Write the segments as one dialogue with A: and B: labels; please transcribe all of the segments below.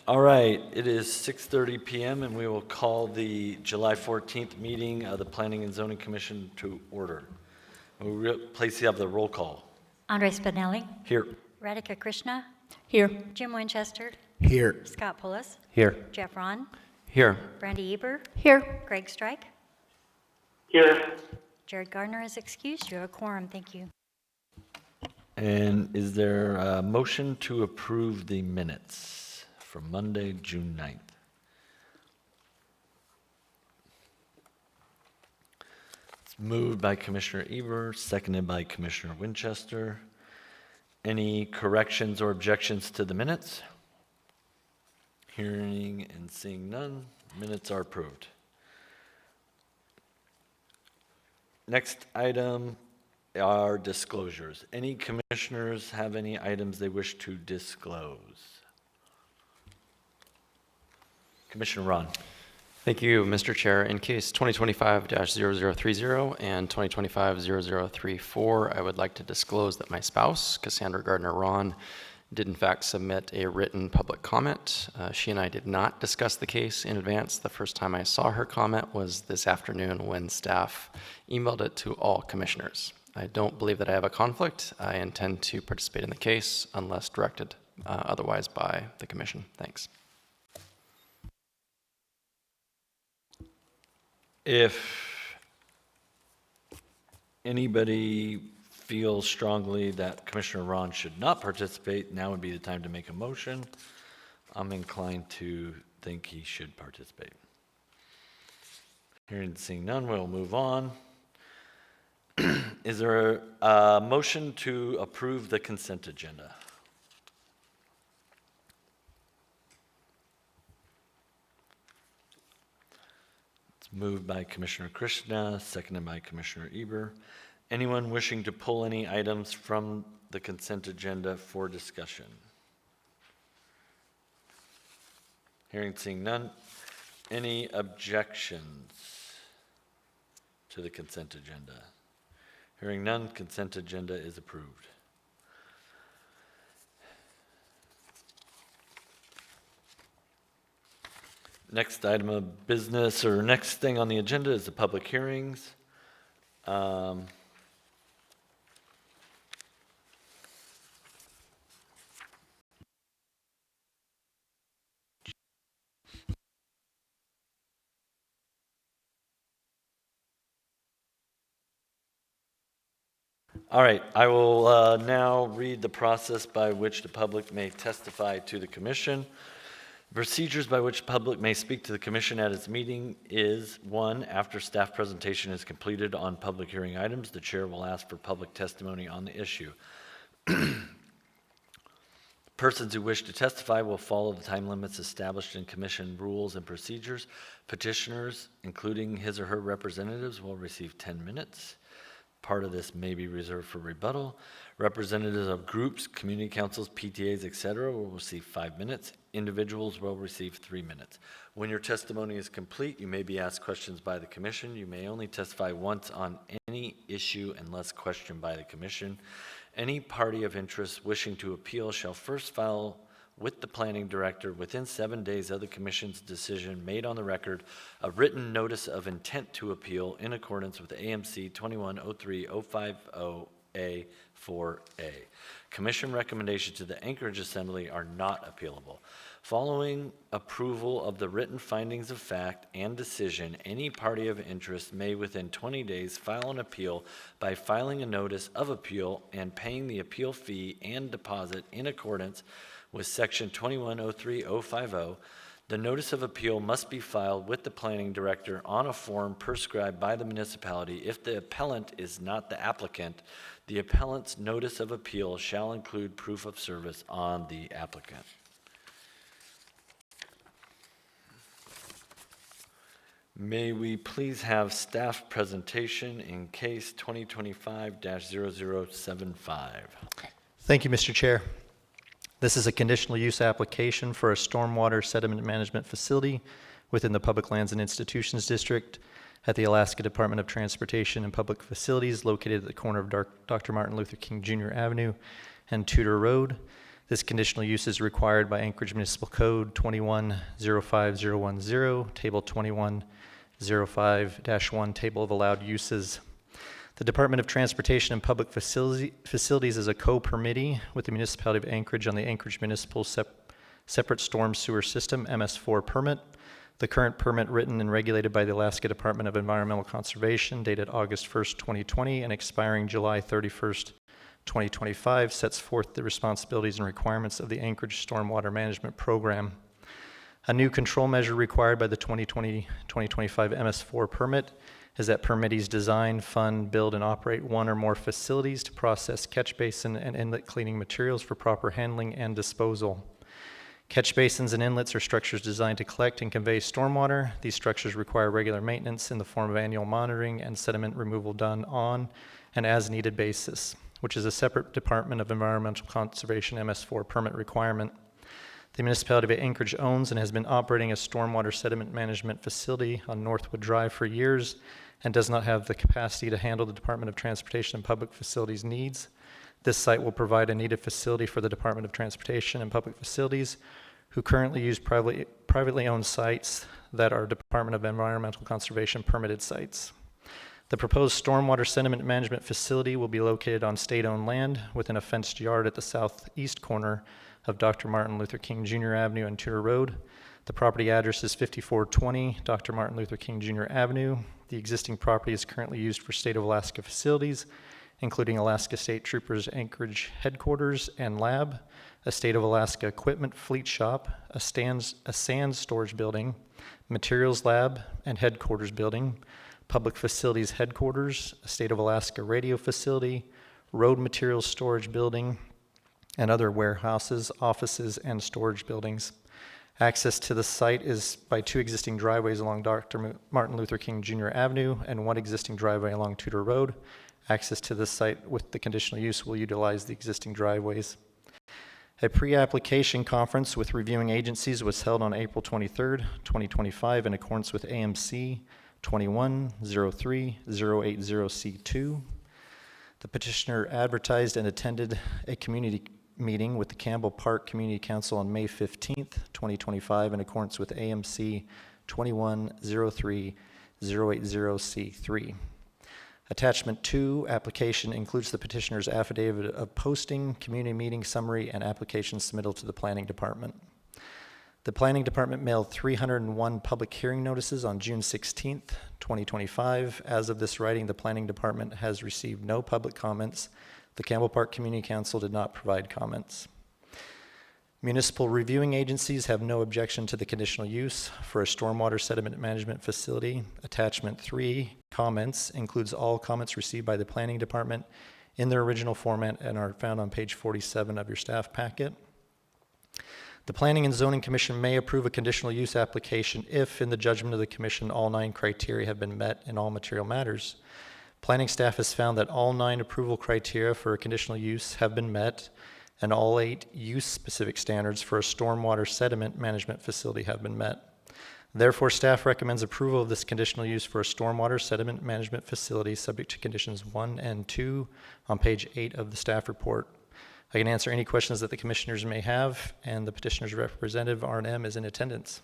A: All right, it is 6:30 p.m. and we will call the July 14th meeting of the Planning and Zoning Commission to order. Please have the roll call.
B: Andre Spinelli.
A: Here.
B: Radhika Krishna.
C: Here.
B: Jim Winchester.
D: Here.
B: Scott Pullis.
D: Here.
B: Jeff Ron.
D: Here.
B: Brandy Eber.
C: Here.
B: Greg Strike.
E: Here.
B: Jared Gardner is excused. You have a quorum. Thank you.
A: And is there a motion to approve the minutes from Monday, June 9th? It's moved by Commissioner Eber, seconded by Commissioner Winchester. Any corrections or objections to the minutes? Hearing and seeing none, minutes are approved. Next item are disclosures. Any commissioners have any items they wish to disclose? Commissioner Ron.
F: Thank you, Mr. Chair. In case 2025-0030 and 2025-0034, I would like to disclose that my spouse, Cassandra Gardner Ron, did in fact submit a written public comment. She and I did not discuss the case in advance. The first time I saw her comment was this afternoon when staff emailed it to all commissioners. I don't believe that I have a conflict. I intend to participate in the case unless directed otherwise by the commission. Thanks.
A: If anybody feels strongly that Commissioner Ron should not participate, now would be the time to make a motion. I'm inclined to think he should participate. Hearing and seeing none, we'll move on. Is there a motion to approve the consent agenda? Moved by Commissioner Krishna, seconded by Commissioner Eber. Anyone wishing to pull any items from the consent agenda for discussion? Hearing, seeing none. Any objections to the consent agenda? Hearing none, consent agenda is approved. Next item of business, or next thing on the agenda, is the public hearings. All right, I will now read the process by which the public may testify to the commission. Procedures by which the public may speak to the commission at its meeting is: 1, after staff presentation is completed on public hearing items, the chair will ask for public testimony on the issue. Persons who wish to testify will follow the time limits established in commission rules and procedures. Petitioners, including his or her representatives, will receive 10 minutes. Part of this may be reserved for rebuttal. Representatives of groups, community councils, PTAs, etc. will receive 5 minutes. Individuals will receive 3 minutes. When your testimony is complete, you may be asked questions by the commission. You may only testify once on any issue unless questioned by the commission. Any party of interest wishing to appeal shall first file with the planning director within 7 days of the commission's decision made on the record a written notice of intent to appeal in accordance with AMC 2103-050A4A. Commission recommendations to the Anchorage Assembly are not appealable. Following approval of the written findings of fact and decision, any party of interest may within 20 days file an appeal by filing a notice of appeal and paying the appeal fee and deposit in accordance with section 2103-050. The notice of appeal must be filed with the planning director on a form prescribed by the municipality. If the appellant is not the applicant, the appellant's notice of appeal shall include proof of service on the applicant. May we please have staff presentation in case 2025-0075.
D: Thank you, Mr. Chair. This is a conditional use application for a stormwater sediment management facility within the Public Lands and Institutions District at the Alaska Department of Transportation and Public Facilities, located at the corner of Dr. Martin Luther King Jr. Avenue and Tudor Road. This conditional use is required by Anchorage Municipal Code 2105010, Table 2105-1, Table of Allowed Uses. The Department of Transportation and Public Facilities is a co-permittee with the municipality of Anchorage on the Anchorage Municipal Separate Storm Sewer System, MS4 permit. The current permit, written and regulated by the Alaska Department of Environmental Conservation, dated August 1st, 2020, and expiring July 31st, 2025, sets forth the responsibilities and requirements of the Anchorage Stormwater Management Program. A new control measure required by the 2020-2025 MS4 permit is that permittees design, fund, build, and operate one or more facilities to process catch basin and inlet cleaning materials for proper handling and disposal. Catch basins and inlets are structures designed to collect and convey stormwater. These structures require regular maintenance in the form of annual monitoring and sediment removal done on an as-needed basis, which is a separate Department of Environmental Conservation MS4 permit requirement. The municipality of Anchorage owns and has been operating a stormwater sediment management facility on Northwood Drive for years and does not have the capacity to handle the Department of Transportation and Public Facilities needs. This site will provide a needed facility for the Department of Transportation and Public Facilities, who currently use privately owned sites that are Department of Environmental Conservation permitted sites. The proposed stormwater sediment management facility will be located on state-owned land within a fenced yard at the southeast corner of Dr. Martin Luther King Jr. Avenue and Tudor Road. The property address is 5420 Dr. Martin Luther King Jr. Avenue. The existing property is currently used for State of Alaska facilities, including Alaska State Troopers Anchorage Headquarters and Lab, a State of Alaska Equipment Fleet Shop, a sand storage building, Materials Lab and Headquarters building, Public Facilities Headquarters, a State of Alaska radio facility, road materials storage building, and other warehouses, offices, and storage buildings. Access to the site is by two existing driveways along Dr. Martin Luther King Jr. Avenue and one existing driveway along Tudor Road. Access to this site with the conditional use will utilize the existing driveways. A pre-application conference with reviewing agencies was held on April 23rd, 2025 in accordance with AMC 2103080C2. The petitioner advertised and attended a community meeting with the Campbell Park Community Council on May 15th, 2025 in accordance with AMC 2103080C3. Attachment 2, application, includes the petitioner's affidavit of posting, community meeting summary, and application submittal to the Planning Department. The Planning Department mailed 301 public hearing notices on June 16th, 2025. As of this writing, the Planning Department has received no public comments. The Campbell Park Community Council did not provide comments. Municipal reviewing agencies have no objection to the conditional use for a stormwater sediment management facility. Attachment 3, comments, includes all comments received by the Planning Department in their original format and are found on page 47 of your staff packet. The Planning and Zoning Commission may approve a conditional use application if, in the judgment of the Commission, all 9 criteria have been met in all material matters. Planning staff has found that all 9 approval criteria for a conditional use have been met, and all 8 use-specific standards for a stormwater sediment management facility have been met. Therefore, staff recommends approval of this conditional use for a stormwater sediment management facility subject to conditions 1 and 2 on page 8 of the staff report. I can answer any questions that the commissioners may have, and the petitioner's representative, R&M, is in attendance.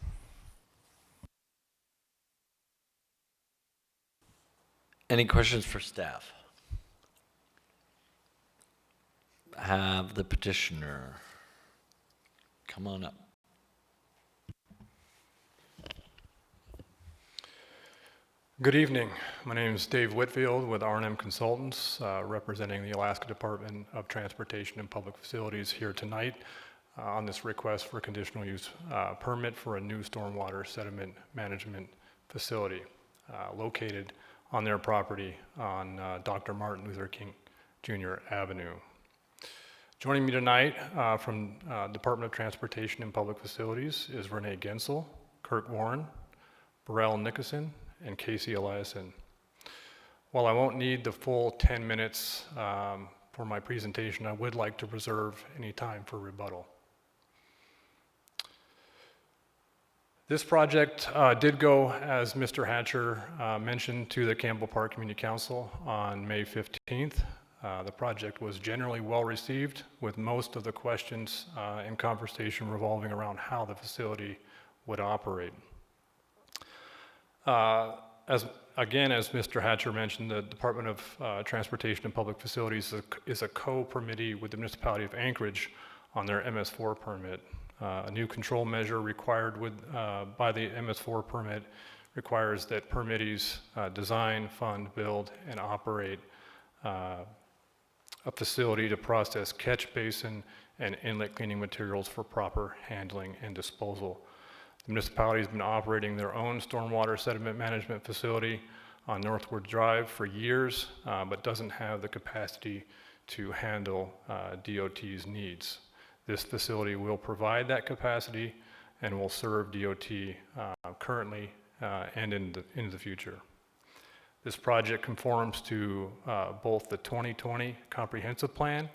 A: Any questions for staff? Have the petitioner come on up.
C: Good evening. My name is Dave Whitfield with R&M Consultants, representing the Alaska Department of Transportation and Public Facilities here tonight on this request for conditional use permit for a new stormwater sediment management facility located on their property on Dr. Martin Luther King Jr. Avenue. Joining me tonight from Department of Transportation and Public Facilities is Renee Gensel, Kirk Warren, Burrell Nickerson, and Casey Eliason. While I won't need the full 10 minutes for my presentation, I would like to reserve any time for rebuttal. This project did go, as Mr. Hatcher mentioned, to the Campbell Park Community Council on May 15th. The project was generally well received, with most of the questions and conversation revolving around how the facility would operate. As Mr. Hatcher mentioned, the Department of Transportation and Public Facilities is a co-permittee with the municipality of Anchorage on their MS4 permit. A new control measure required by the MS4 permit requires that permittees design, fund, build, and operate a facility to process catch basin and inlet cleaning materials for proper handling and disposal. The municipality has been operating their own stormwater sediment management facility on Northwood Drive for years, but doesn't have the capacity to handle DOT's needs. This facility will provide that capacity and will serve DOT currently and in the future. This project conforms to both the 2020 Comprehensive Plan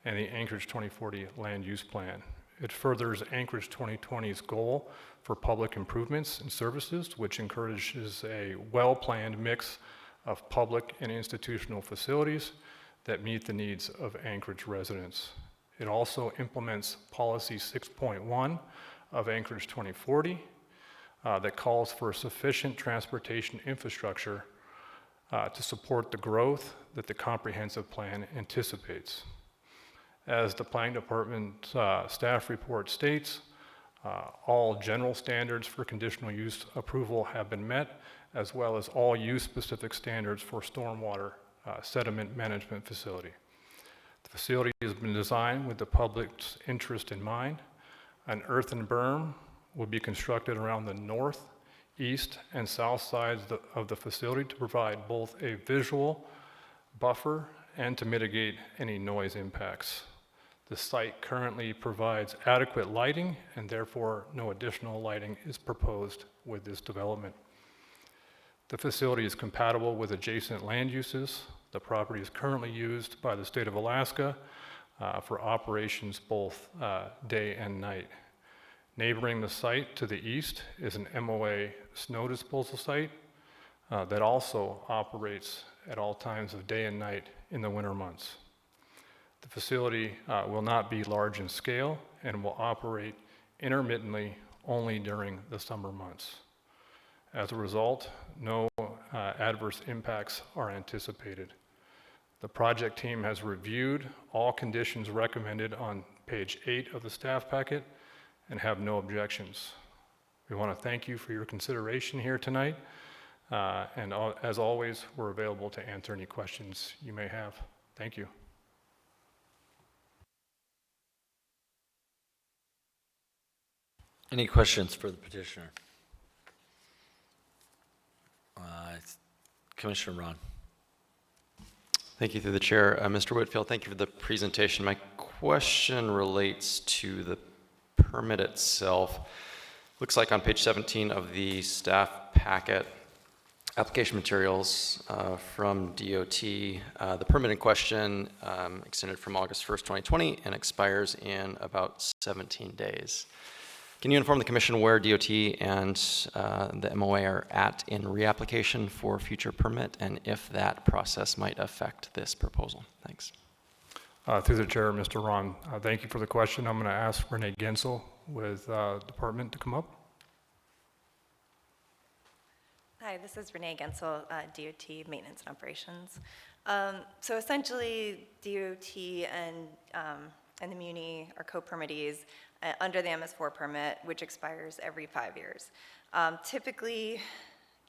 C: and the Anchorage 2040 Land Use Plan. It furthers Anchorage 2020's goal for public improvements and services, which encourages a well-planned mix of public and institutional facilities that meet the needs of Anchorage residents. It also implements Policy 6.1 of Anchorage 2040 that calls for sufficient transportation infrastructure to support the growth that the comprehensive plan anticipates. As the Planning Department staff report states, all general standards for conditional use approval have been met, as well as all use-specific standards for stormwater sediment management facility. The facility has been designed with the public's interest in mind. An earthen berm will be constructed around the north, east, and south sides of the facility to provide both a visual buffer and to mitigate any noise impacts. The site currently provides adequate lighting, and therefore no additional lighting is proposed with this development. The facility is compatible with adjacent land uses. The property is currently used by the state of Alaska for operations both day and night. Neighboring the site to the east is an MOA snow disposal site that also operates at all times of day and night in the winter months. The facility will not be large in scale and will operate intermittently only during the summer months. As a result, no adverse impacts are anticipated. The project team has reviewed all conditions recommended on page 8 of the staff packet and have no objections. We want to thank you for your consideration here tonight, and as always, we're available to answer any questions you may have. Thank you.
A: Any questions for the petitioner? Commissioner Ron.
F: Thank you through the chair. Mr. Whitfield, thank you for the presentation. My question relates to the permit itself. Looks like on page 17 of the staff packet, application materials from DOT, the permit in question extended from August 1st, 2020 and expires in about 17 days. Can you inform the Commission where DOT and the MOA are at in reapplication for future permit, and if that process might affect this proposal? Thanks.
C: Through the chair, Mr. Ron, thank you for the question. I'm going to ask Renee Gensel with department to come up.
G: Hi, this is Renee Gensel, DOT Maintenance and Operations. So essentially, DOT and the Muni are co-permittees under the MS4 permit, which expires every 5 years. Typically,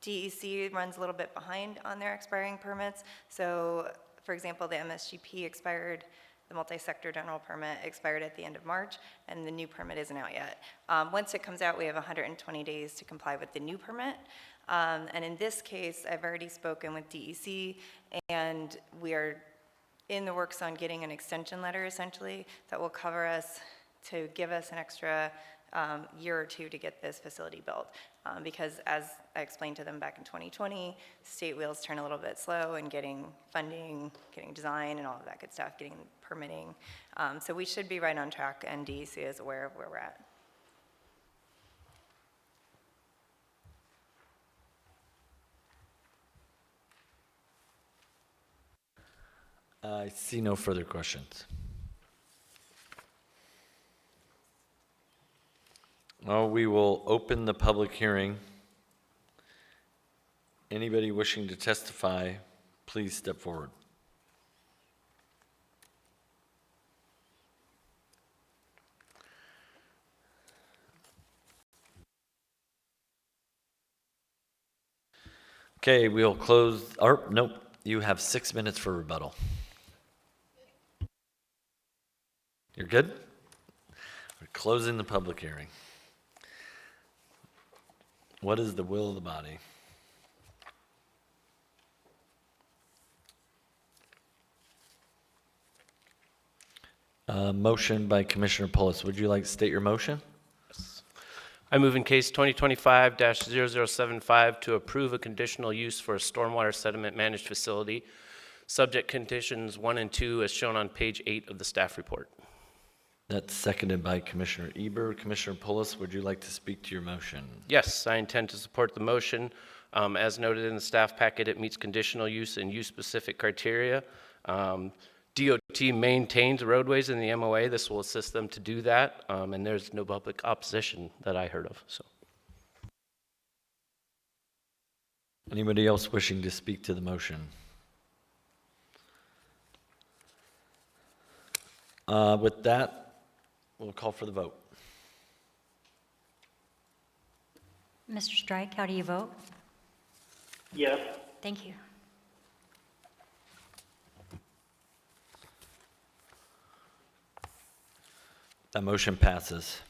G: DEC runs a little bit behind on their expiring permits. So, for example, the MSGP expired, the multi-sector general permit expired at the end of March, and the new permit isn't out yet. Once it comes out, we have 120 days to comply with the new permit. And in this case, I've already spoken with DEC, and we are in the works on getting an extension letter, essentially, that will cover us to give us an extra year or two to get this facility built. Because as I explained to them back in 2020, state wheels turn a little bit slow in getting funding, getting design, and all of that good stuff, getting permitting. So we should be right on track, and DEC is aware of where we're at.
A: I see no further questions. Well, we will open the public hearing. Anybody wishing to testify, please step forward. Okay, we'll close, or nope, you have 6 minutes for rebuttal. You're good? We're closing the public hearing. What is the will of the body? Motion by Commissioner Pulis. Would you like to state your motion?
H: I move in case 2025-0075 to approve a conditional use for a stormwater sediment managed facility, subject conditions 1 and 2 as shown on page 8 of the staff report.
A: That's seconded by Commissioner Eber. Commissioner Pulis, would you like to speak to your motion?
H: Yes, I intend to support the motion. As noted in the staff packet, it meets conditional use and use-specific criteria. DOT maintains roadways in the MOA. This will assist them to do that, and there's no public opposition that I heard of. So,
A: Anybody else wishing to speak to the motion? With that, we'll call for the vote.
B: Mr. Strike, how do you vote?
E: Yes.
B: Thank you.
A: That motion passes.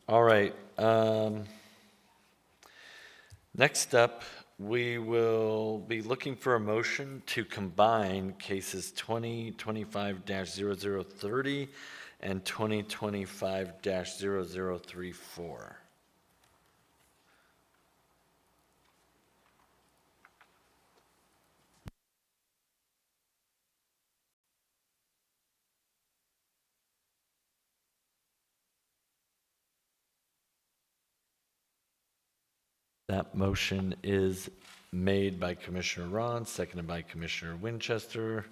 A: All right. Next up, we will be looking for a motion to combine cases 2025-0030 and 2025-0034. That motion is made by Commissioner Ron, seconded by Commissioner Winchester.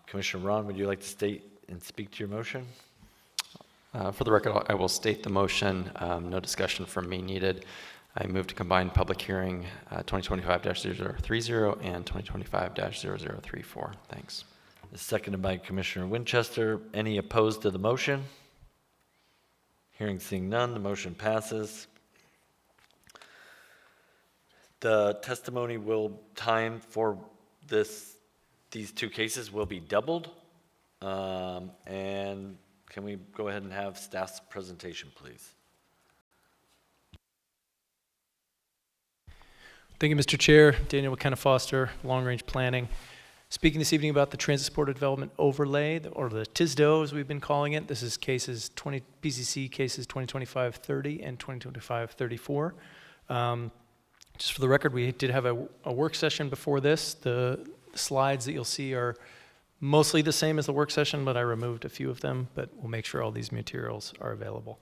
A: Commissioner Ron, would you like to state and speak to your motion?
F: For the record, I will state the motion. No discussion from me needed. I move to combine public hearing 2025-0030 and 2025-0034. Thanks.
A: Seconded by Commissioner Winchester. Any opposed to the motion? Hearing seeing none, the motion passes. The testimony time for these two cases will be doubled. And can we go ahead and have staff's presentation, please?
I: Thank you, Mr. Chair. Daniel McKenna Foster, Long Range Planning. Speaking this evening about the Transit Supported Development Overlay, or the TSDO as we've been calling it. This is PCC cases 2025-30 and 2025-34. Just for the record, we did have a work session before this. The slides that you'll see are mostly the same as the work session, but I removed a few of them, but we'll make sure all these materials are available.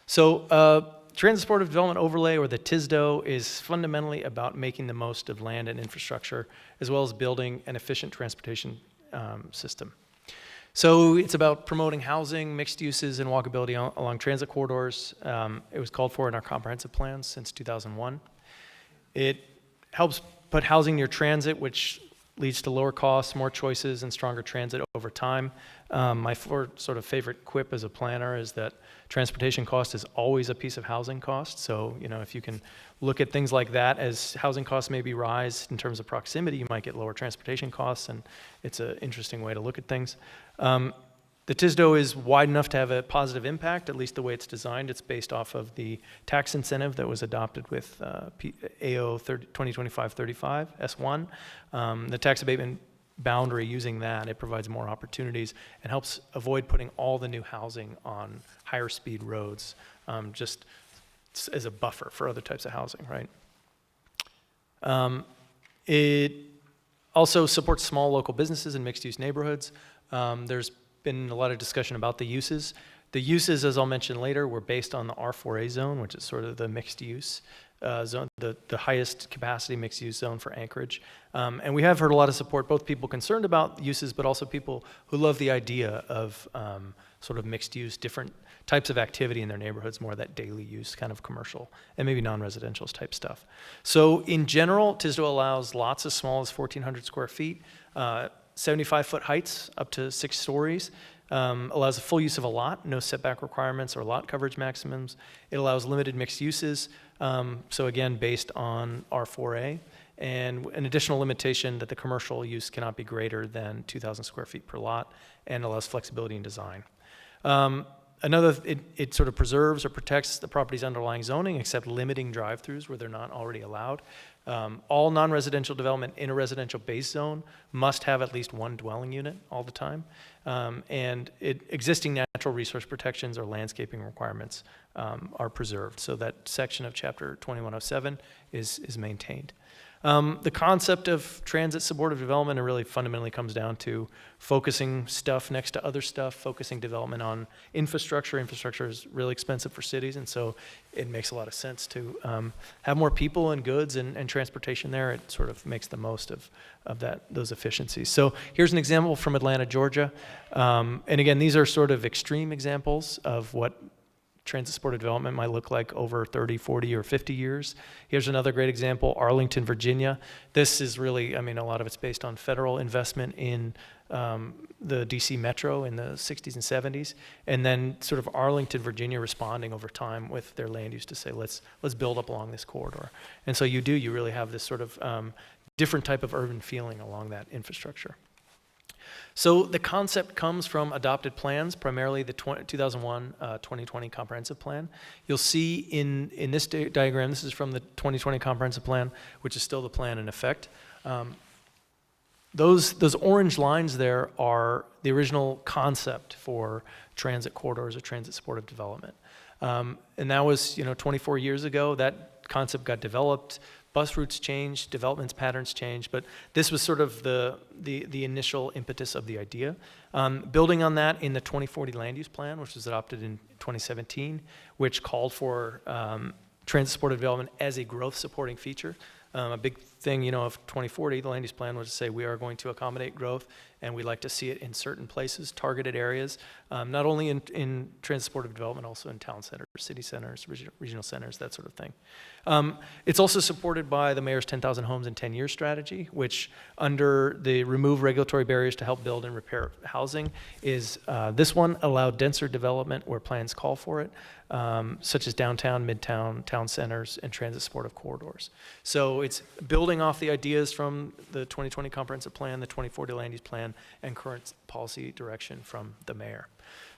I: So Transit Supportive Development Overlay, or the TSDO, is fundamentally about making the most of land and infrastructure, as well as building an efficient transportation system. So it's about promoting housing, mixed uses, and walkability along transit corridors. It was called for in our comprehensive plans since 2001. It helps put housing near transit, which leads to lower costs, more choices, and stronger transit over time. My sort of favorite quip as a planner is that transportation cost is always a piece of housing cost. So, if you can look at things like that, as housing costs maybe rise in terms of proximity, you might get lower transportation costs, and it's an interesting way to look at things. The TISDO is wide enough to have a positive impact, at least the way it's designed. It's based off of the tax incentive that was adopted with AO 2025-35 S1. The tax abatement boundary, using that, it provides more opportunities and helps avoid putting all the new housing on higher speed roads, just as a buffer for other types of housing, right? It also supports small local businesses in mixed use neighborhoods. There's been a lot of discussion about the uses. The uses, as I'll mention later, were based on the R4A zone, which is sort of the mixed use zone, the highest capacity mixed use zone for Anchorage. And we have heard a lot of support, both people concerned about uses, but also people who love the idea of sort of mixed use, different types of activity in their neighborhoods, more of that daily use kind of commercial and maybe non-residential type stuff. So in general, TISDO allows lots as small as 1,400 square feet, 75-foot heights up to 6 stories, allows a full use of a lot, no setback requirements or lot coverage maximums. It allows limited mixed uses, so again, based on R4A, and an additional limitation that the commercial use cannot be greater than 2,000 square feet per lot, and allows flexibility in design. It sort of preserves or protects the property's underlying zoning, except limiting drive-throughs where they're not already allowed. All non-residential development in a residential base zone must have at least one dwelling unit all the time. And existing natural resource protections or landscaping requirements are preserved. So that section of Chapter 2107 is maintained. The concept of transit supportive development, it really fundamentally comes down to focusing stuff next to other stuff, focusing development on infrastructure. Infrastructure is really expensive for cities, and so it makes a lot of sense to have more people and goods and transportation there. It sort of makes the most of those efficiencies. So here's an example from Atlanta, Georgia. And again, these are sort of extreme examples of what transit supported development might look like over 30, 40, or 50 years. Here's another great example, Arlington, Virginia. This is really, a lot of it's based on federal investment in the DC Metro in the 60s and 70s, and then sort of Arlington, Virginia responding over time with their land use to say, let's build up along this corridor. And so you really have this sort of different type of urban feeling along that infrastructure. So the concept comes from adopted plans, primarily the 2001-2020 comprehensive plan. You'll see in this diagram, this is from the 2020 comprehensive plan, which is still the plan in effect. Those orange lines there are the original concept for transit corridors or transit supportive development. And that was 24 years ago. That concept got developed. Bus routes changed, development patterns changed, but this was sort of the initial impetus of the idea. Building on that in the 2040 land use plan, which was adopted in 2017, which called for transit supportive development as a growth supporting feature. A big thing, of 2040, the land use plan was to say we are going to accommodate growth, and we'd like to see it in certain places, targeted areas, not only in transit supportive development, also in town centers, city centers, regional centers, that sort of thing. It's also supported by the mayor's 10,000 homes in 10 years strategy, which under the remove regulatory barriers to help build and repair housing is this one, allow denser development where plans call for it, such as downtown, midtown, town centers, and transit supportive corridors. So it's building off the ideas from the 2020 comprehensive plan, the 2040 land use plan, and current policy direction from the mayor.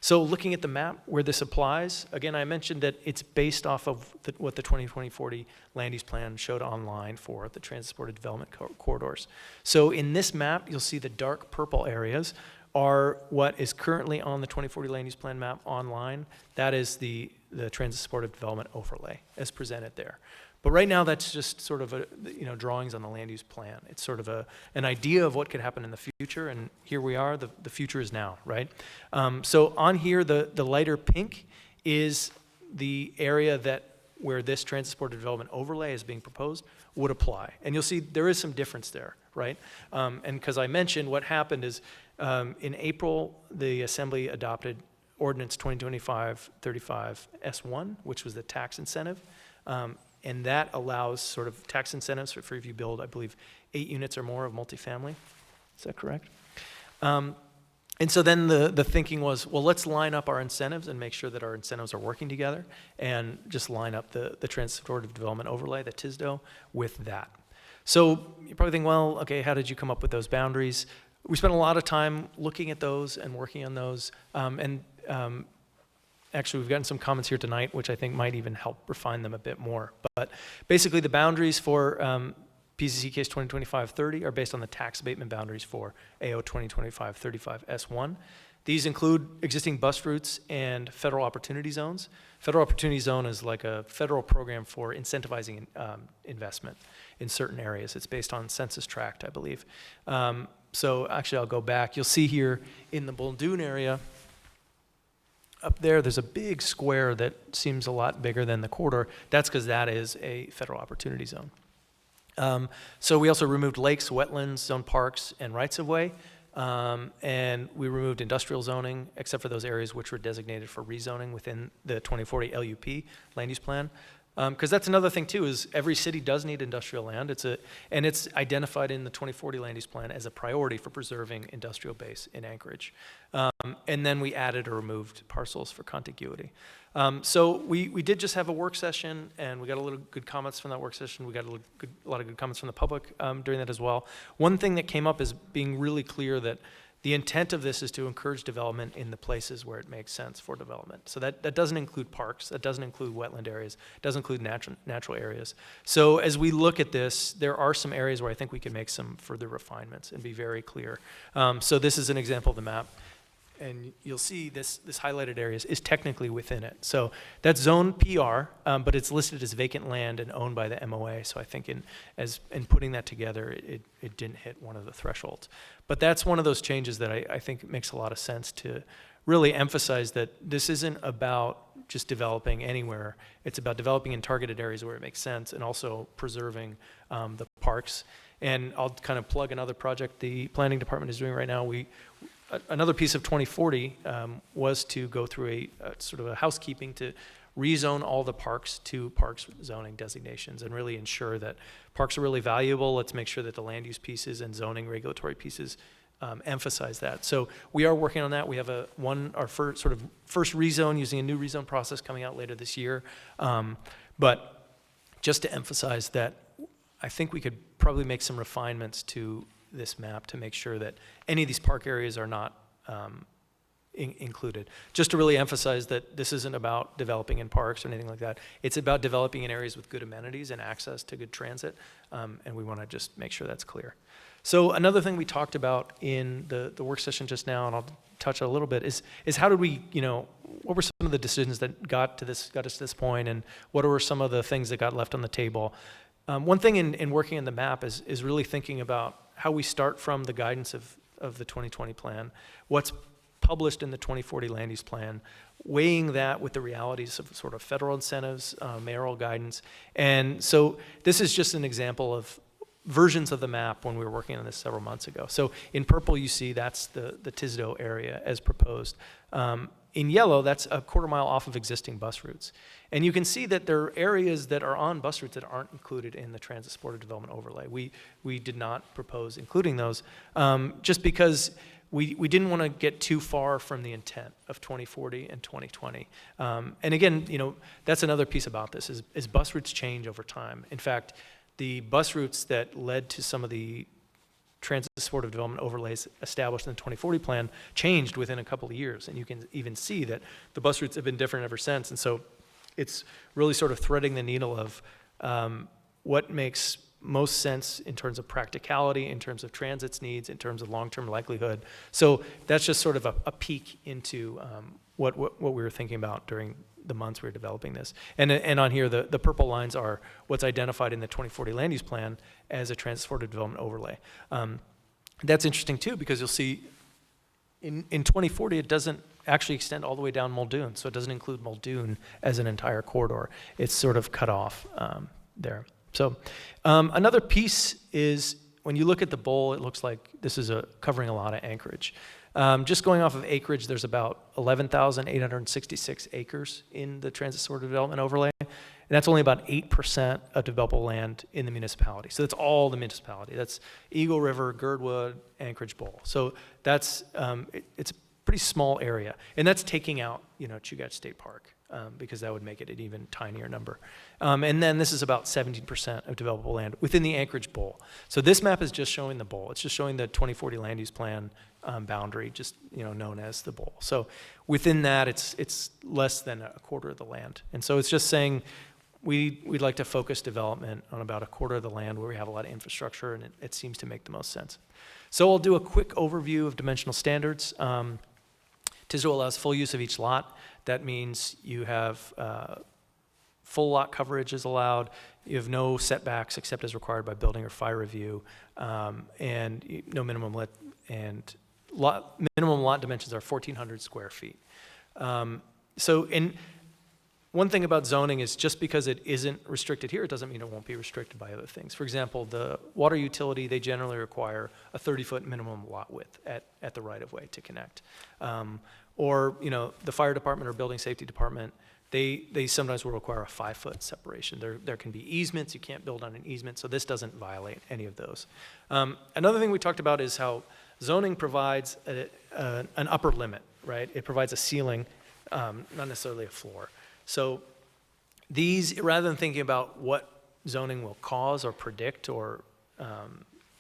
I: So looking at the map where this applies, again, I mentioned that it's based off of what the 2040 land use plan showed online for the transit supported development corridors. So in this map, you'll see the dark purple areas are what is currently on the 2040 land use plan map online. That is the transit supportive development overlay as presented there. But right now, that's just sort of drawings on the land use plan. It's sort of an idea of what could happen in the future, and here we are. The future is now, right? So on here, the lighter pink is the area where this transit supported development overlay is being proposed would apply, and you'll see there is some difference there, right? And because I mentioned what happened is in April, the Assembly adopted Ordinance 2025-35 S1, which was the tax incentive. And that allows sort of tax incentives for if you build, I believe, 8 units or more of multifamily. Is that correct? And so then the thinking was, well, let's line up our incentives and make sure that our incentives are working together and just line up the transportive development overlay, the TSDO, with that. So you probably think, well, okay, how did you come up with those boundaries? We spent a lot of time looking at those and working on those. Actually, we've gotten some comments here tonight, which I think might even help refine them a bit more. But basically, the boundaries for PCC case 2025-30 are based on the tax abatement boundaries for AO 2025-35 S1. These include existing bus routes and federal opportunity zones. Federal opportunity zone is like a federal program for incentivizing investment in certain areas. It's based on census tract, I believe. So actually, I'll go back. You'll see here in the Muldoon area, up there's a big square that seems a lot bigger than the corridor. That's because that is a federal opportunity zone. So we also removed lakes, wetlands, zone parks, and rights-of-way. And we removed industrial zoning, except for those areas which were designated for rezoning within the 2040 LUP land use plan. Because that's another thing too, is every city does need industrial land. And it's identified in the 2040 land use plan as a priority for preserving industrial base in Anchorage. And then we added or removed parcels for contiguity. So we did just have a work session, and we got a little good comments from that work session. We got a lot of good comments from the public during that as well. One thing that came up is being really clear that the intent of this is to encourage development in the places where it makes sense for development. So that doesn't include parks, that doesn't include wetland areas, it doesn't include natural areas. So as we look at this, there are some areas where I think we can make some further refinements and be very clear. So this is an example of the map. And you'll see this highlighted area is technically within it. So that's zone PR, but it's listed as vacant land and owned by the MOA. So I think in putting that together, it didn't hit one of the thresholds. But that's one of those changes that I think makes a lot of sense to really emphasize that this isn't about just developing anywhere. It's about developing in targeted areas where it makes sense and also preserving the parks. And I'll kind of plug another project the planning department is doing right now. Another piece of 2040 was to go through a sort of a housekeeping to rezone all the parks to parks zoning designations and really ensure that parks are really valuable. Let's make sure that the land use pieces and zoning regulatory pieces emphasize that. So we are working on that. We have our first rezone using a new rezone process coming out later this year. But just to emphasize that I think we could probably make some refinements to this map to make sure that any of these park areas are not included. Just to really emphasize that this isn't about developing in parks or anything like that. It's about developing in areas with good amenities and access to good transit, and we want to just make sure that's clear. So another thing we talked about in the work session just now, and I'll touch on a little bit, is how did we, what were some of the decisions that got us to this point, and what were some of the things that got left on the table? One thing in working in the map is really thinking about how we start from the guidance of the 2020 plan, what's published in the 2040 land use plan, weighing that with the realities of sort of federal incentives, mayoral guidance. And so this is just an example of versions of the map when we were working on this several months ago. So in purple, you see that's the TSDO area as proposed. In yellow, that's a quarter mile off of existing bus routes. And you can see that there are areas that are on bus routes that aren't included in the transit supported development overlay. We did not propose including those just because we didn't want to get too far from the intent of 2040 and 2020. And again, that's another piece about this is bus routes change over time. In fact, the bus routes that led to some of the transit supportive development overlays established in the 2040 plan changed within a couple of years. And you can even see that the bus routes have been different ever since. And so it's really sort of threading the needle of what makes most sense in terms of practicality, in terms of transit's needs, in terms of long-term likelihood. So that's just sort of a peek into what we were thinking about during the months we were developing this. And on here, the purple lines are what's identified in the 2040 land use plan as a transit supported development overlay. That's interesting too, because you'll see in 2040, it doesn't actually extend all the way down Muldoon. So it doesn't include Muldoon as an entire corridor. It's sort of cut off there. So another piece is when you look at the bowl, it looks like this is covering a lot of acreage. Just going off of acreage, there's about 11,866 acres in the transit sort of development overlay. And that's only about 8% of developable land in the municipality. So that's all the municipality. That's Eagle River, Girdwood, Anchorage Bowl. So that's, it's a pretty small area. And that's taking out, Chugach State Park, because that would make it an even tinier number. And then this is about 17% of developable land within the Anchorage Bowl. So this map is just showing the bowl. It's just showing the 2040 land use plan boundary, just known as the bowl. So within that, it's less than a quarter of the land. And so it's just saying, we'd like to focus development on about a quarter of the land where we have a lot of infrastructure, and it seems to make the most sense. So I'll do a quick overview of dimensional standards. TISDO allows full use of each lot. That means you have full lot coverage is allowed. You have no setbacks except as required by building or fire review, and no minimum lot, and minimum lot dimensions are 1,400 square feet. One thing about zoning is just because it isn't restricted here, it doesn't mean it won't be restricted by other things. For example, the water utility, they generally require a 30-foot minimum lot width at the right-of-way to connect. Or the fire department or building safety department, they sometimes will require a 5-foot separation. There can be easements, you can't build on an easement, so this doesn't violate any of those. Another thing we talked about is how zoning provides an upper limit, right? It provides a ceiling, not necessarily a floor. So these, rather than thinking about what zoning will cause or predict or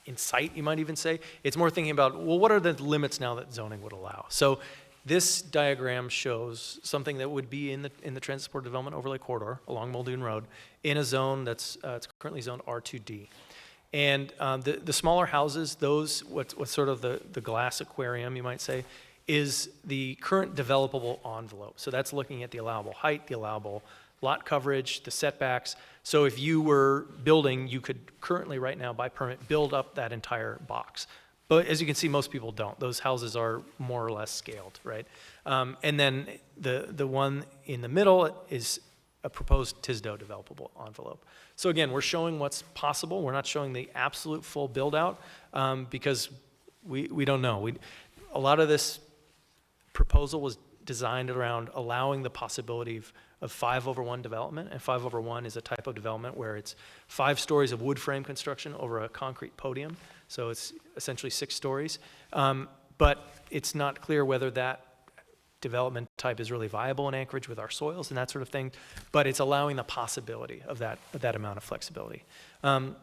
I: incite, you might even say, it's more thinking about, well, what are the limits now that zoning would allow? So this diagram shows something that would be in the Transit Support Development Overlay Corridor along Muldoon Road in a zone that's it's currently zoned R2D. And the smaller houses, those, what's sort of the glass aquarium, you might say, is the current developable envelope. So that's looking at the allowable height, the allowable lot coverage, the setbacks. So if you were building, you could currently right now by permit build up that entire box. But as you can see, most people don't. Those houses are more or less scaled, right? And then the one in the middle is a proposed TISDO developable envelope. So again, we're showing what's possible. We're not showing the absolute full build out because we don't know. A lot of this proposal was designed around allowing the possibility of 5/1 development, and 5/1 is a type of development where it's 5 stories of wood frame construction over a concrete podium, so it's essentially 6 stories, but it's not clear whether that development type is really viable in Anchorage with our soils and that sort of thing, but it's allowing the possibility of that amount of flexibility. And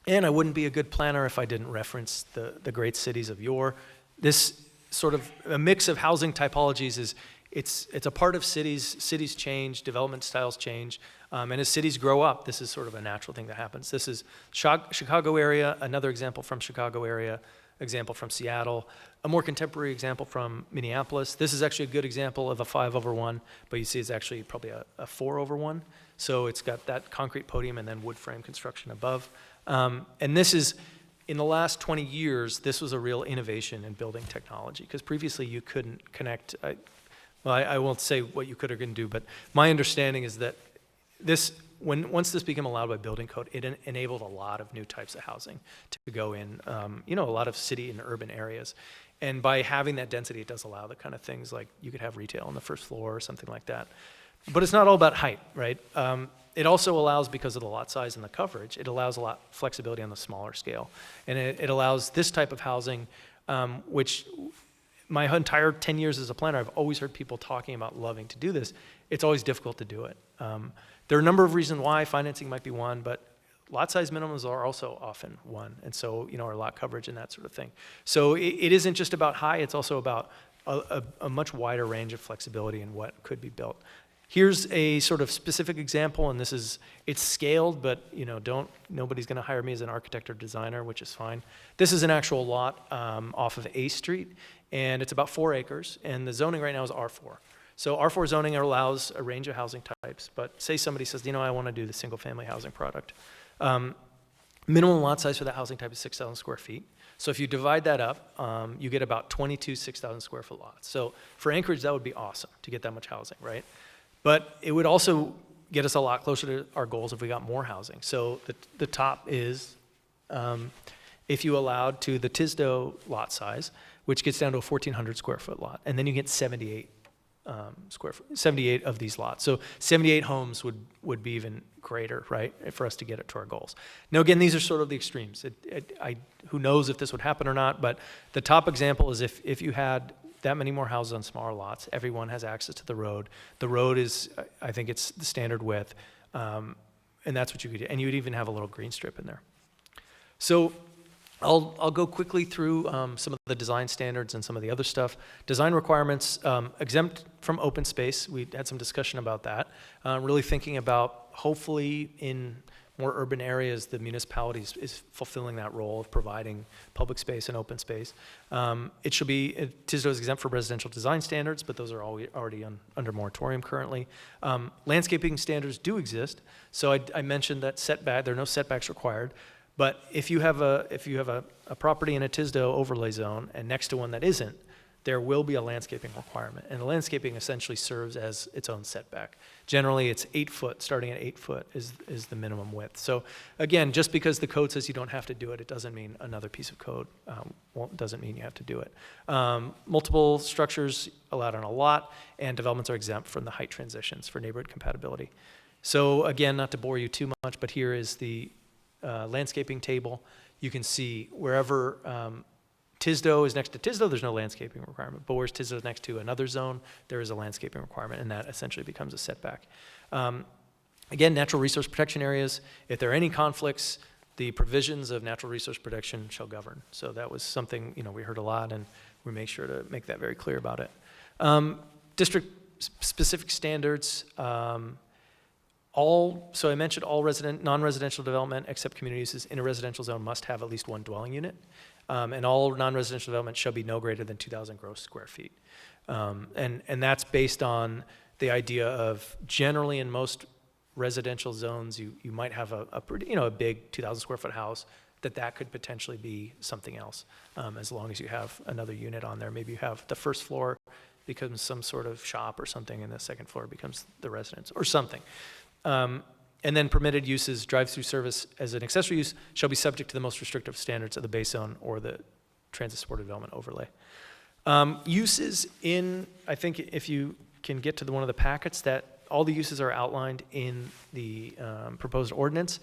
I: I wouldn't be a good planner if I didn't reference the great cities of yore. This sort of a mix of housing typologies it's a part of cities change, development styles change, and as cities grow up, this is sort of a natural thing that happens. This is Chicago area, another example from Chicago area, example from Seattle, a more contemporary example from Minneapolis. This is actually a good example of a 5/1, but you see it's actually probably a 4/1. So it's got that concrete podium and then wood frame construction above. And this is, in the last 20 years, this was a real innovation in building technology, because previously you couldn't connect, I won't say what you could or couldn't do, but my understanding is that once this became allowed by building code, it enabled a lot of new types of housing to go in, a lot of city and urban areas. And by having that density, it does allow the kind of things like you could have retail on the first floor or something like that. But it's not all about height, right? It also allows, because of the lot size and the coverage, it allows a lot of flexibility on the smaller scale. And it allows this type of housing, which my entire 10 years as a planner, I've always heard people talking about loving to do this. It's always difficult to do it. There are a number of reasons why. Financing might be one, but lot size minimums are also often one. And so, our lot coverage and that sort of thing. So it isn't just about height, it's also about a much wider range of flexibility in what could be built. Here's a sort of specific example, and it's scaled, but nobody's gonna hire me as an architect or designer, which is fine. This is an actual lot off of A Street, and it's about 4 acres, and the zoning right now is R4. So R4 zoning allows a range of housing types, but say somebody says, I wanna do the single family housing product. Minimum lot size for that housing type is 6,000 square feet. So if you divide that up, you get about 22 6,000 square foot lots. So for Anchorage, that would be awesome to get that much housing, right? But it would also get us a lot closer to our goals if we got more housing. So the top is if you allowed to the Tisdale lot size, which gets down to a 1,400 square foot lot, and then you get 78 78 of these lots. So 78 homes would be even greater, right, for us to get it to our goals. Now, again, these are sort of the extremes. Who knows if this would happen or not, but the top example is if you had that many more houses on smaller lots, everyone has access to the road. The road is, I think it's the standard width, and that's what you could do. And you would even have a little green strip in there. So I'll go quickly through some of the design standards and some of the other stuff. Design requirements, exempt from open space. We had some discussion about that. Really thinking about, hopefully in more urban areas, the municipality is fulfilling that role of providing public space and open space. It should be, Tisdale is exempt from residential design standards, but those are already under moratorium currently. Landscaping standards do exist. So I mentioned that there are no setbacks required. But if you have a property in a Tisdale overlay zone and next to one that isn't, there will be a landscaping requirement. And the landscaping essentially serves as its own setback. Generally, it's 8 foot, starting at 8 foot is the minimum width. So again, just because the code says you don't have to do it, it doesn't mean another piece of code doesn't mean you have to do it. Multiple structures allowed on a lot, and developments are exempt from the height transitions for neighborhood compatibility. So again, not to bore you too much, but here is the landscaping table. You can see wherever Tisdale is next to Tisdale, there's no landscaping requirement. But where's Tisdale next to another zone, there is a landscaping requirement, and that essentially becomes a setback. Again, natural resource protection areas, if there are any conflicts, the provisions of natural resource protection shall govern. So that was something we heard a lot, and we make sure to make that very clear about it. District-specific standards, so I mentioned all non-residential development except community uses in a residential zone must have at least one dwelling unit. And all non-residential development shall be no greater than 2,000 gross square feet. And that's based on the idea of generally in most residential zones, you might have a pretty, a big 2,000 square foot house that could potentially be something else, as long as you have another unit on there. Maybe you have the first floor becomes some sort of shop or something, and the second floor becomes the residence or something. And then permitted uses, drive-through service as an accessory use shall be subject to the most restrictive standards of the base zone or the transit supported development overlay. Uses I think if you can get to one of the packets, that all the uses are outlined in the proposed ordinance.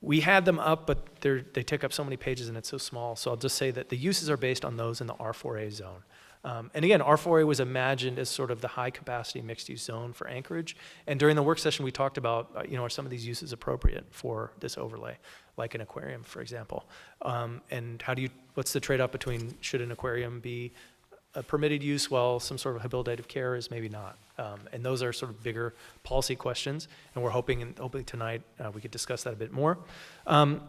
I: We had them up, but they take up so many pages and it's so small. So I'll just say that the uses are based on those in the R4A zone. And again, R4A was imagined as sort of the high-capacity mixed-use zone for Anchorage. And during the work session, we talked about, are some of these uses appropriate for this overlay, like an aquarium, for example. And what's the trade-off between should an aquarium be a permitted use while some sort of rehabilitative care is maybe not? And those are sort of bigger policy questions. And we're hoping tonight we could discuss that a bit more. And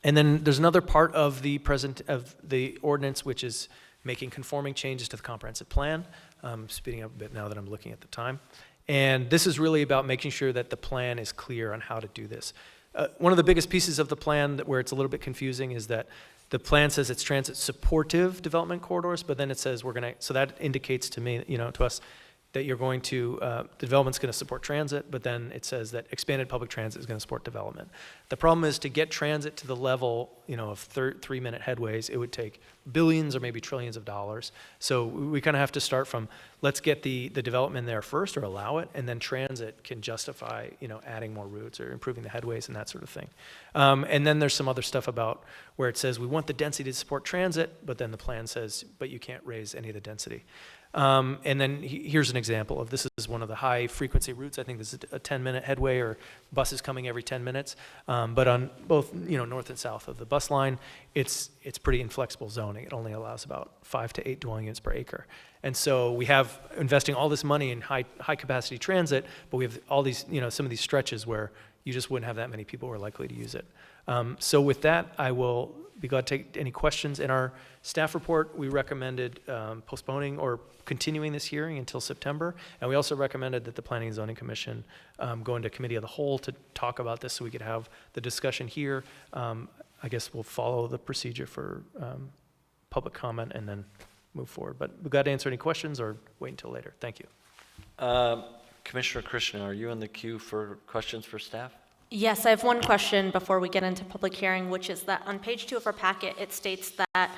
I: then there's another part of the ordinance, which is making conforming changes to the comprehensive plan. Speeding up a bit now that I'm looking at the time. And this is really about making sure that the plan is clear on how to do this. One of the biggest pieces of the plan where it's a little bit confusing is that the plan says it's transit supportive development corridors, but then it says so that indicates to me, to us, that you're going to, the development's going to support transit, but then it says that expanded public transit is going to support development. The problem is to get transit to the level, of 3-minute headways, it would take billions or maybe trillions of dollars. So we kind of have to start from, let's get the development there first or allow it, and then transit can justify, adding more routes or improving the headways and that sort of thing. And then there's some other stuff about where it says we want the density to support transit, but then the plan says, but you can't raise any of the density. And then here's an example of this is one of the high frequency routes. I think this is a 10-minute headway or buses coming every 10 minutes. But on both north and south of the bus line, it's pretty inflexible zoning. It only allows about 5 to 8 dwelling units per acre. And so we have investing all this money in high capacity transit, but we have all these some of these stretches where you just wouldn't have that many people who are likely to use it. So with that, I will be glad to take any questions. In our staff report, we recommended postponing or continuing this hearing until September. And we also recommended that the Planning and Zoning Commission go into committee of the whole to talk about this so we could have the discussion here. I guess we'll follow the procedure for public comment and then move forward. But we're glad to answer any questions or wait until later. Thank you.
A: Commissioner Krishna, are you in the queue for questions for staff?
J: Yes, I have one question before we get into public hearing, which is that on page 2 of our packet, it states that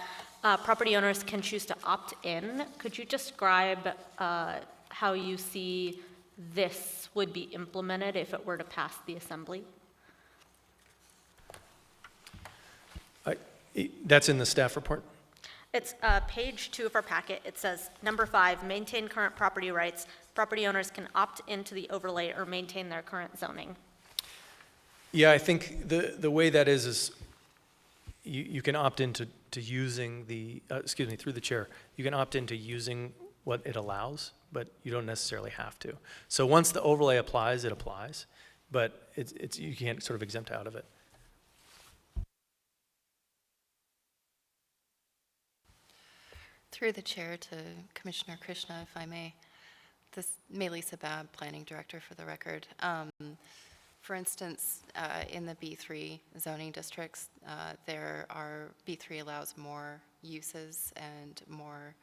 J: property owners can choose to opt in. Could you describe how you see this would be implemented if it were to pass the assembly?
I: That's in the staff report?
J: It's page 2 of our packet. It says, number 5, maintain current property rights. Property owners can opt into the overlay or maintain their current zoning.
I: Yeah, I think the way that is you can opt into using the, through the chair, you can opt into using what it allows, but you don't necessarily have to. So once the overlay applies, it applies, but it's you can't sort of exempt out of it.
K: Through the chair to Commissioner Krishna, if I may. This Melissa Babb, Planning Director for the record. For instance, in the B3 zoning districts, B3 allows more uses and more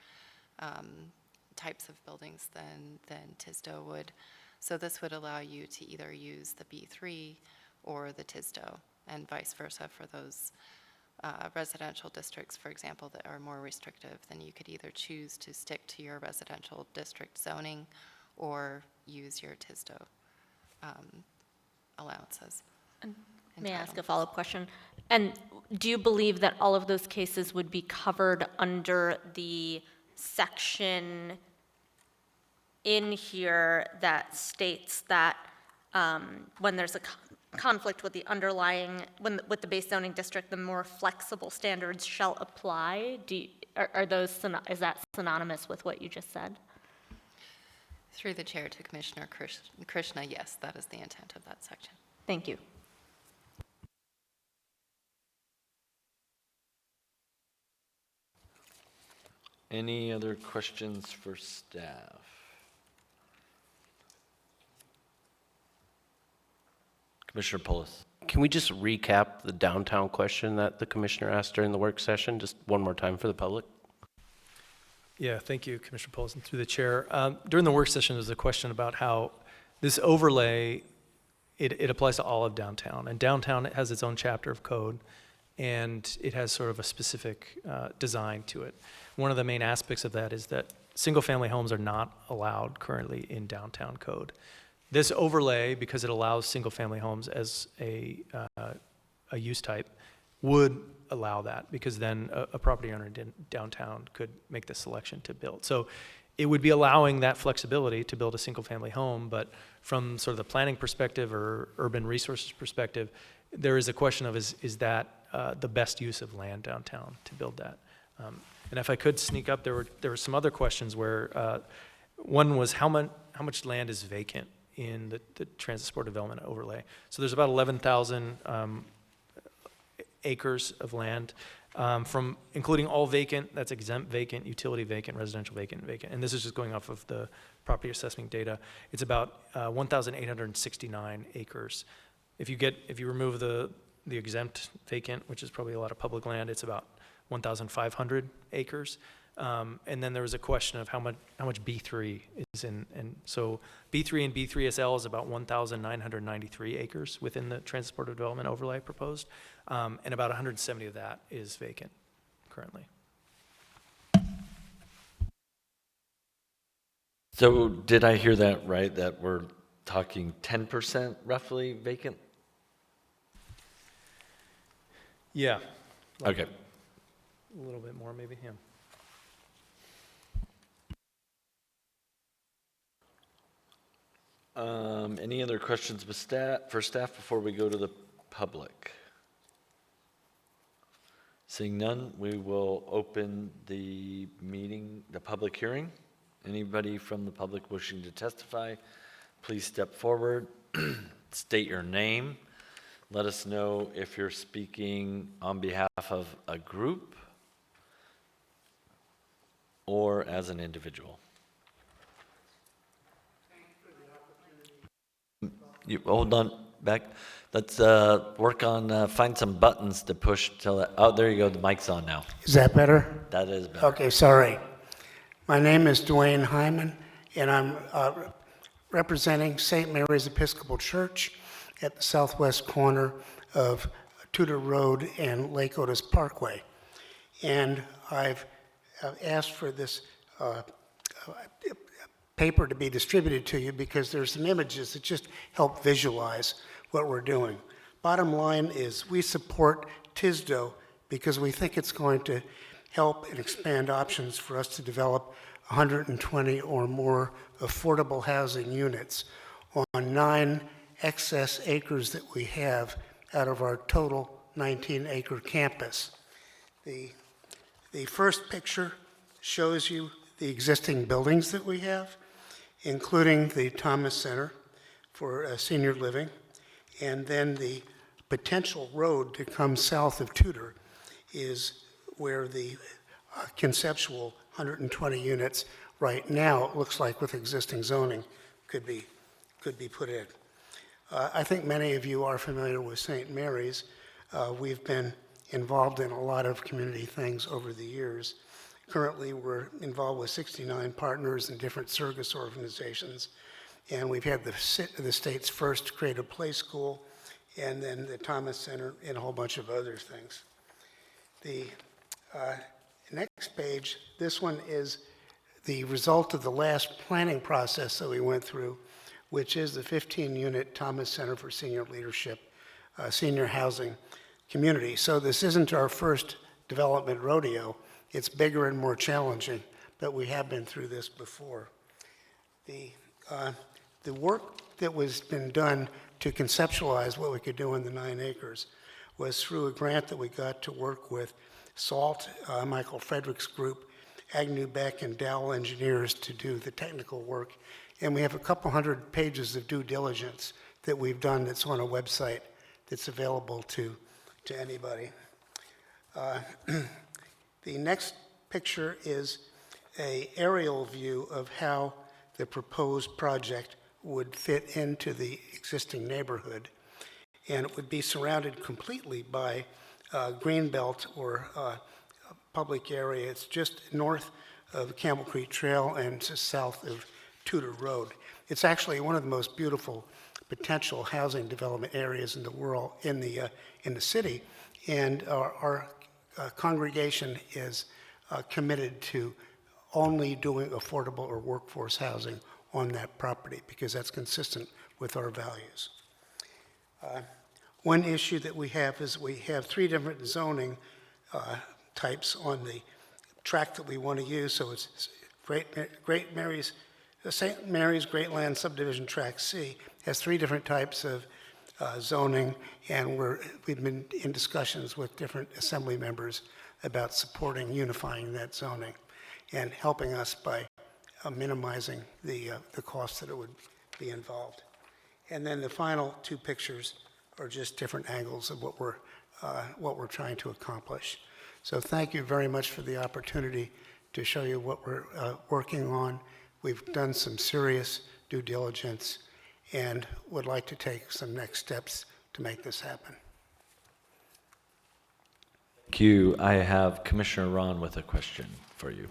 K: types of buildings than TISDO would. So this would allow you to either use the B3 or the TISDO, and vice versa for those residential districts, for example, that are more restrictive. Then you could either choose to stick to your residential district zoning or use your TISDO allowances.
J: May I ask a follow-up question? And do you believe that all of those cases would be covered under the section in here that states that when there's a conflict with the underlying, with the base zoning district, the more flexible standards shall apply? Is that synonymous with what you just said?
K: Through the chair to Commissioner Krishna, yes, that is the intent of that section.
J: Thank you.
A: Any other questions for staff? Commissioner Polis.
H: Can we just recap the downtown question that the commissioner asked during the work session, just one more time for the public?
I: Yeah, thank you, Commissioner Polson, through the chair. During the work session, there was a question about how this overlay, it applies to all of downtown. And downtown has its own chapter of code, and it has sort of a specific design to it. One of the main aspects of that is that single-family homes are not allowed currently in downtown code. This overlay, because it allows single-family homes as a use type, would allow that, because then a property owner in downtown could make the selection to build. So it would be allowing that flexibility to build a single-family home, but from sort of the planning perspective or urban resources perspective, there is a question of is that the best use of land downtown to build that? And if I could sneak up, there were some other questions where one was how much land is vacant in the transit sport development overlay. So there's about 11,000 acres of land, from including all vacant, that's exempt vacant, utility vacant, residential vacant, vacant. And this is just going off of the property assessment data. It's about 1,869 acres. If you remove the exempt vacant, which is probably a lot of public land, it's about 1,500 acres. And then there was a question of how much B3 is in, and so B3 and B3SL is about 1,993 acres within the transport development overlay proposed, and about 170 of that is vacant currently.
A: So did I hear that right, that we're talking 10% roughly vacant?
I: Yeah.
A: Okay.
I: A little bit more maybe, yeah.
A: Any other questions for staff before we go to the public? Seeing none, we will open the meeting, the public hearing. Anybody from the public wishing to testify, please step forward, state your name. Let us know if you're speaking on behalf of a group or as an individual. You hold on back. Let's work on find some buttons to push till that. Oh, there you go. The mic's on now.
L: Is that better?
A: That is better.
L: Okay, sorry. My name is Dwayne Hyman, and I'm representing St. Mary's Episcopal Church at the southwest corner of Tudor Road and Lake Otis Parkway. And I've asked for this paper to be distributed to you because there's some images that just help visualize what we're doing. Bottom line is we support TSDO because we think it's going to help and expand options for us to develop 120 or more affordable housing units on 9 excess acres that we have out of our total 19-acre campus. The first picture shows you the existing buildings that we have, including the Thomas Center for senior living, and then the potential road to come south of Tudor is where the conceptual 120 units right now, it looks like with existing zoning, could be put in. I think many of you are familiar with St. Mary's. We've been involved in a lot of community things over the years. Currently, we're involved with 69 partners in different service organizations, and we've had the state's first creative play school, and then the Thomas Center, and a whole bunch of other things. The next page, this one is the result of the last planning process that we went through, which is the 15-unit Thomas Center for Senior Leadership, senior housing community. So this isn't our first development rodeo. It's bigger and more challenging, but we have been through this before. The work that was been done to conceptualize what we could do in the 9 acres was through a grant that we got to work with SALT, Michael Frederick's group, Agnew Beck, and Dowell Engineers to do the technical work. And we have a couple hundred pages of due diligence that we've done that's on a website that's available to anybody. The next picture is an aerial view of how the proposed project would fit into the existing neighborhood. And it would be surrounded completely by greenbelt or public area. It's just north of Campbell Creek Trail and just south of Tudor Road. It's actually one of the most beautiful potential housing development areas in the world, in the city. And our congregation is committed to only doing affordable or workforce housing on that property because that's consistent with our values. One issue that we have is we have 3 different zoning types on the tract that we want to use. So it's St. Mary's Great Land Subdivision Tract C has 3 different types of zoning, and we've been in discussions with different assembly members about supporting unifying that zoning and helping us by minimizing the cost that it would be involved. And then the final 2 pictures are just different angles of what we're trying to accomplish. So thank you very much for the opportunity to show you what we're working on. We've done some serious due diligence and would like to take some next steps to make this happen.
A: Thank you. I have Commissioner Ron with a question for you.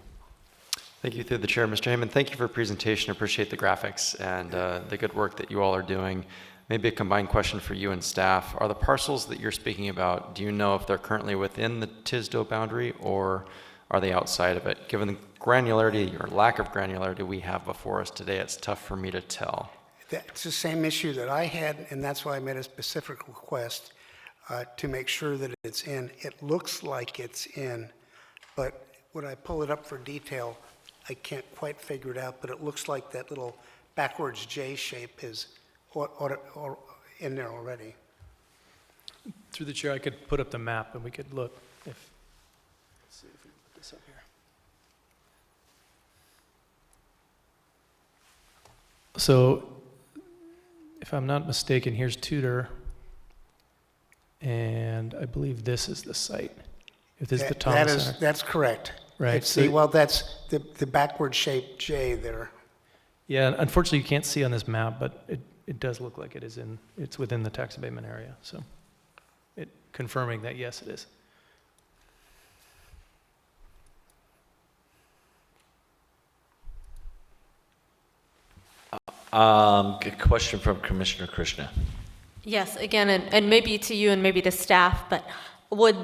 F: Thank you through the chair, Mr. Heyman. Thank you for your presentation. Appreciate the graphics and the good work that you all are doing. Maybe a combined question for you and staff. Are the parcels that you're speaking about, do you know if they're currently within the TSDO boundary or are they outside of it? Given the granularity or lack of granularity we have before us today, it's tough for me to tell.
L: That's the same issue that I had, and that's why I made a specific request to make sure that it's in. It looks like it's in, but when I pull it up for detail, I can't quite figure it out, but it looks like that little backwards J shape is or in there already.
I: Through the chair, I could put up the map and we could look if, let's see if we can put this up here. So, if I'm not mistaken, here's Tudor, and I believe this is the site. If this is the Thomas Center.
L: That's correct.
I: Right.
L: So, well, that's the backward shaped J there.
I: Yeah, unfortunately, you can't see on this map, but it does look like it's within the tax abatement area. So, confirming that yes, it is.
A: Good question from Commissioner Krishna.
J: Yes, again, and maybe to you and maybe to staff, but would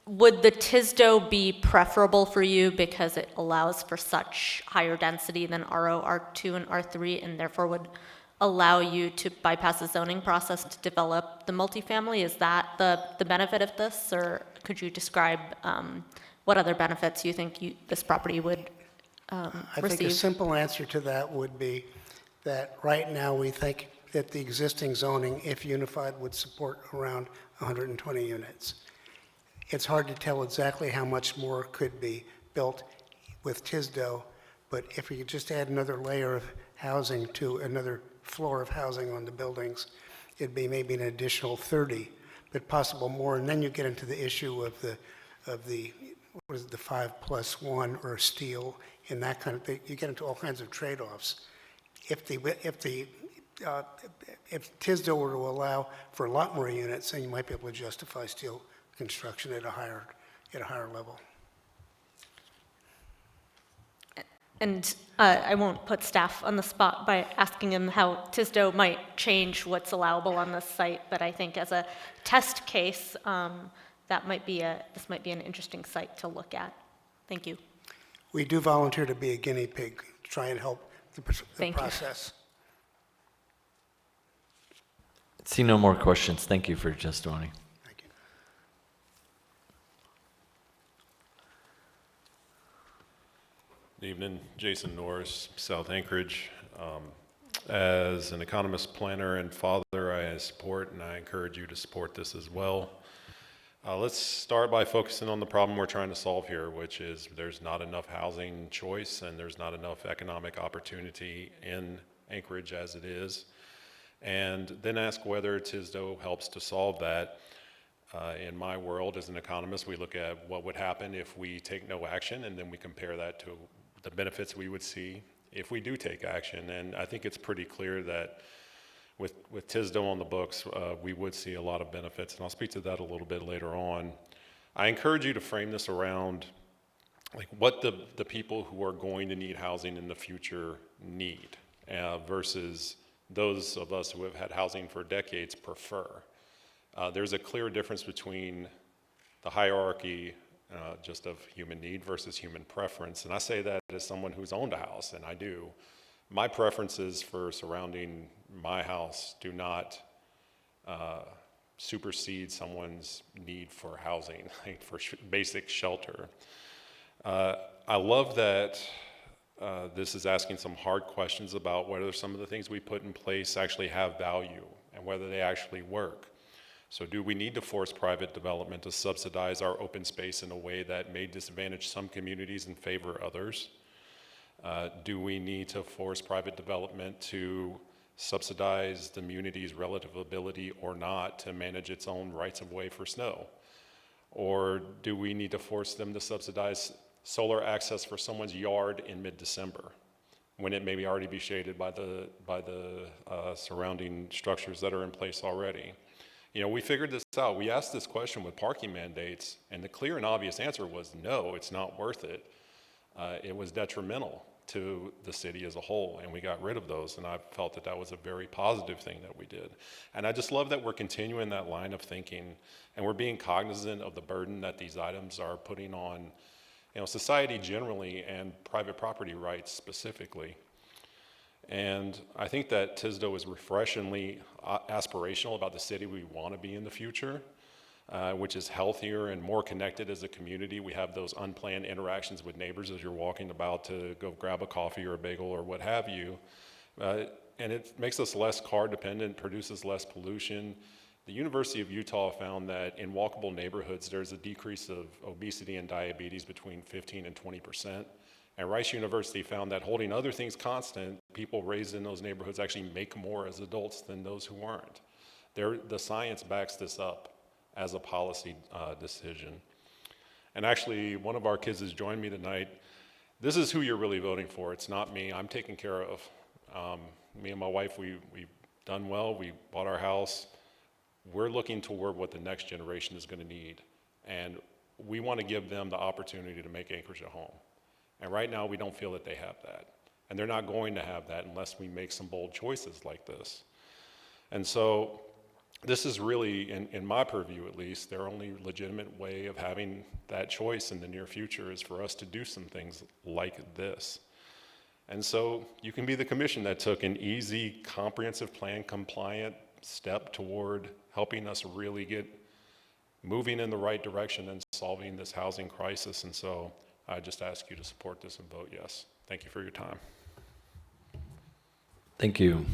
J: the TISDO be preferable for you because it allows for such higher density than RO, R2, and R3, and therefore would allow you to bypass the zoning process to develop the multifamily? Is that the benefit of this, or could you describe what other benefits you think this property would
L: I
J: receive?
L: think a simple answer to that would be that right now we think that the existing zoning, if unified, would support around 120 units. It's hard to tell exactly how much more could be built with TISDO, but if we could just add another layer of housing to another floor of housing on the buildings, it'd be maybe an additional 30, but possible more. And then you get into the issue of the what is it, the 5+1 or steel and that kind of thing. You get into all kinds of trade-offs. If TISDO were to allow for a lot more units, then you might be able to justify steel construction at a higher level.
J: And I won't put staff on the spot by asking them how TISDO might change what's allowable on this site, but I think as a test case, this might be an interesting site to look at. Thank you.
L: We do volunteer to be a guinea pig, try and help the
J: Thank you.
L: process.
A: See no more questions. Thank you for your testimony.
L: Thank you.
M: Good evening, Jason Norris, South Anchorage. As an economist, planner, and father, I support and I encourage you to support this as well. Let's start by focusing on the problem we're trying to solve here, which is there's not enough housing choice and there's not enough economic opportunity in Anchorage as it is. And then ask whether TISDO helps to solve that. In my world, as an economist, we look at what would happen if we take no action, and then we compare that to the benefits we would see if we do take action. And I think it's pretty clear that with TISDO on the books, we would see a lot of benefits, and I'll speak to that a little bit later on. I encourage you to frame this around like what the people who are going to need housing in the future need versus those of us who have had housing for decades prefer. There's a clear difference between the hierarchy just of human need versus human preference. And I say that as someone who's owned a house, and I do. My preferences for surrounding my house do not supersede someone's need for housing, like for basic shelter. I love that this is asking some hard questions about whether some of the things we put in place actually have value and whether they actually work. So do we need to force private development to subsidize our open space in a way that may disadvantage some communities and favor others? Do we need to force private development to subsidize the community's relative ability or not to manage its own rights of way for snow? Or do we need to force them to subsidize solar access for someone's yard in mid-December when it may already be shaded by the surrounding structures that are in place already? You know, we figured this out. We asked this question with parking mandates, and the clear and obvious answer was no, it's not worth it. It was detrimental to the city as a whole, and we got rid of those, and I felt that that was a very positive thing that we did. And I just love that we're continuing that line of thinking, and we're being cognizant of the burden that these items are putting on, you know, society generally and private property rights specifically. And I think that TISDO is refreshingly aspirational about the city we want to be in the future, which is healthier and more connected as a community. We have those unplanned interactions with neighbors as you're walking about to go grab a coffee or a bagel or what have you. And it makes us less car dependent, produces less pollution. The University of Utah found that in walkable neighborhoods, there's a decrease of obesity and diabetes between 15 and 20%. And Rice University found that holding other things constant, people raised in those neighborhoods actually make more as adults than those who aren't. The science backs this up as a policy decision. And actually, one of our kids has joined me tonight. This is who you're really voting for. It's not me. I'm taken care of. Me and my wife, we've done well. We bought our house. We're looking toward what the next generation is going to need. And we want to give them the opportunity to make Anchorage a home. And right now, we don't feel that they have that. And they're not going to have that unless we make some bold choices like this. And so this is really, in my purview at least, their only legitimate way of having that choice in the near future is for us to do some things like this. And so you can be the commission that took an easy, comprehensive plan compliant step toward helping us really get moving in the right direction and solving this housing crisis. And so I just ask you to support this and vote yes. Thank you for your time.
A: Thank you.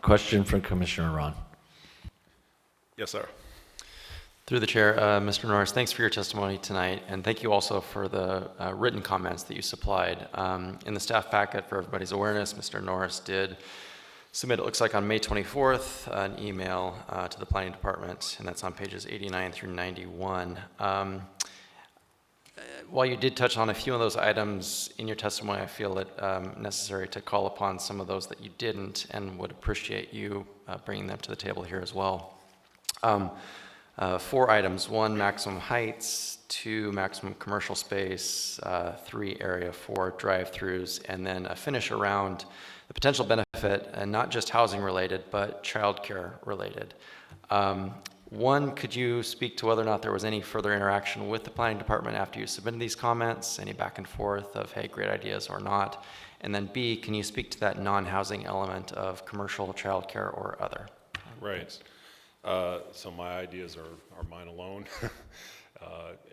A: Question from Commissioner Ron.
M: Yes, sir.
F: Through the chair, Mr. Norris, thanks for your testimony tonight, and thank you also for the written comments that you supplied. In the staff packet, for everybody's awareness, Mr. Norris did submit, it looks like on May 24th, an email to the planning department, and that's on pages 89 through 91. While you did touch on a few of those items in your testimony, I feel it necessary to call upon some of those that you didn't, and would appreciate you bringing them to the table here as well. 4 items: 1, maximum heights; 2, maximum commercial space; 3, area for drive-throughs; and then a finish around the potential benefit, and not just housing related, but childcare related. 1, could you speak to whether or not there was any further interaction with the planning department after you submitted these comments, any back and forth of, hey, great ideas or not? And then B, can you speak to that non-housing element of commercial, childcare, or other?
M: Right. So my ideas are mine alone.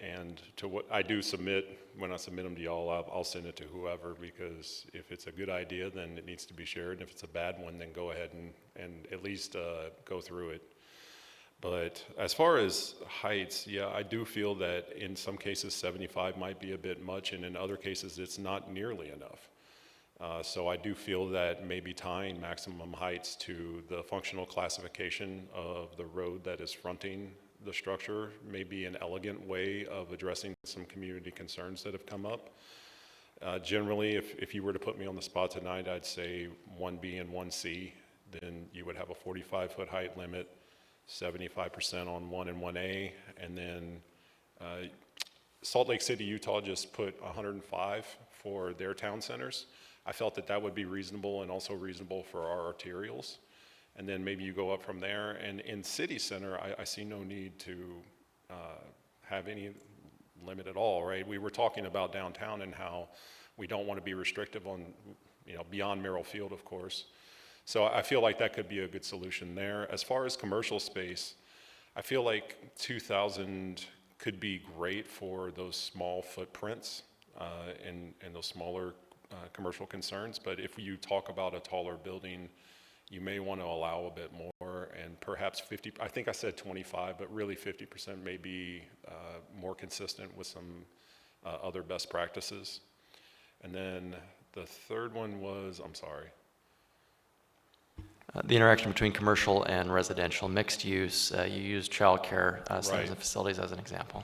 M: And to what I do submit, when I submit them to y'all, I'll send it to whoever, because if it's a good idea, then it needs to be shared. And if it's a bad one, then go ahead and at least go through it. But as far as heights, yeah, I do feel that in some cases 75 might be a bit much, and in other cases it's not nearly enough. So I do feel that maybe tying maximum heights to the functional classification of the road that is fronting the structure may be an elegant way of addressing some community concerns that have come up. Generally, if you were to put me on the spot tonight, I'd say 1B and 1C, then you would have a 45-foot height limit, 75% on 1 and 1A, and then Salt Lake City, Utah just put 105 for their town centers. I felt that that would be reasonable, and also reasonable for our arterials. And then maybe you go up from there. And in city center, I see no need to have any limit at all, right? We were talking about downtown and how we don't want to be restrictive on, beyond Merrill Field, of course. So I feel like that could be a good solution there. As far as commercial space, I feel like 2,000 could be great for those small footprints and those smaller commercial concerns. But if you talk about a taller building, you may want to allow a bit more, and perhaps 50, I think I said 25, but really 50% may be more consistent with some other best practices. And then the third one was, I'm sorry.
F: The interaction between commercial and residential mixed use. You used childcare centers and facilities as an example.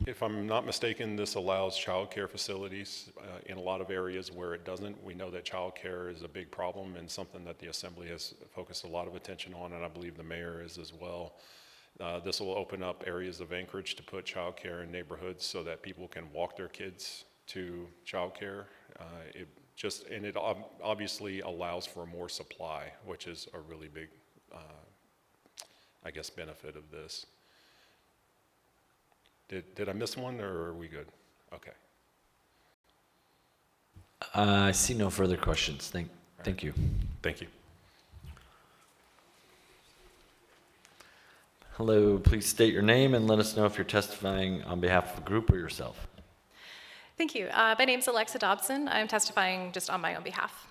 M: If I'm not mistaken, this allows childcare facilities in a lot of areas where it doesn't. We know that childcare is a big problem and something that the Assembly has focused a lot of attention on, and I believe the mayor is as well. This will open up areas of Anchorage to put childcare in neighborhoods so that people can walk their kids to childcare. It obviously allows for more supply, which is a really big, benefit of this. Did I miss one, or are we good? Okay.
A: I see no further questions. Thank you.
M: Thank you.
A: Hello, please state your name and let us know if you're testifying on behalf of a group or yourself.
N: Thank you. My name's Alexa Dobson. I'm testifying just on my own behalf.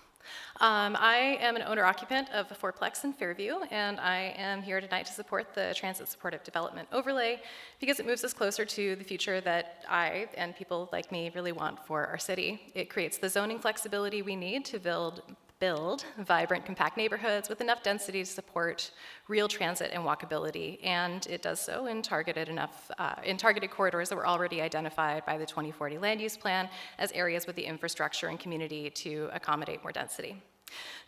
N: I am an owner-occupant of a fourplex in Fairview, and I am here tonight to support the Transit Supportive Development Overlay because it moves us closer to the future that I and people like me really want for our city. It creates the zoning flexibility we need to build vibrant, compact neighborhoods with enough density to support real transit and walkability, and it does so in targeted corridors that were already identified by the 2040 Land Use Plan as areas with the infrastructure and community to accommodate more density.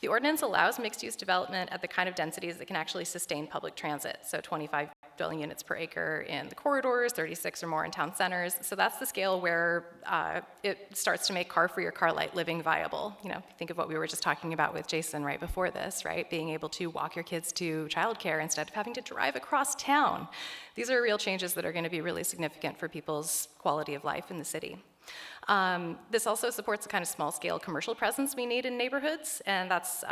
N: The ordinance allows mixed-use development at the kind of densities that can actually sustain public transit, so 25 dwelling units per acre in the corridors, 36 or more in town centers. So that's the scale where it starts to make car free or car light living viable. You know, think of what we were just talking about with Jason right before this, right? Being able to walk your kids to childcare instead of having to drive across town. These are real changes that are going to be really significant for people's quality of life in the city. This also supports the kind of small-scale commercial presence we need in neighborhoods, and that's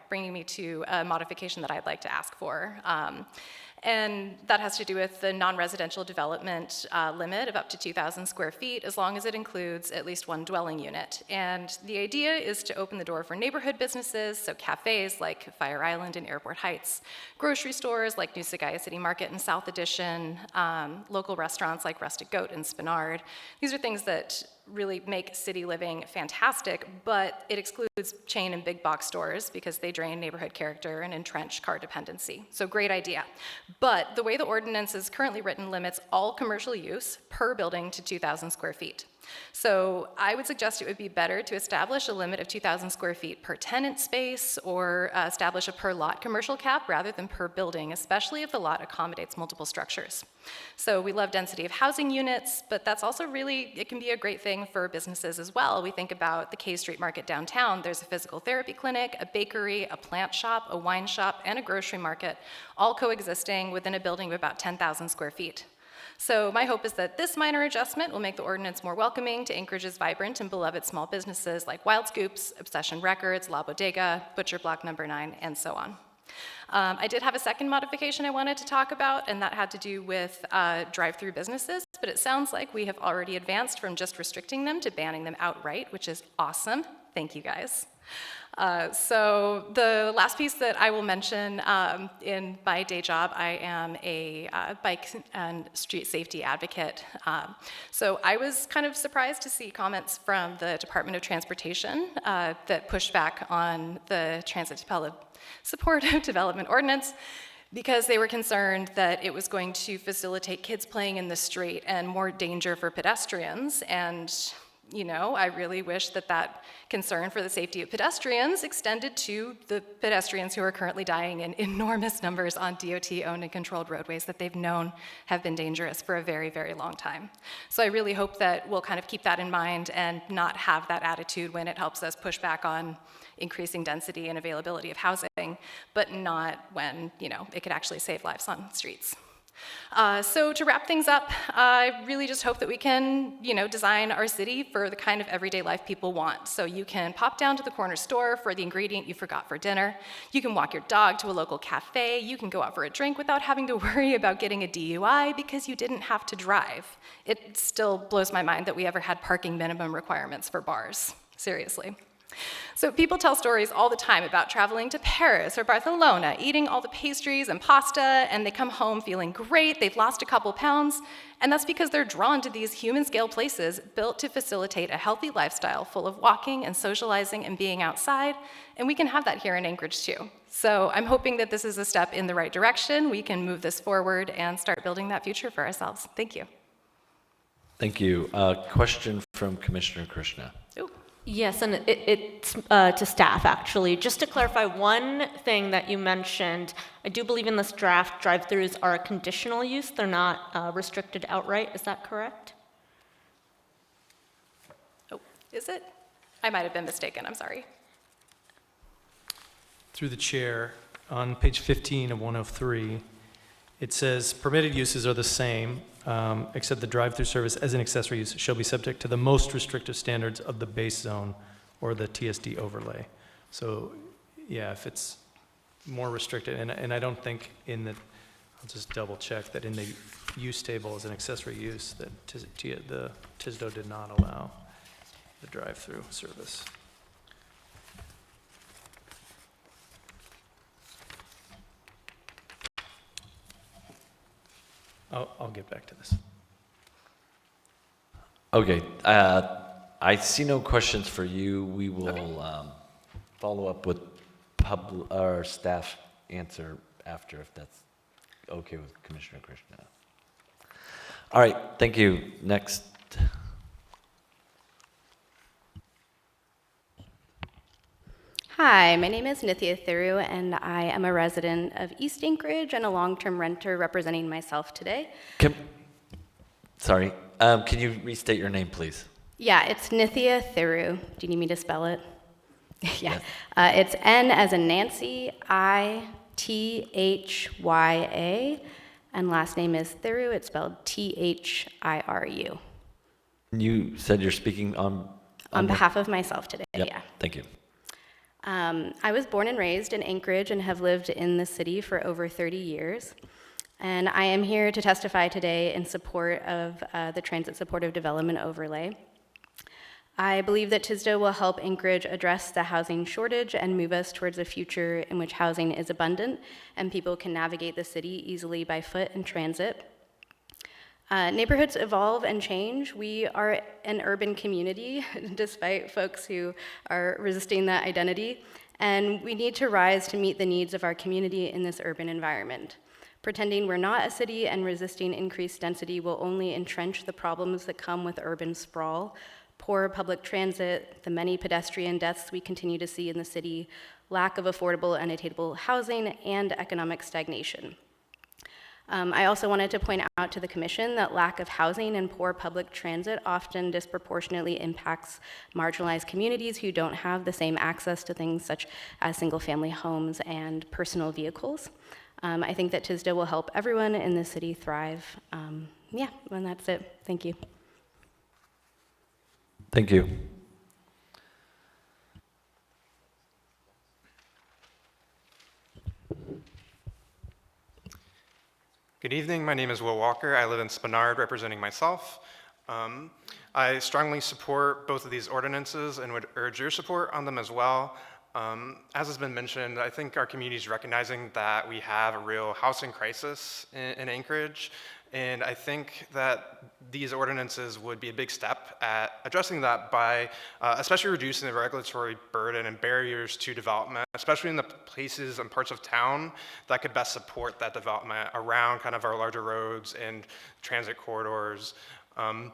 N: bringing me to a modification that I'd like to ask for. And that has to do with the non-residential development limit of up to 2,000 square feet, as long as it includes at least one dwelling unit. And the idea is to open the door for neighborhood businesses, so cafes like Fire Island in Airport Heights, grocery stores like New Sagaya City Market in South Addition, local restaurants like Rustic Goat in Spenard. These are things that really make city living fantastic, but it excludes chain and big box stores because they drain neighborhood character and entrench car dependency. So great idea. But the way the ordinance is currently written limits all commercial use per building to 2,000 square feet. So I would suggest it would be better to establish a limit of 2,000 square feet per tenant space, or establish a per lot commercial cap rather than per building, especially if the lot accommodates multiple structures. So we love density of housing units, but that's also really, it can be a great thing for businesses as well. We think about the K Street Market downtown. There's a physical therapy clinic, a bakery, a plant shop, a wine shop, and a grocery market, all coexisting within a building of about 10,000 square feet. So my hope is that this minor adjustment will make the ordinance more welcoming to Anchorage's vibrant and beloved small businesses like Wild Scoops, Obsession Records, La Bodega, Butcher Block Number 9, and so on. I did have a second modification I wanted to talk about, and that had to do with drive-through businesses, but it sounds like we have already advanced from just restricting them to banning them outright, which is awesome. Thank you, guys. So the last piece that I will mention, in my day job, I am a bike and street safety advocate. So I was kind of surprised to see comments from the Department of Transportation that pushed back on the Transit Supportive Development Ordinance, because they were concerned that it was going to facilitate kids playing in the street and more danger for pedestrians. And you know, I really wish that that concern for the safety of pedestrians extended to the pedestrians who are currently dying in enormous numbers on DOT-owned and controlled roadways that they've known have been dangerous for a very, very long time. So I really hope that we'll kind of keep that in mind and not have that attitude when it helps us push back on increasing density and availability of housing, but not when, you know, it could actually save lives on streets. So to wrap things up, I really just hope that we can, you know, design our city for the kind of everyday life people want. So you can pop down to the corner store for the ingredient you forgot for dinner. You can walk your dog to a local cafe. You can go out for a drink without having to worry about getting a DUI because you didn't have to drive. It still blows my mind that we ever had parking minimum requirements for bars. Seriously. So people tell stories all the time about traveling to Paris or Barcelona, eating all the pastries and pasta, and they come home feeling great, they've lost a couple pounds, and that's because they're drawn to these human-scale places built to facilitate a healthy lifestyle full of walking and socializing and being outside, and we can have that here in Anchorage too. So I'm hoping that this is a step in the right direction. We can move this forward and start building that future for ourselves. Thank you.
A: Thank you. Question from Commissioner Krishna.
N: Ooh.
J: Yes, and it's to staff, actually. Just to clarify one thing that you mentioned, I do believe in this draft, drive-throughs are a conditional use. They're not restricted outright. Is that correct?
N: Oh, is it? I might have been mistaken. I'm sorry.
I: Through the chair, on page 15 of 103, it says permitted uses are the same, except the drive-through service as an accessory use shall be subject to the most restrictive standards of the base zone or the TSD overlay. So, yeah, if it's more restricted, and I don't think in the, I'll just double check that in the use table as an accessory use that the TSDO did not allow the drive-through service. I'll get back to this.
A: Okay, I see no questions for you. We will follow up with our staff answer after, if that's okay with Commissioner Krishna. All right, thank you. Next.
O: Hi, my name is Nithya Thiru, and I am a resident of East Anchorage and a long-term renter representing myself today.
A: Sorry, can you restate your name, please?
O: Yeah, it's Nithya Thiru. Do you need me to spell it? Yeah. It's N as in Nancy, I-T-H-Y-A, and last name is Thiru. It's spelled T-H-I-R-U.
A: You said you're speaking on
O: behalf of myself today,
A: Yep,
O: yeah.
A: thank you.
O: I was born and raised in Anchorage and have lived in the city for over 30 years. And I am here to testify today in support of the Transit Supportive Development Overlay. I believe that TSDO will help Anchorage address the housing shortage and move us towards a future in which housing is abundant and people can navigate the city easily by foot and transit. Neighborhoods evolve and change. We are an urban community, despite folks who are resisting that identity, and we need to rise to meet the needs of our community in this urban environment. Pretending we're not a city and resisting increased density will only entrench the problems that come with urban sprawl, poor public transit, the many pedestrian deaths we continue to see in the city, lack of affordable and attainable housing, and economic stagnation. I also wanted to point out to the Commission that lack of housing and poor public transit often disproportionately impacts marginalized communities who don't have the same access to things such as single-family homes and personal vehicles. I think that TSDO will help everyone in the city thrive. Yeah, and that's it. Thank you.
A: Thank you.
P: Good evening, my name is Will Walker. I live in Spenard, representing myself. I strongly support both of these ordinances and would urge your support on them as well. As has been mentioned, I think our community is recognizing that we have a real housing crisis in Anchorage, and I think that these ordinances would be a big step at addressing that by especially reducing the regulatory burden and barriers to development, especially in the places and parts of town that could best support that development around kind of our larger roads and transit corridors. And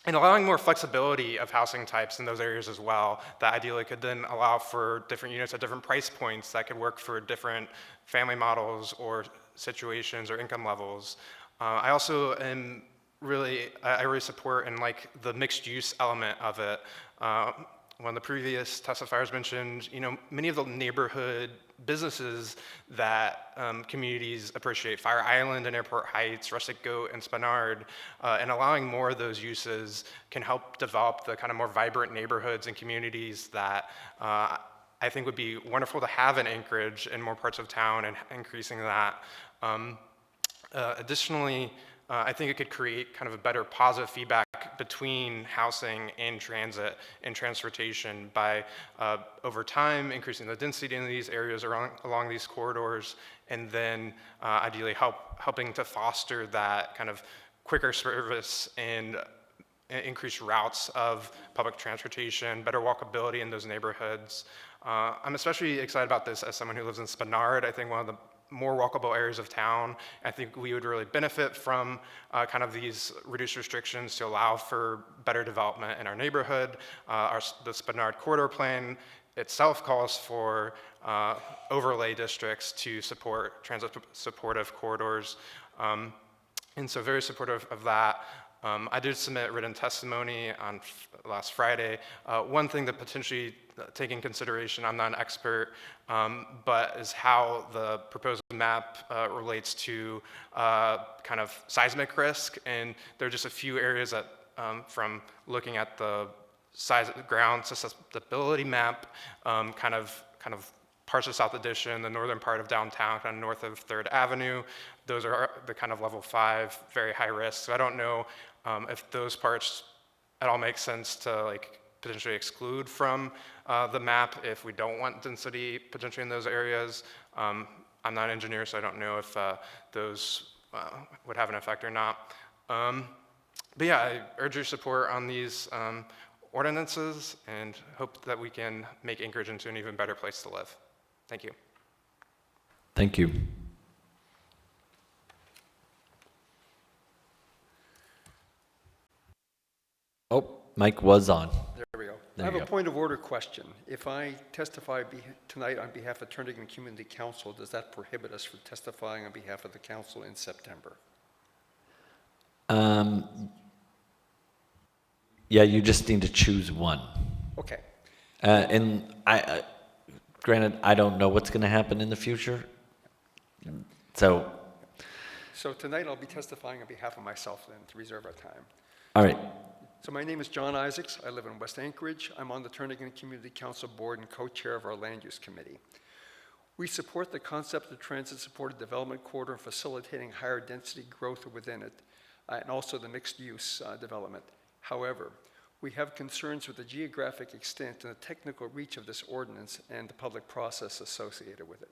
P: allowing more flexibility of housing types in those areas as well, that ideally could then allow for different units at different price points that could work for different family models or situations or income levels. I also am I really support and like the mixed use element of it. One of the previous testifiers mentioned, many of the neighborhood businesses that communities appreciate, Fire Island and Airport Heights, Rustic Goat and Spenard, and allowing more of those uses can help develop the kind of more vibrant neighborhoods and communities that I think would be wonderful to have in Anchorage and more parts of town and increasing that. Additionally, I think it could create kind of a better positive feedback between housing and transit and transportation by, over time, increasing the density in these areas along these corridors, and then ideally helping to foster that kind of quicker service and increased routes of public transportation, better walkability in those neighborhoods. I'm especially excited about this as someone who lives in Spenard. I think one of the more walkable areas of town. I think we would really benefit from kind of these reduced restrictions to allow for better development in our neighborhood. The Spenard Corridor Plan itself calls for overlay districts to support transit supportive corridors. And so very supportive of that. I did submit written testimony on last Friday. One thing to potentially take in consideration, I'm not an expert, but is how the proposed map relates to kind of seismic risk. And there are just a few areas that, from looking at the ground susceptibility map, kind of parts of South Addition, the northern part of downtown, kind of north of 3rd Avenue. Those are the kind of level 5, very high risk. So I don't know if those parts at all make sense to potentially exclude from the map if we don't want density potentially in those areas. I'm not an engineer, so I don't know if those would have an effect or not. But yeah, I urge your support on these ordinances and hope that we can make Anchorage into an even better place to live. Thank you.
A: Thank you. Oh, mic was on.
P: There we go.
A: There
Q: have
A: you
Q: a
A: go.
Q: point of order question. If I testify tonight on behalf of Turnagain Community Council, does that prohibit us from testifying on behalf of the council in September?
A: Yeah, you just need to choose one.
Q: Okay.
A: And granted, I don't know what's going to happen in the future. So,
Q: So tonight I'll be testifying on behalf of myself then, to reserve our time.
A: all right.
Q: So my name is John Isaacs. I live in West Anchorage. I'm on the Turnagain Community Council Board and co-chair of our Land Use Committee. We support the concept of transit-supported development corridor and facilitating higher density growth within it, and also the mixed-use development. However, we have concerns with the geographic extent and the technical reach of this ordinance and the public process associated with it.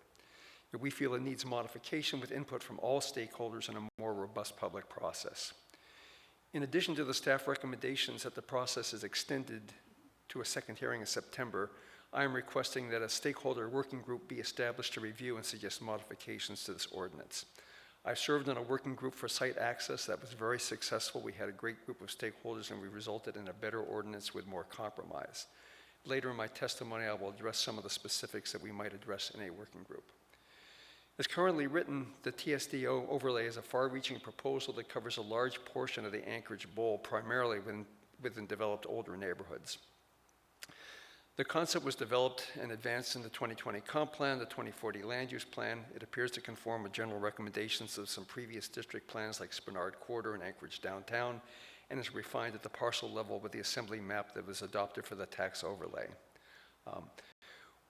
Q: We feel it needs modification with input from all stakeholders in a more robust public process. In addition to the staff recommendations that the process is extended to a second hearing in September, I am requesting that a stakeholder working group be established to review and suggest modifications to this ordinance. I served on a working group for site access that was very successful. We had a great group of stakeholders and we resulted in a better ordinance with more compromise. Later in my testimony, I will address some of the specifics that we might address in a working group. As currently written, the TSDO overlay is a far-reaching proposal that covers a large portion of the Anchorage Bowl, primarily within developed older neighborhoods. The concept was developed and advanced in the 2020 Comp Plan, the 2040 Land Use Plan. It appears to conform with general recommendations of some previous district plans like Spenard Quarter and Anchorage Downtown, and is refined at the parcel level with the assembly map that was adopted for the tax overlay.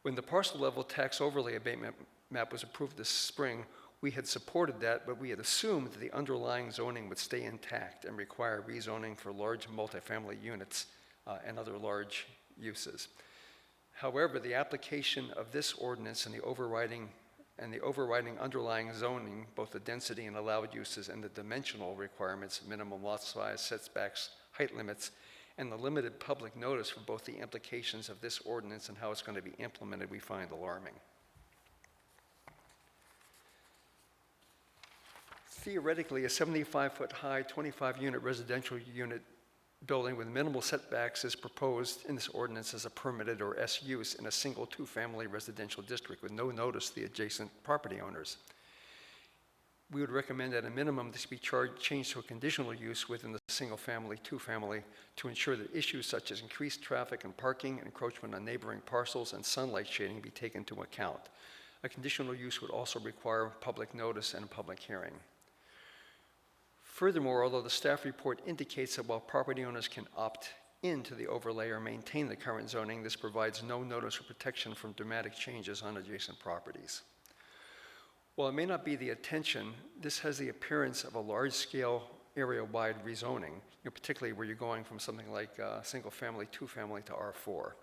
Q: When the parcel level tax overlay abatement map was approved this spring, we had supported that, but we had assumed that the underlying zoning would stay intact and require rezoning for large multifamily units and other large uses. However, the application of this ordinance and the overriding underlying zoning, both the density and allowed uses and the dimensional requirements, minimum lot size, setbacks, height limits, and the limited public notice for both the implications of this ordinance and how it's going to be implemented, we find alarming. Theoretically, a 75-foot high, 25-unit residential unit building with minimal setbacks is proposed in this ordinance as a permitted or S use in a single two-family residential district with no notice to the adjacent property owners. We would recommend at a minimum this be changed to a conditional use within the single-family, two-family to ensure that issues such as increased traffic and parking, encroachment on neighboring parcels, and sunlight shading be taken into account. A conditional use would also require public notice and a public hearing. Furthermore, although the staff report indicates that while property owners can opt into the overlay or maintain the current zoning, this provides no notice or protection from dramatic changes on adjacent properties. While it may not be the intention, this has the appearance of a large-scale area-wide rezoning, particularly where you're going from something like single-family, two-family to R4,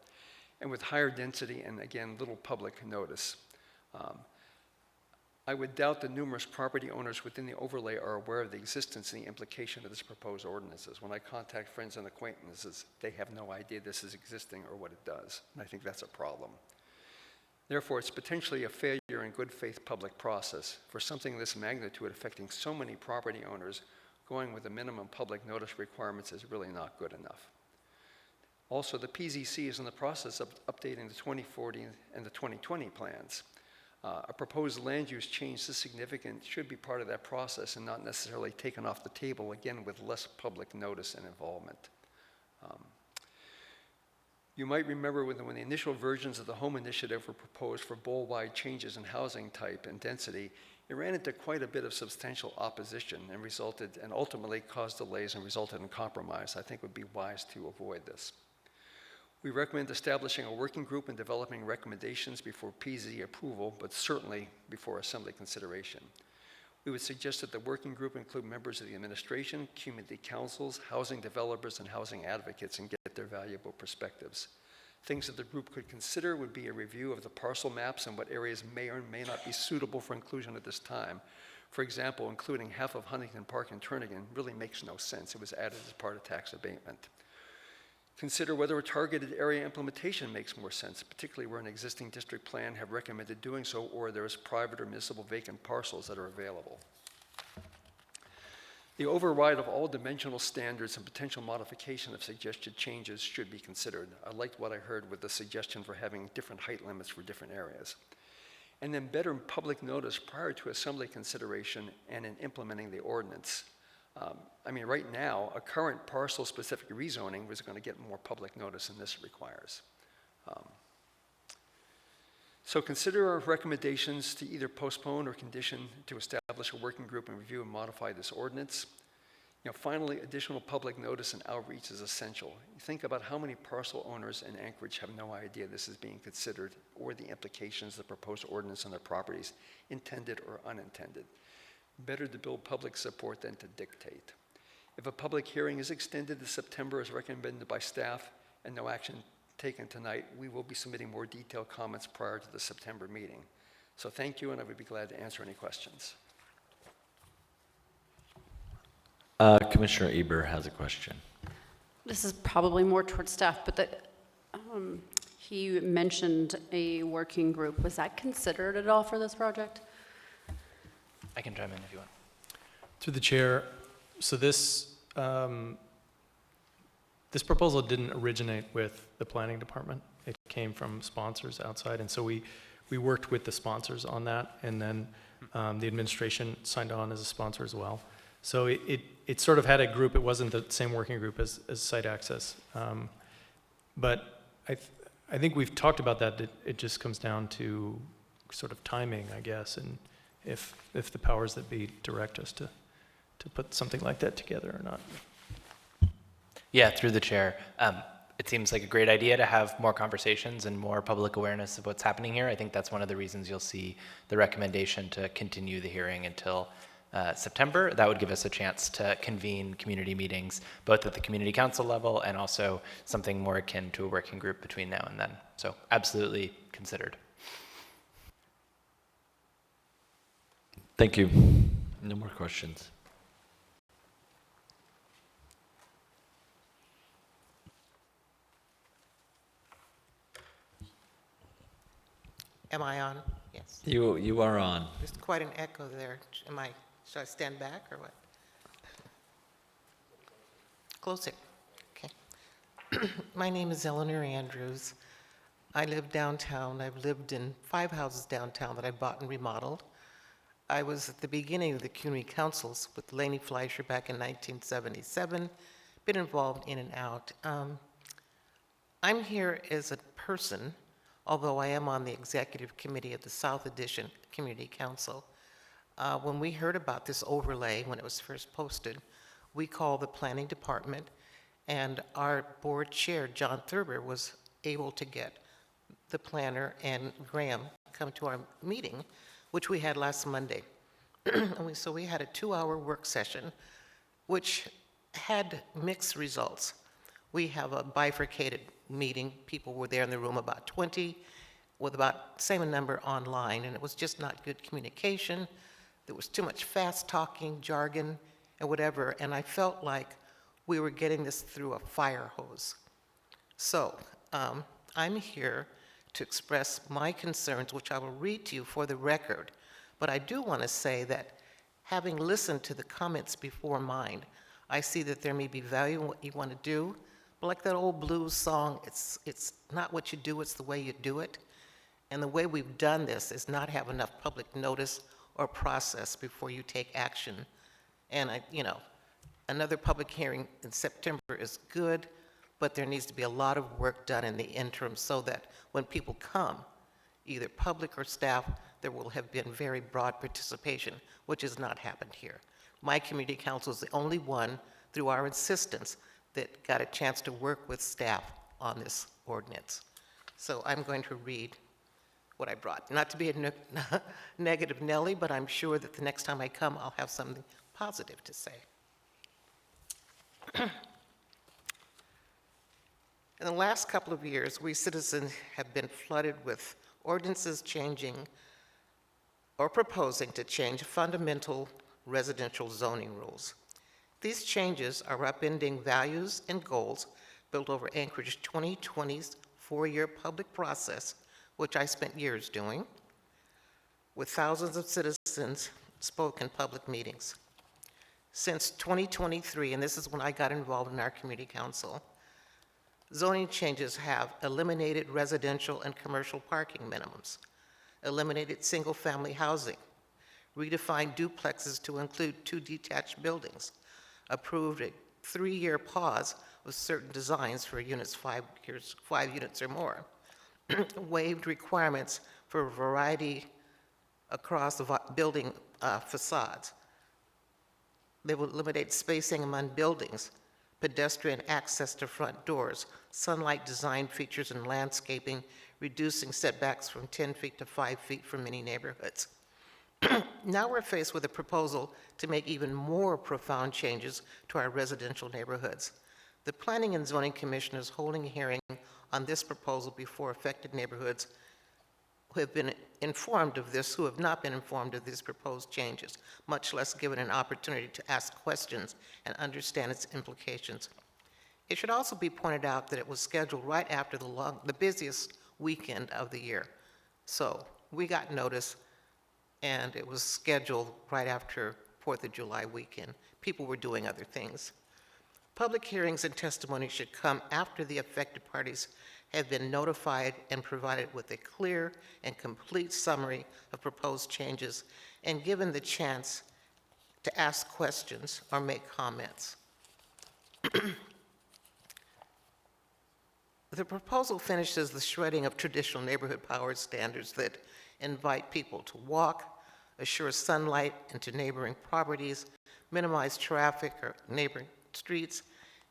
Q: and with higher density and, again, little public notice. I would doubt that numerous property owners within the overlay are aware of the existence and the implication of this proposed ordinances. When I contact friends and acquaintances, they have no idea this is existing or what it does, and I think that's a problem. Therefore, it's potentially a failure in good faith public process for something of this magnitude affecting so many property owners. Going with the minimum public notice requirements is really not good enough. Also, the PZC is in the process of updating the 2040 and the 2020 plans. A proposed land use change this significant should be part of that process and not necessarily taken off the table, again, with less public notice and involvement. You might remember when the initial versions of the home initiative were proposed for bowl-wide changes in housing type and density, it ran into quite a bit of substantial opposition and ultimately caused delays and resulted in compromise. I think it would be wise to avoid this. We recommend establishing a working group and developing recommendations before PZ approval, but certainly before Assembly consideration. We would suggest that the working group include members of the administration, community councils, housing developers, and housing advocates and get their valuable perspectives. Things that the group could consider would be a review of the parcel maps and what areas may or may not be suitable for inclusion at this time. For example, including half of Huntington Park and Turnagain really makes no sense. It was added as part of tax abatement. Consider whether a targeted area implementation makes more sense, particularly where an existing district plan have recommended doing so or there is private or municipal vacant parcels that are available. The override of all dimensional standards and potential modification of suggested changes should be considered. I liked what I heard with the suggestion for having different height limits for different areas. And then better public notice prior to assembly consideration and in implementing the ordinance. I mean, right now, a current parcel-specific rezoning was going to get more public notice than this requires. So consider our recommendations to either postpone or condition to establish a working group and review and modify this ordinance. Finally, additional public notice and outreach is essential. Think about how many parcel owners in Anchorage have no idea this is being considered or the implications of the proposed ordinance on their properties, intended or unintended. Better to build public support than to dictate. If a public hearing is extended to September as recommended by staff and no action taken tonight, we will be submitting more detailed comments prior to the September meeting. So thank you, and I would be glad to answer any questions.
A: Commissioner Eber has a question.
R: This is probably more towards staff, but he mentioned a working group. Was that considered at all for this project?
F: I can chime in if you want.
I: Through the chair, so this this proposal didn't originate with the planning department. It came from sponsors outside, and so we worked with the sponsors on that, and then the administration signed on as a sponsor as well. So it sort of had a group. It wasn't the same working group as site access, but I think we've talked about that. It just comes down to sort of timing, I guess, and if the powers that be direct us to put something like that together or not.
S: Yeah, through the chair. It seems like a great idea to have more conversations and more public awareness of what's happening here. I think that's one of the reasons you'll see the recommendation to continue the hearing until September. That would give us a chance to convene community meetings, both at the community council level and also something more akin to a working group between now and then. So absolutely considered.
A: Thank you. No more questions.
T: Am I on? Yes.
A: You are on.
T: There's quite an echo there. Should I stand back or what? Close it. Okay. My name is Eleanor Andrews. I live downtown. I've lived in 5 houses downtown that I bought and remodeled. I was at the beginning of the community councils with Laney Fleischer back in 1977, been involved in and out. I'm here as a person, although I am on the executive committee of the South Addition Community Council. When we heard about this overlay, when it was first posted, we called the planning department, and our board chair, John Thurber, was able to get the planner and Graham come to our meeting, which we had last Monday. So we had a 2-hour work session, which had mixed results. We have a bifurcated meeting. People were there in the room, about 20, with about the same number online, and it was just not good communication. There was too much fast talking, jargon, and whatever, and I felt like we were getting this through a fire hose. So I'm here to express my concerns, which I will read to you for the record, but I do want to say that having listened to the comments before mine, I see that there may be value in what you want to do, but like that old blues song, it's not what you do, it's the way you do it. And the way we've done this is not have enough public notice or process before you take action. And another public hearing in September is good, but there needs to be a lot of work done in the interim so that when people come, either public or staff, there will have been very broad participation, which has not happened here. My community council is the only one, through our insistence, that got a chance to work with staff on this ordinance. So I'm going to read what I brought. Not to be a negative Nelly, but I'm sure that the next time I come, I'll have something positive to say. In the last couple of years, we citizens have been flooded with ordinances changing or proposing to change fundamental residential zoning rules. These changes are upending values and goals built over Anchorage 2020's 4-year public process, which I spent years doing, with thousands of citizens spoke in public meetings. Since 2023, and this is when I got involved in our community council, zoning changes have eliminated residential and commercial parking minimums, eliminated single-family housing, redefined duplexes to include 2 detached buildings, approved a 3-year pause of certain designs for units 5 units or more, waived requirements for variety across the building facades. They will eliminate spacing among buildings, pedestrian access to front doors, sunlight design features and landscaping, reducing setbacks from 10 feet to 5 feet for many neighborhoods. Now we're faced with a proposal to make even more profound changes to our residential neighborhoods. The Planning and Zoning Commission is holding a hearing on this proposal before affected neighborhoods who have been informed of this, who have not been informed of these proposed changes, much less given an opportunity to ask questions and understand its implications. It should also be pointed out that it was scheduled right after the busiest weekend of the year. So we got notice, and it was scheduled right after 4th of July weekend. People were doing other things. Public hearings and testimony should come after the affected parties have been notified and provided with a clear and complete summary of proposed changes and given the chance to ask questions or make comments. The proposal finishes the shredding of traditional neighborhood power standards that invite people to walk, assure sunlight into neighboring properties, minimize traffic or neighboring streets,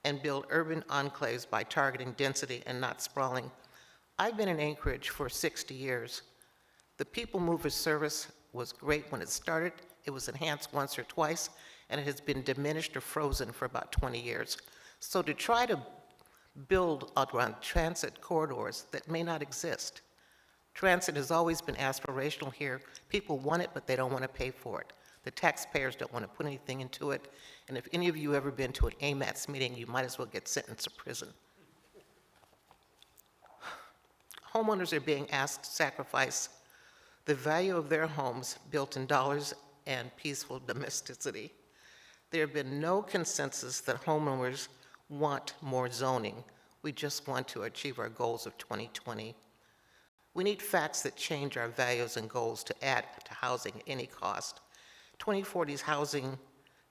T: and build urban enclaves by targeting density and not sprawling. I've been in Anchorage for 60 years. The People Mover service was great when it started. It was enhanced once or twice, and it has been diminished or frozen for about 20 years. So to try to build around transit corridors that may not exist. Transit has always been aspirational here. People want it, but they don't want to pay for it. The taxpayers don't want to put anything into it. And if any of you ever been to an AMATS meeting, you might as well get sentenced to prison. Homeowners are being asked to sacrifice the value of their homes built in dollars and peaceful domesticity. There have been no consensus that homeowners want more zoning. We just want to achieve our goals of 2020. We need facts that change our values and goals to add to housing at any cost. 2040's housing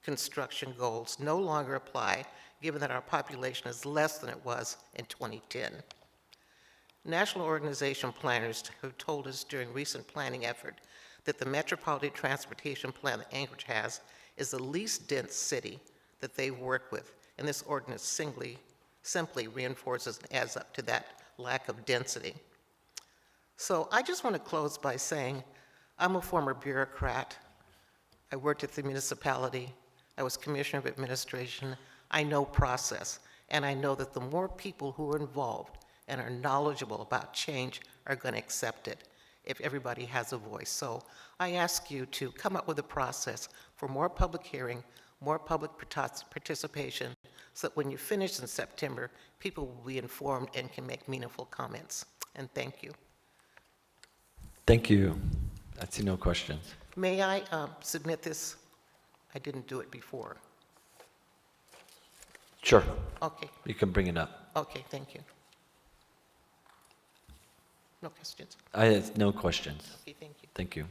T: construction goals no longer apply, given that our population is less than it was in 2010. National organization planners have told us during recent planning effort that the Metropolitan Transportation Plan that Anchorage has is the least dense city that they work with, and this ordinance simply reinforces and adds up to that lack of density. So I just want to close by saying I'm a former bureaucrat. I worked at the municipality. I was commissioner of administration. I know process, and I know that the more people who are involved and are knowledgeable about change are going to accept it if everybody has a voice. So I ask you to come up with a process for more public hearing, more public participation, so that when you finish in September, people will be informed and can make meaningful comments. And thank you.
A: Thank you. I see no questions.
T: May I submit this? I didn't do it before.
A: Sure.
T: Okay.
A: You can bring it up.
T: Okay, thank you. No questions?
A: I have no questions.
T: Okay, thank you.
A: Thank you.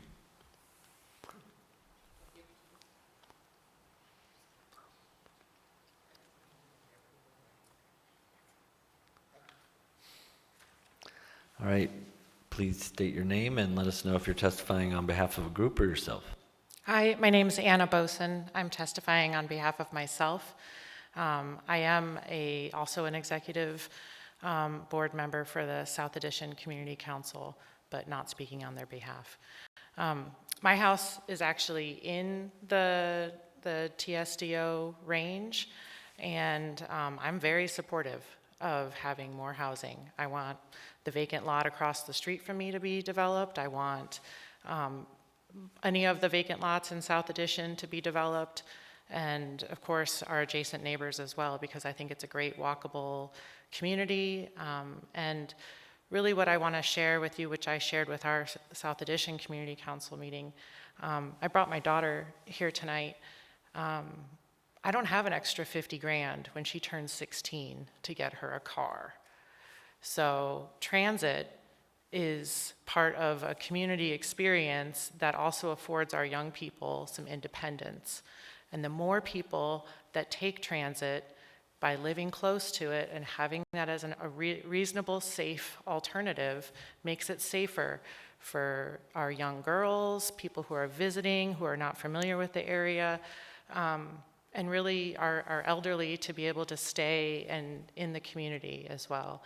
A: All right. Please state your name and let us know if you're testifying on behalf of a group or yourself.
U: Hi, my name is Anna Boson. I'm testifying on behalf of myself. I am also an executive board member for the South Addition Community Council, but not speaking on their behalf. My house is actually in the TSDO range, and I'm very supportive of having more housing. I want the vacant lot across the street from me to be developed. I want any of the vacant lots in South Addition to be developed, and of course our adjacent neighbors as well, because I think it's a great walkable community. And really what I want to share with you, which I shared with our South Addition Community Council meeting, I brought my daughter here tonight I don't have an extra 50 grand when she turns 16 to get her a car. So transit is part of a community experience that also affords our young people some independence. And the more people that take transit by living close to it and having that as a reasonable, safe alternative makes it safer for our young girls, people who are visiting, who are not familiar with the area, and really our elderly to be able to stay in the community as well.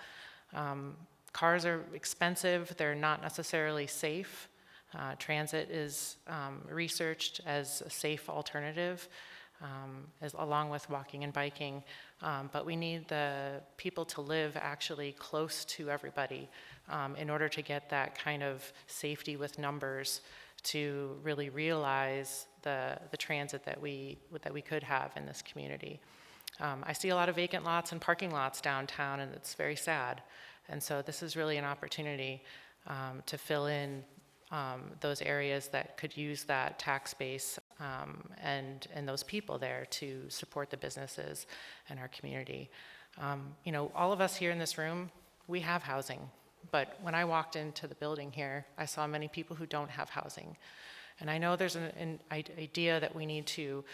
U: Cars are expensive, they're not necessarily safe. Transit is researched as a safe alternative, along with walking and biking. But we need the people to live actually close to everybody in order to get that kind of safety with numbers to really realize the transit that we could have in this community. I see a lot of vacant lots and parking lots downtown, and it's very sad. And so this is really an opportunity to fill in those areas that could use that tax base and those people there to support the businesses and our community. You know, all of us here in this room, we have housing. But when I walked into the building here, I saw many people who don't have housing. And I know there's an idea that we need to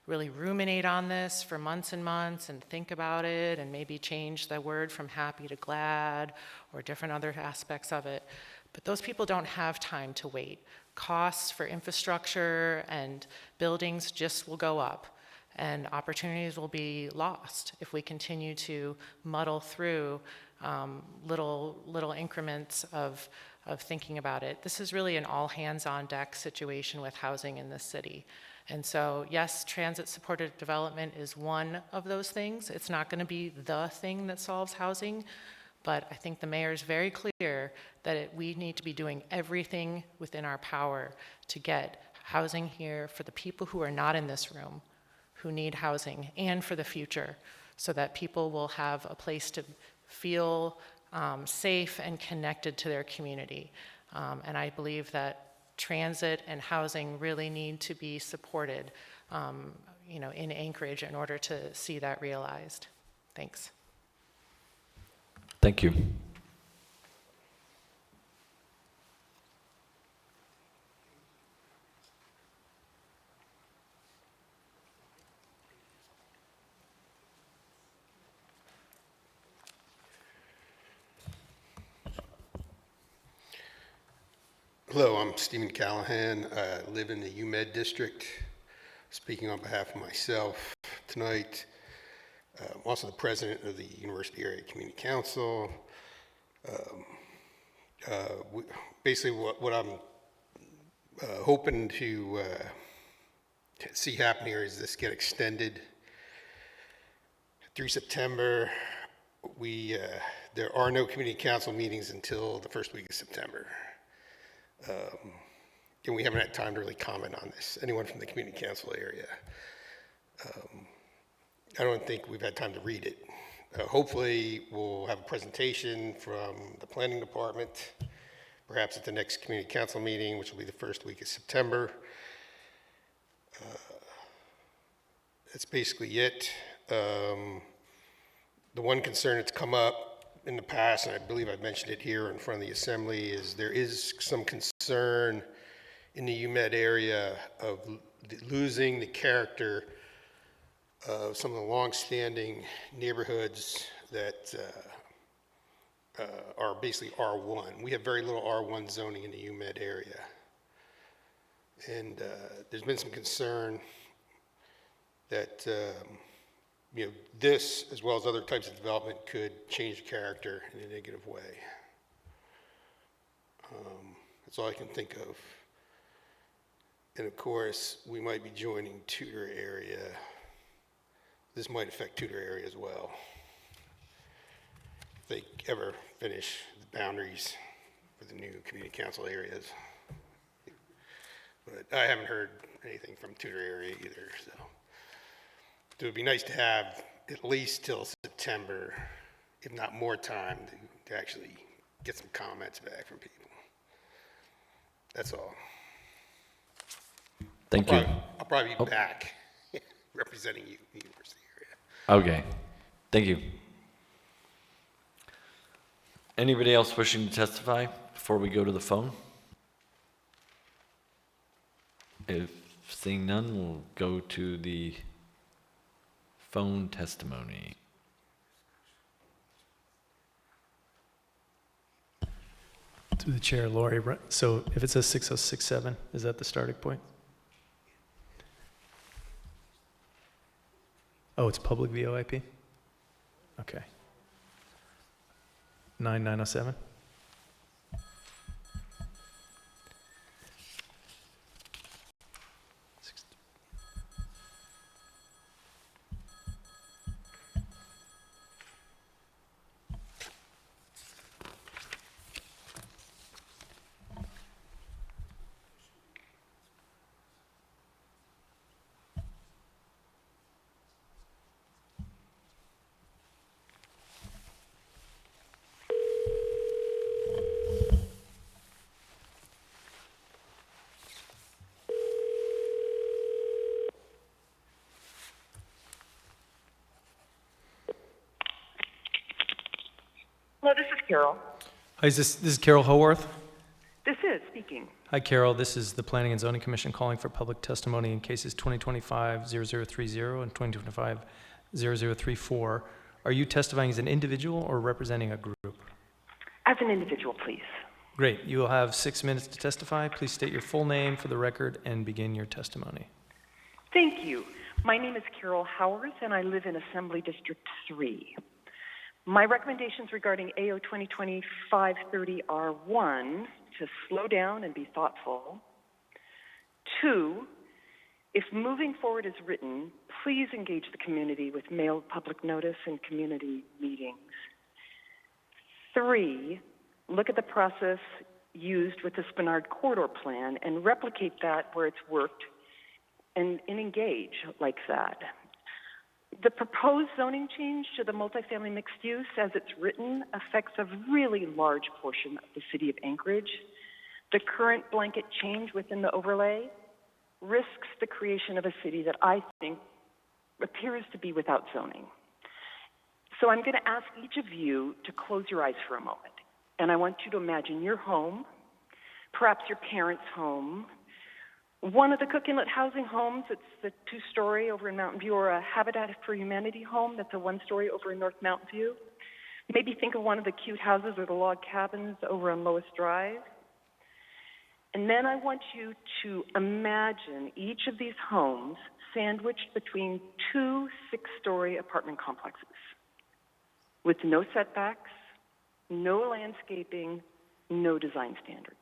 U: really ruminate on this for months and months and think about it and maybe change the word from happy to glad or different other aspects of it. But those people don't have time to wait. Costs for infrastructure and buildings just will go up, and opportunities will be lost if we continue to muddle through little increments of thinking about it. This is really an all hands on deck situation with housing in this city. And so, yes, transit-supported development is one of those things. It's not going to be the thing that solves housing, but I think the mayor is very clear that we need to be doing everything within our power to get housing here for the people who are not in this room, who need housing, and for the future, so that people will have a place to feel safe and connected to their community. And I believe that transit and housing really need to be supported, you know, in Anchorage in order to see that realized. Thanks.
A: Thank you.
D: Hello, I'm Stephen Callahan. I live in the UMed district. Speaking on behalf of myself tonight. I'm also the president of the University Area Community Council. Basically, what I'm hoping to see happen here is this get extended through September. There are no community council meetings until the first week of September. And we haven't had time to really comment on this. Anyone from the community council area? I don't think we've had time to read it. Hopefully, we'll have a presentation from the planning department, perhaps at the next community council meeting, which will be the first week of September. That's basically it. The one concern that's come up in the past, and I believe I've mentioned it here in front of the assembly, is there is some concern in the UMed area of losing the character of some of the long-standing neighborhoods that are basically R1. We have very little R1 zoning in the UMed area. And there's been some concern that you know, this, as well as other types of development, could change character in a negative way. That's all I can think of. And of course, we might be joining Tudor area. This might affect Tudor area as well, if they ever finish the boundaries for the new community council areas. But I haven't heard anything from Tudor area either, so. It would be nice to have at least till September, if not more time, to actually get some comments back from people. That's all.
A: Thank you.
D: I'll probably be back representing the university area.
A: Okay, thank you. Anybody else wishing to testify before we go to the phone? If seeing none, we'll go to the phone testimony.
I: Through the chair, Lori, so if it says 6067, is that the starting point? Oh, it's public VoIP? Okay. 9907?
C: Hello, this is Carol.
I: Hi, this is Carol Howarth.
C: This is speaking.
I: Hi, Carol. This is the Planning and Zoning Commission calling for public testimony in cases 2025-0030 and 2025-0034. Are you testifying as an individual or representing a group?
C: As an individual, please.
I: Great. You will have 6 minutes to testify. Please state your full name for the record and begin your testimony.
C: Thank you. My name is Carol Howarth, and I live in Assembly District 3. My recommendations regarding AO 2020-530 are 1, to slow down and be thoughtful. 2, if moving forward is written, please engage the community with mailed public notice and community meetings. 3, look at the process used with the Spenard Corridor Plan and replicate that where it's worked and engage like that. The proposed zoning change to the multifamily mixed use as it's written affects a really large portion of the city of Anchorage. The current blanket change within the overlay risks the creation of a city that I think appears to be without zoning. So I'm going to ask each of you to close your eyes for a moment. And I want you to imagine your home, perhaps your parents' home, one of the Cook Inlet housing homes, it's the 2-story over in Mountain View, or a Habitat for Humanity home that's a 1-story over in North Mountain View. Maybe think of one of the cute houses or the log cabins over on Lois Drive. And then I want you to imagine each of these homes sandwiched between 2 6-story apartment complexes with no setbacks, no landscaping, no design standards.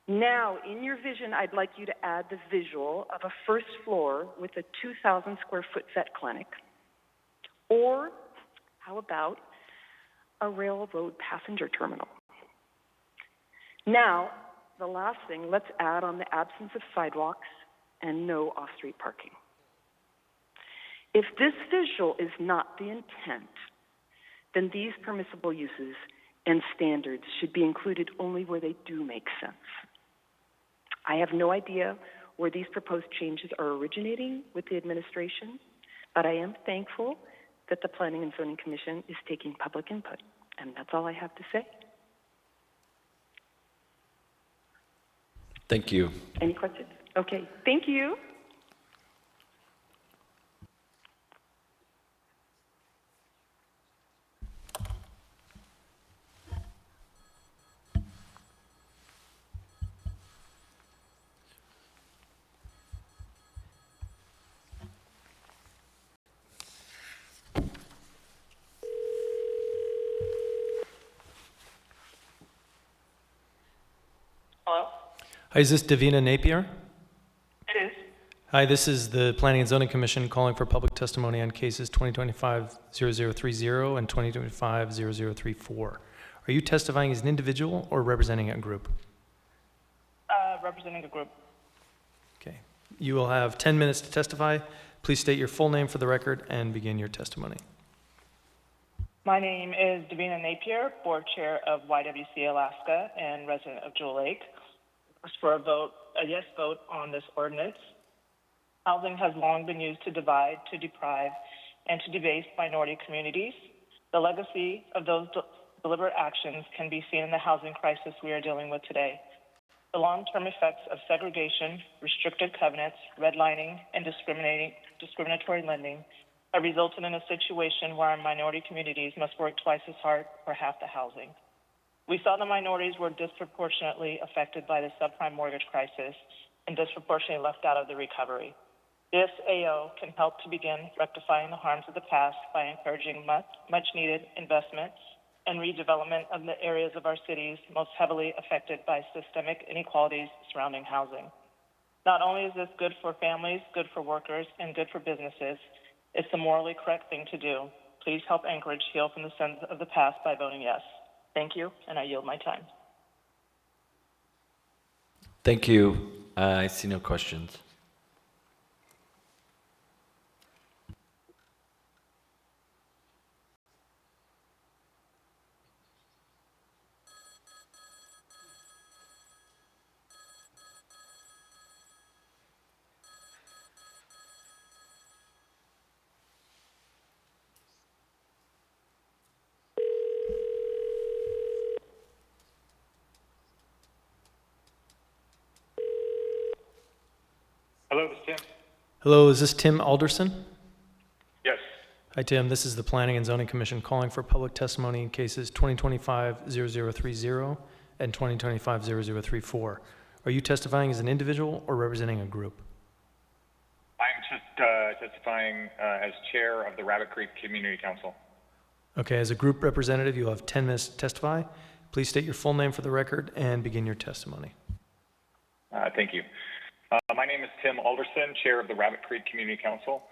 C: Now, in your vision, I'd like you to add the visual of a first floor with a 2,000 square foot vet clinic. Or how about a railroad passenger terminal? Now, the last thing, let's add on the absence of sidewalks and no off-street parking. If this visual is not the intent, then these permissible uses and standards should be included only where they do make sense. I have no idea where these proposed changes are originating with the administration, but I am thankful that the Planning and Zoning Commission is taking public input, and that's all I have to say.
A: Thank you.
C: Any questions? Okay, thank you. Hello?
I: Hi, is this Davina Napier?
C: It is.
I: Hi, this is the Planning and Zoning Commission calling for public testimony on cases 2025-0030 and 2025-0034. Are you testifying as an individual or representing a group?
C: Representing a group.
I: Okay. You will have 10 minutes to testify. Please state your full name for the record and begin your testimony.
V: My name is Davina Napier, Board Chair of YWC Alaska and resident of Jewel Lake. Ask for a yes vote on this ordinance. Housing has long been used to divide, to deprive, and to debase minority communities. The legacy of those deliberate actions can be seen in the housing crisis we are dealing with today. The long-term effects of segregation, restricted covenants, redlining, and discriminatory lending have resulted in a situation where our minority communities must work twice as hard for half the housing. We saw the minorities were disproportionately affected by the subprime mortgage crisis and disproportionately left out of the recovery. This AO can help to begin rectifying the harms of the past by encouraging much-needed investment and redevelopment of the areas of our cities most heavily affected by systemic inequalities surrounding housing. Not only is this good for families, good for workers, and good for businesses, it's the morally correct thing to do. Please help Anchorage heal from the sins of the past by voting yes. Thank you, and I yield my time.
A: Thank you. I see no questions.
E: Hello, this is Tim.
I: Hello, is this Tim Alderson?
E: Yes.
I: Hi, Tim. This is the Planning and Zoning Commission calling for public testimony in cases 2025-0030 and 2025-0034. Are you testifying as an individual or representing a group?
E: I'm just testifying as chair of the Rabbit Creek Community Council.
I: Okay, as a group representative, you'll have 10 minutes to testify. Please state your full name for the record and begin your testimony.
E: Thank you. My name is Tim Alderson, chair of the Rabbit Creek Community Council.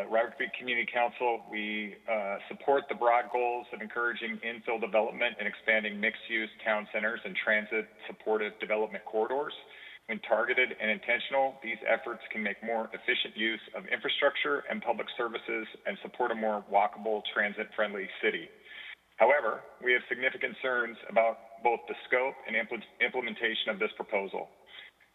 E: Rabbit Creek Community Council, we support the broad goals of encouraging infill development and expanding mixed-use town centers and transit-supportive development corridors. When targeted and intentional, these efforts can make more efficient use of infrastructure and public services and support a more walkable, transit-friendly city. However, we have significant concerns about both the scope and implementation of this proposal.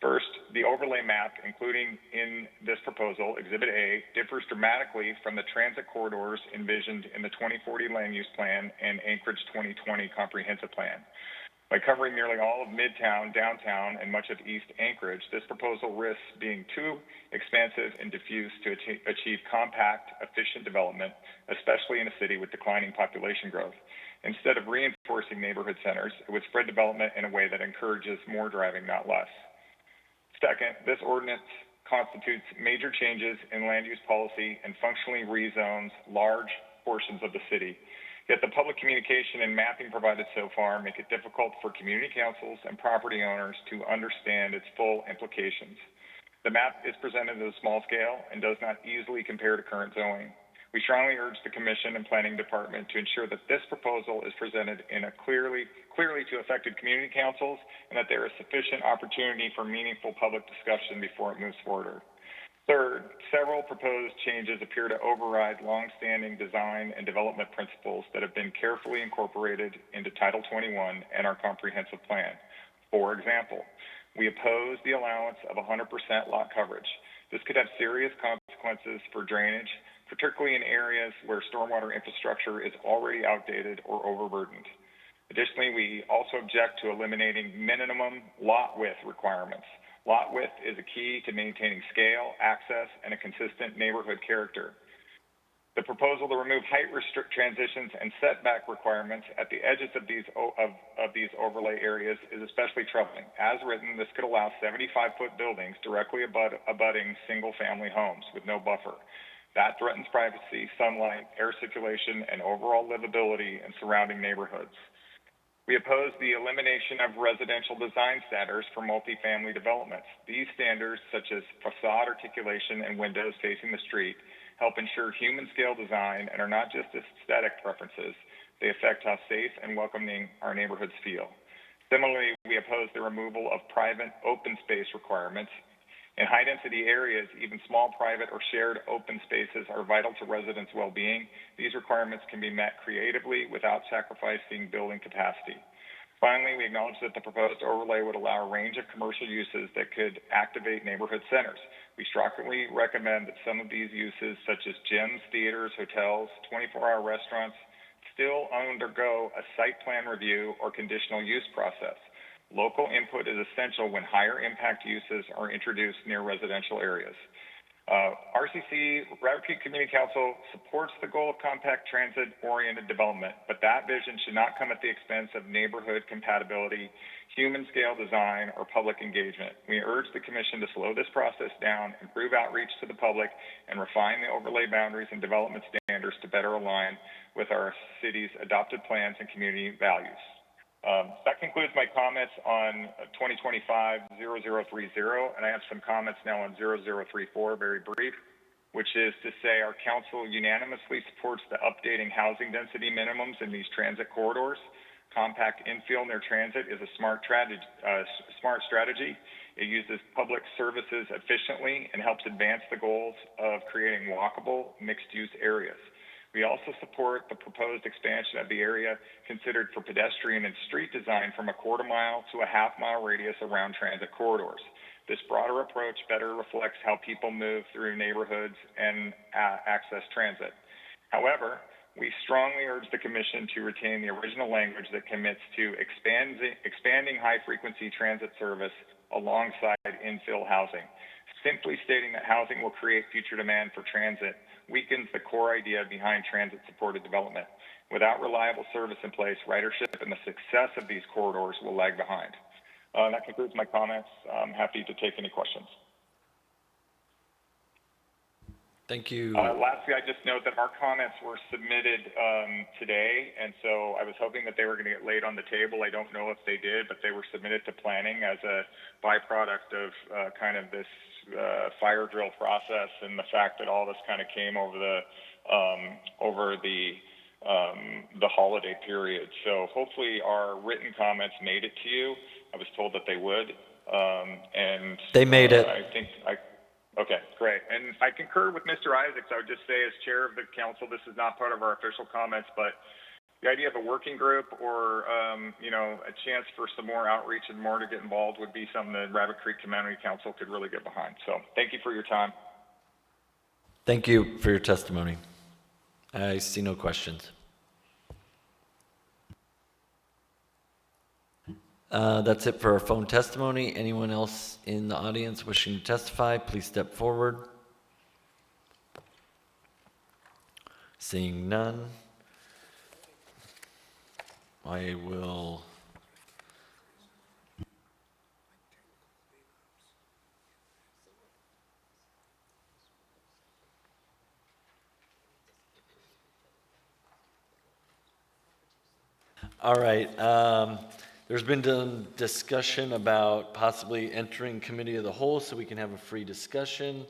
E: First, the overlay map, including in this proposal, Exhibit A, differs dramatically from the transit corridors envisioned in the 2040 Land Use Plan and Anchorage 2020 Comprehensive Plan. By covering nearly all of Midtown, downtown, and much of East Anchorage, this proposal risks being too expansive and diffuse to achieve compact, efficient development, especially in a city with declining population growth. Instead of reinforcing neighborhood centers, it would spread development in a way that encourages more driving, not less. Second, this ordinance constitutes major changes in land use policy and functionally rezones large portions of the city. Yet the public communication and mapping provided so far make it difficult for community councils and property owners to understand its full implications. The map is presented at a small scale and does not easily compare to current zoning. We strongly urge the Commission and Planning Department to ensure that this proposal is presented in a clearly to affected community councils and that there is sufficient opportunity for meaningful public discussion before it moves forward. Third, several proposed changes appear to override longstanding design and development principles that have been carefully incorporated into Title 21 and our comprehensive plan. For example, we oppose the allowance of 100% lot coverage. This could have serious consequences for drainage, particularly in areas where stormwater infrastructure is already outdated or overburdened. Additionally, we also object to eliminating minimum lot width requirements. Lot width is a key to maintaining scale, access, and a consistent neighborhood character. The proposal to remove height restrict transitions and setback requirements at the edges of these overlay areas is especially troubling. As written, this could allow 75-foot buildings directly abutting single-family homes with no buffer. That threatens privacy, sunlight, air circulation, and overall livability in surrounding neighborhoods. We oppose the elimination of residential design standards for multifamily developments. These standards, such as facade articulation and windows facing the street, help ensure human-scale design and are not just aesthetic preferences. They affect how safe and welcoming our neighborhoods feel. Similarly, we oppose the removal of private open space requirements. In high-density areas, even small private or shared open spaces are vital to residents' well-being. These requirements can be met creatively without sacrificing building capacity. Finally, we acknowledge that the proposed overlay would allow a range of commercial uses that could activate neighborhood centers. We strongly recommend that some of these uses, such as gyms, theaters, hotels, 24-hour restaurants, still undergo a site plan review or conditional use process. Local input is essential when higher impact uses are introduced near residential areas. RCC, Rabbit Creek Community Council, supports the goal of compact transit-oriented development, but that vision should not come at the expense of neighborhood compatibility, human-scale design, or public engagement. We urge the Commission to slow this process down, improve outreach to the public, and refine the overlay boundaries and development standards to better align with our city's adopted plans and community values. That concludes my comments on 2025-0030, and I have some comments now on 0034, very brief, which is to say our council unanimously supports the updating housing density minimums in these transit corridors. Compact infill near transit is a smart strategy. It uses public services efficiently and helps advance the goals of creating walkable, mixed-use areas. We also support the proposed expansion of the area considered for pedestrian and street design from a quarter-mile to a half-mile radius around transit corridors. This broader approach better reflects how people move through neighborhoods and access transit. However, we strongly urge the Commission to retain the original language that commits to expanding high-frequency transit service alongside infill housing. Simply stating that housing will create future demand for transit weakens the core idea behind transit-supported development. Without reliable service in place, ridership and the success of these corridors will lag behind. That concludes my comments. I'm happy to take any questions.
A: Thank you.
E: Lastly, I just note that our comments were submitted today, and so I was hoping that they were going to get laid on the table. I don't know if they did, but they were submitted to planning as a byproduct of kind of this fire drill process and the fact that all this kind of came over the holiday period. So hopefully our written comments made it to you. I was told that they would, and
A: they made it.
E: Okay, great. And I concur with Mr. Isaacs. I would just say, as chair of the council, this is not part of our official comments, but the idea of a working group or, a chance for some more outreach and more to get involved would be something that Rabbit Creek Community Council could really get behind. So thank you for your time.
A: Thank you for your testimony. I see no questions. That's it for our phone testimony. Anyone else in the audience wishing to testify, please step forward. Seeing none, I will all right. There's been discussion about possibly entering committee of the whole so we can have a free discussion.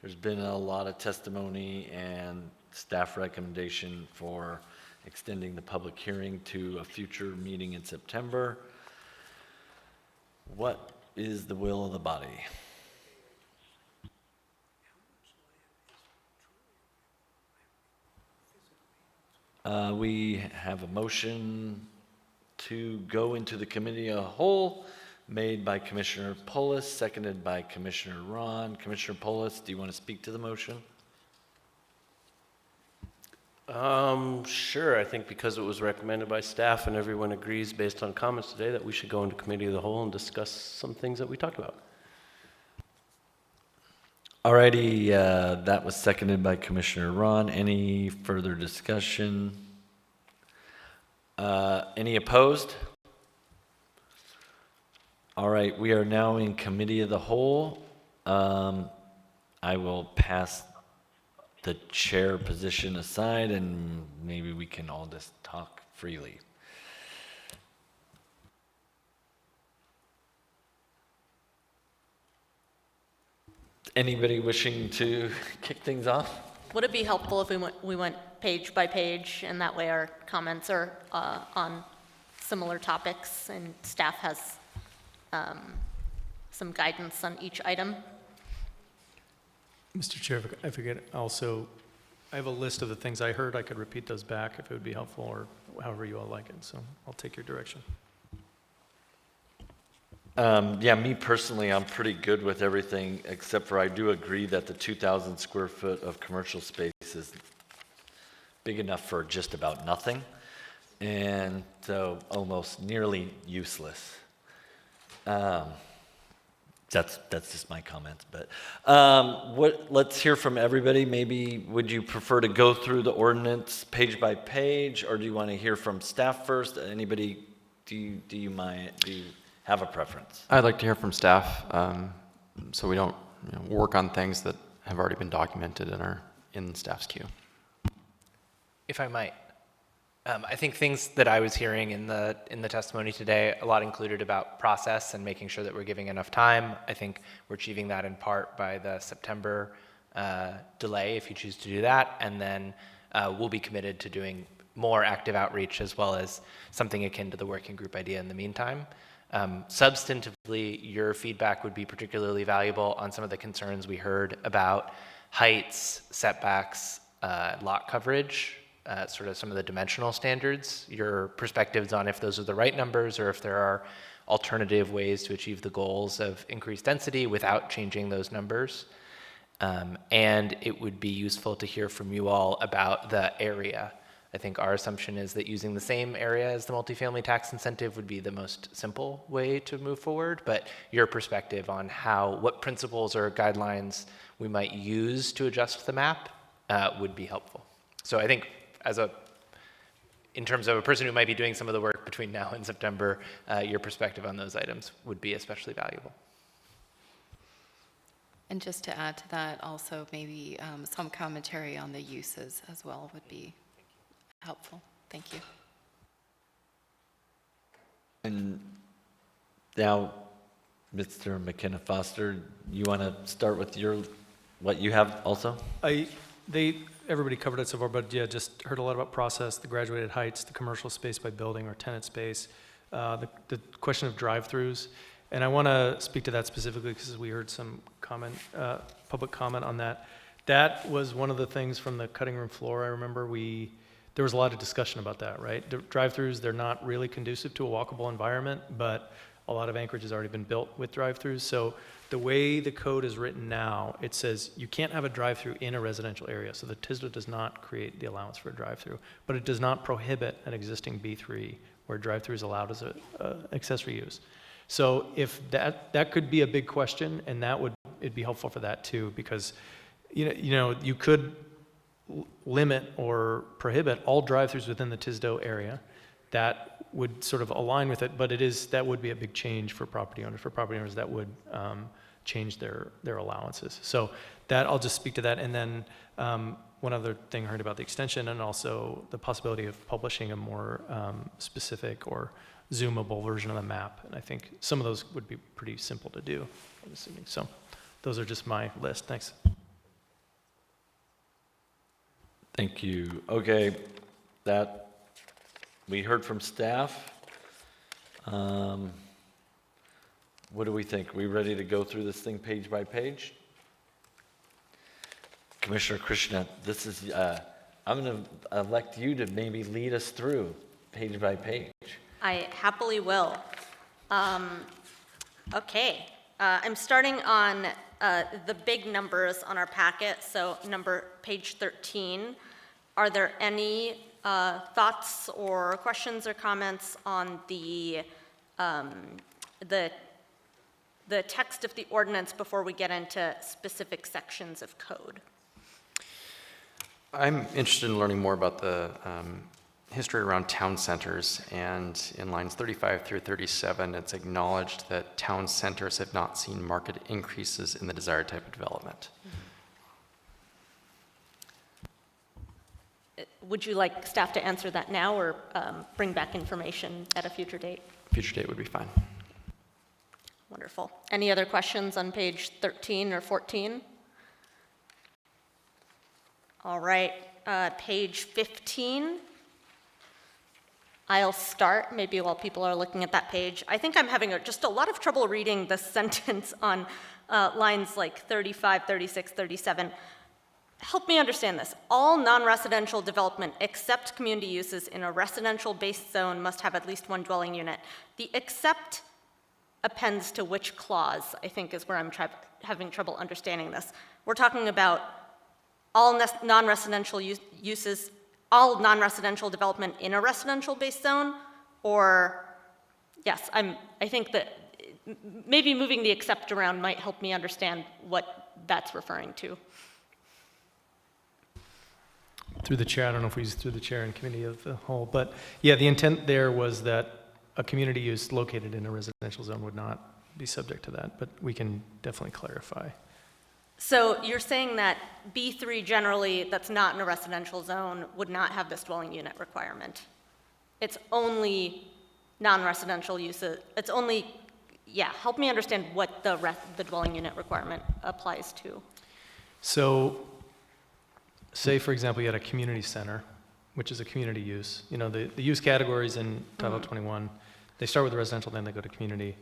A: There's been a lot of testimony and staff recommendation for extending the public hearing to a future meeting in September. What is the will of the body? We have a motion to go into the committee of the whole made by Commissioner Polis, seconded by Commissioner Ron. Commissioner Polis, do you want to speak to the motion?
H: Sure. I think because it was recommended by staff and everyone agrees based on comments today that we should go into committee of the whole and discuss some things that we talked about.
A: Alrighty, that was seconded by Commissioner Ron. Any further discussion? Any opposed? All right, we are now in committee of the whole. I will pass the chair position aside and maybe we can all just talk freely. Anybody wishing to kick things off?
J: Would it be helpful if we went page by page, and that way our comments are on similar topics and staff has some guidance on each item?
I: Mr. Chair, if I forget, also, I have a list of the things I heard. I could repeat those back if it would be helpful, or however you all like it. So I'll take your direction.
A: Yeah, me personally, I'm pretty good with everything, except for I do agree that the 2,000 square foot of commercial space is big enough for just about nothing, and so almost nearly useless. That's just my comments, but let's hear from everybody. Maybe would you prefer to go through the ordinance page by page, or do you want to hear from staff first? Anybody, do you have a preference?
F: I'd like to hear from staff, so we don't work on things that have already been documented and are in staff's queue.
S: If I might. I think things that I was hearing in the testimony today, a lot included about process and making sure that we're giving enough time. I think we're achieving that in part by the September delay, if you choose to do that, and then we'll be committed to doing more active outreach as well as something akin to the working group idea in the meantime. Substantively, your feedback would be particularly valuable on some of the concerns we heard about heights, setbacks, lot coverage, sort of some of the dimensional standards, your perspectives on if those are the right numbers or if there are alternative ways to achieve the goals of increased density without changing those numbers. And it would be useful to hear from you all about the area. I think our assumption is that using the same area as the multifamily tax incentive would be the most simple way to move forward, but your perspective on what principles or guidelines we might use to adjust the map would be helpful. So I think in terms of a person who might be doing some of the work between now and September, your perspective on those items would be especially valuable.
K: And just to add to that, also maybe some commentary on the uses as well would be helpful. Thank you.
A: And now, Mr. McKenna Foster, you want to start with what you have also?
I: Everybody covered it so far, but yeah, just heard a lot about process, the graduated heights, the commercial space by building or tenant space, the question of drive-throughs. And I want to speak to that specifically because we heard some public comment on that. That was one of the things from the cutting room floor. I remember there was a lot of discussion about that, right? Drive-throughs, they're not really conducive to a walkable environment, but a lot of Anchorage has already been built with drive-throughs. So the way the code is written now, it says you can't have a drive-through in a residential area. So the TSDA does not create the allowance for a drive-through, but it does not prohibit an existing B3 where drive-through is allowed as an accessory use. So if that could be a big question, and it'd be helpful for that too, because you could limit or prohibit all drive-throughs within the TSDA area. That would sort of align with it, but that would be a big change for property owners. For property owners, that would change their allowances. So I'll just speak to that, and then one other thing I heard about the extension and also the possibility of publishing a more specific or zoomable version of the map. And I think some of those would be pretty simple to do, I'm assuming. So those are just my list. Thanks.
A: Thank you. Okay, we heard from staff. What do we think? We ready to go through this thing page by page? Commissioner Krishna, I'm going to elect you to maybe lead us through page by page.
J: I happily will. Okay, I'm starting on the big numbers on our packet, so page 13. Are there any thoughts or questions or comments on the text of the ordinance before we get into specific sections of code?
F: I'm interested in learning more about the history around town centers, and in lines 35 through 37, it's acknowledged that town centers have not seen market increases in the desired type of development.
J: Would you like staff to answer that now or bring back information at a future date?
F: Future date would be fine.
J: Wonderful. Any other questions on page 13 or 14? All right, page 15. I'll start, maybe while people are looking at that page. I think I'm having just a lot of trouble reading the sentence on lines like 35, 36, 37. Help me understand this. All non-residential development except community uses in a residential-based zone must have at least one dwelling unit. The except appends to which clause, I think is where I'm having trouble understanding this. We're talking about all non-residential uses, all non-residential development in a residential-based zone, or, yes, I think that maybe moving the except around might help me understand what that's referring to.
I: Through the chair, I don't know if we use through the chair in committee of the whole, but yeah, the intent there was that a community use located in a residential zone would not be subject to that, but we can definitely clarify.
J: So you're saying that B3 generally, that's not in a residential zone, would not have this dwelling unit requirement. It's only non-residential uses, it's only, yeah, help me understand what the dwelling unit requirement applies to.
I: So say, for example, you had a community center, which is a community use. You know, the use categories in Title 21, they start with residential, then they go to community.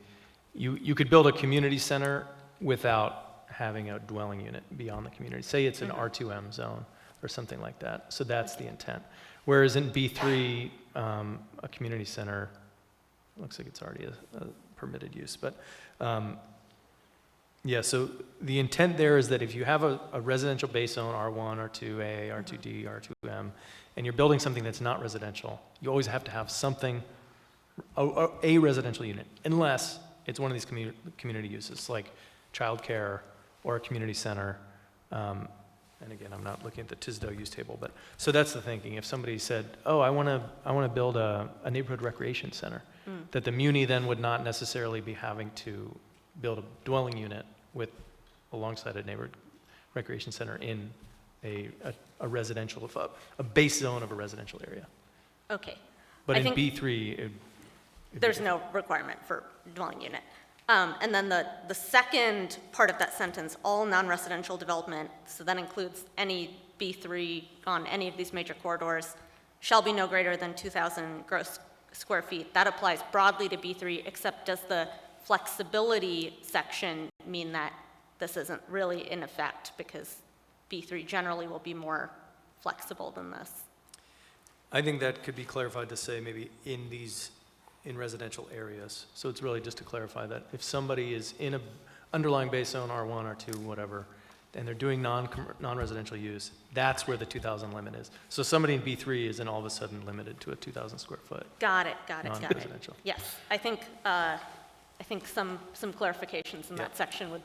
I: You could build a community center without having a dwelling unit beyond the community. Say it's an R2M zone or something like that. So that's the intent. Whereas in B3, a community center, looks like it's already a permitted use. But yeah, so the intent there is that if you have a residential base zone, R1, R2A, R2D, R2M, and you're building something that's not residential, you always have to have something, a residential unit, unless it's one of these community uses, like childcare or a community center. And again, I'm not looking at the TSDO use table, but so that's the thinking. If somebody said, "Oh, I want to build a neighborhood recreation center," that the muni then would not necessarily be having to build a dwelling unit with alongside a neighborhood recreation center in a residential, a base zone of a residential area.
J: Okay.
I: But
J: I
I: in
J: think
I: B3,
J: there's no requirement for dwelling unit. And then the second part of that sentence, all non-residential development, so that includes any B3 on any of these major corridors, shall be no greater than 2,000 gross square feet. That applies broadly to B3, except does the flexibility section mean that this isn't really in effect because B3 generally will be more flexible than this?
I: I think that could be clarified to say maybe in residential areas. So it's really just to clarify that if somebody is in a underlying base zone, R1, R2, whatever, and they're doing non-residential use, that's where the 2,000 limit is. So somebody in B3 isn't all of a sudden limited to a 2,000 square foot.
J: Got it.
I: Non-residential.
J: Yes, I think some clarifications in that section would.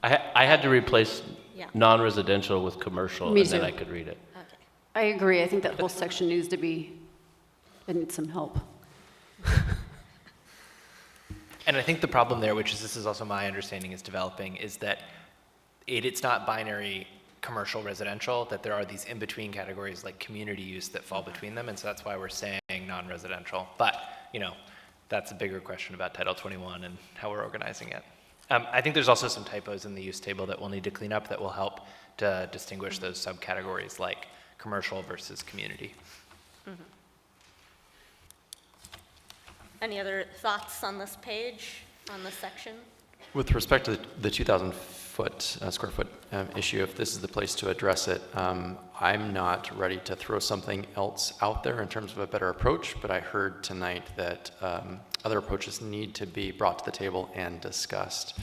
H: I had to replace
J: Yeah.
H: non-residential with commercial,
R: Me
H: and then
R: too.
H: I could read it.
J: Okay.
R: I agree. I think that whole section needs to be, it needs some help.
S: And I think the problem there, which is this is also my understanding is developing, is that it's not binary commercial residential, that there are these in-between categories like community use that fall between them, and so that's why we're saying non-residential. But, you know, that's a bigger question about Title 21 and how we're organizing it. I think there's also some typos in the use table that we'll need to clean up that will help to distinguish those subcategories like commercial versus community.
J: Mm-hmm. Any other thoughts on this page, on this section?
F: With respect to the 2,000 square foot issue, if this is the place to address it, I'm not ready to throw something else out there in terms of a better approach, but I heard tonight that other approaches need to be brought to the table and discussed.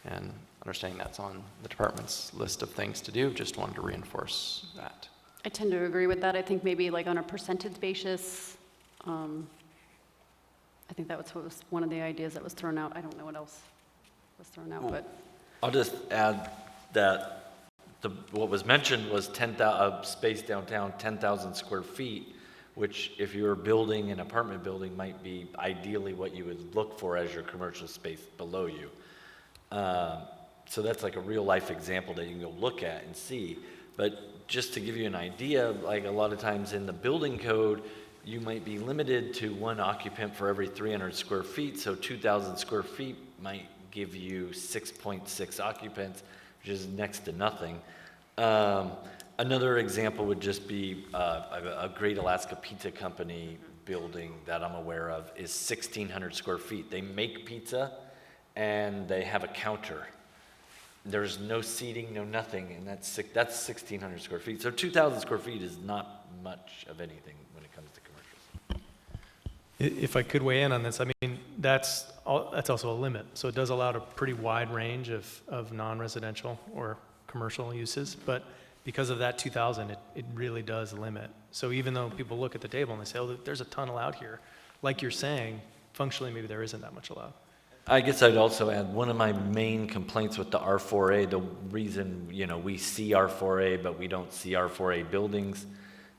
F: And understanding that's on the department's list of things to do, just wanted to reinforce that.
R: I tend to agree with that. I think maybe like on a percentage basis, I think that was one of the ideas that was thrown out. I don't know what else was thrown out, but.
A: I'll just add that what was mentioned was space downtown, 10,000 square feet, which if you're building an apartment building might be ideally what you would look for as your commercial space below you. So that's like a real life example that you can go look at and see. But just to give you an idea, like a lot of times in the building code, you might be limited to one occupant for every 300 square feet. So 2,000 square feet might give you 6.6 occupants, which is next to nothing. Another example would just be a Great Alaska Pizza Company building that I'm aware of is 1,600 square feet. They make pizza and they have a counter. There's no seating, no nothing, and that's 1,600 square feet. So 2,000 square feet is not much of anything when it comes to commercials.
I: If I could weigh in on this, I mean, that's also a limit. So it does allow a pretty wide range of non-residential or commercial uses, but because of that 2,000, it really does limit. So even though people look at the table and they say, oh, there's a ton allowed here, like you're saying, functionally maybe there isn't that much allowed.
A: I guess I'd also add, one of my main complaints with the R4A, the reason, we see R4A, but we don't see R4A buildings,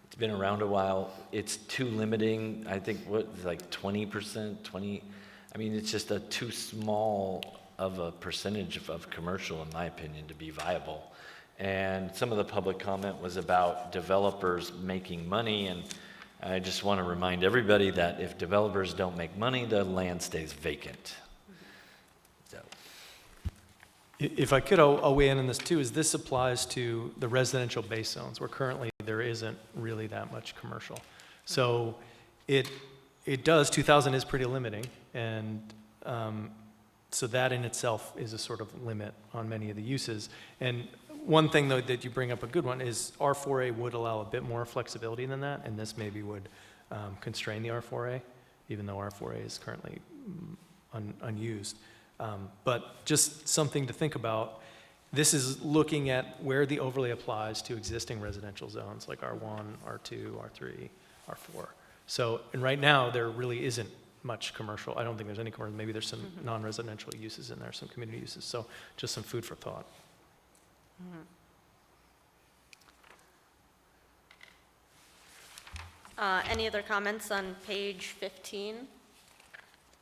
A: it's been around a while, it's too limiting. I think, like 20%, I mean, it's just too small of a percentage of commercial, in my opinion, to be viable. And some of the public comment was about developers making money, and I just want to remind everybody that if developers don't make money, the land stays vacant. So,
I: If I could, I'll weigh in on this too, is this applies to the residential base zones, where currently there isn't really that much commercial. So it does, 2,000 is pretty limiting, and so that in itself is a sort of limit on many of the uses. And one thing, though, that you bring up, a good one, is R4A would allow a bit more flexibility than that, and this maybe would constrain the R4A, even though R4A is currently unused. But just something to think about. This is looking at where the overlay applies to existing residential zones, like R1, R2, R3, R4. So, and right now, there really isn't much commercial. I don't think there's any commercial. Maybe there's some non-residential uses in there, some community uses. So just some food for thought.
J: Any other comments on page 15?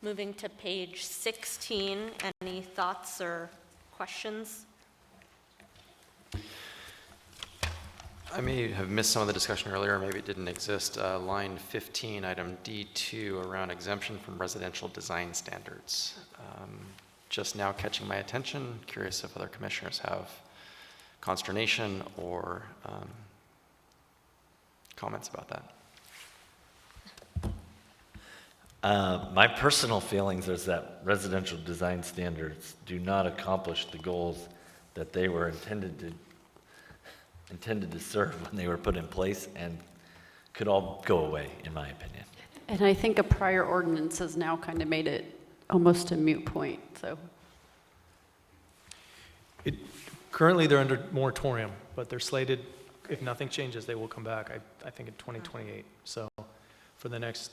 J: Moving to page 16, any thoughts or questions?
F: I may have missed some of the discussion earlier, maybe it didn't exist. Line 15, item D2, around exemption from residential design standards. Just now catching my attention, curious if other commissioners have consternation or comments about that.
A: My personal feelings is that residential design standards do not accomplish the goals that they were intended to serve when they were put in place, and could all go away, in my opinion.
R: And I think a prior ordinance has now kind of made it almost a moot point, so.
I: Currently, they're under moratorium, but they're slated, if nothing changes, they will come back, I think in 2028. So for the next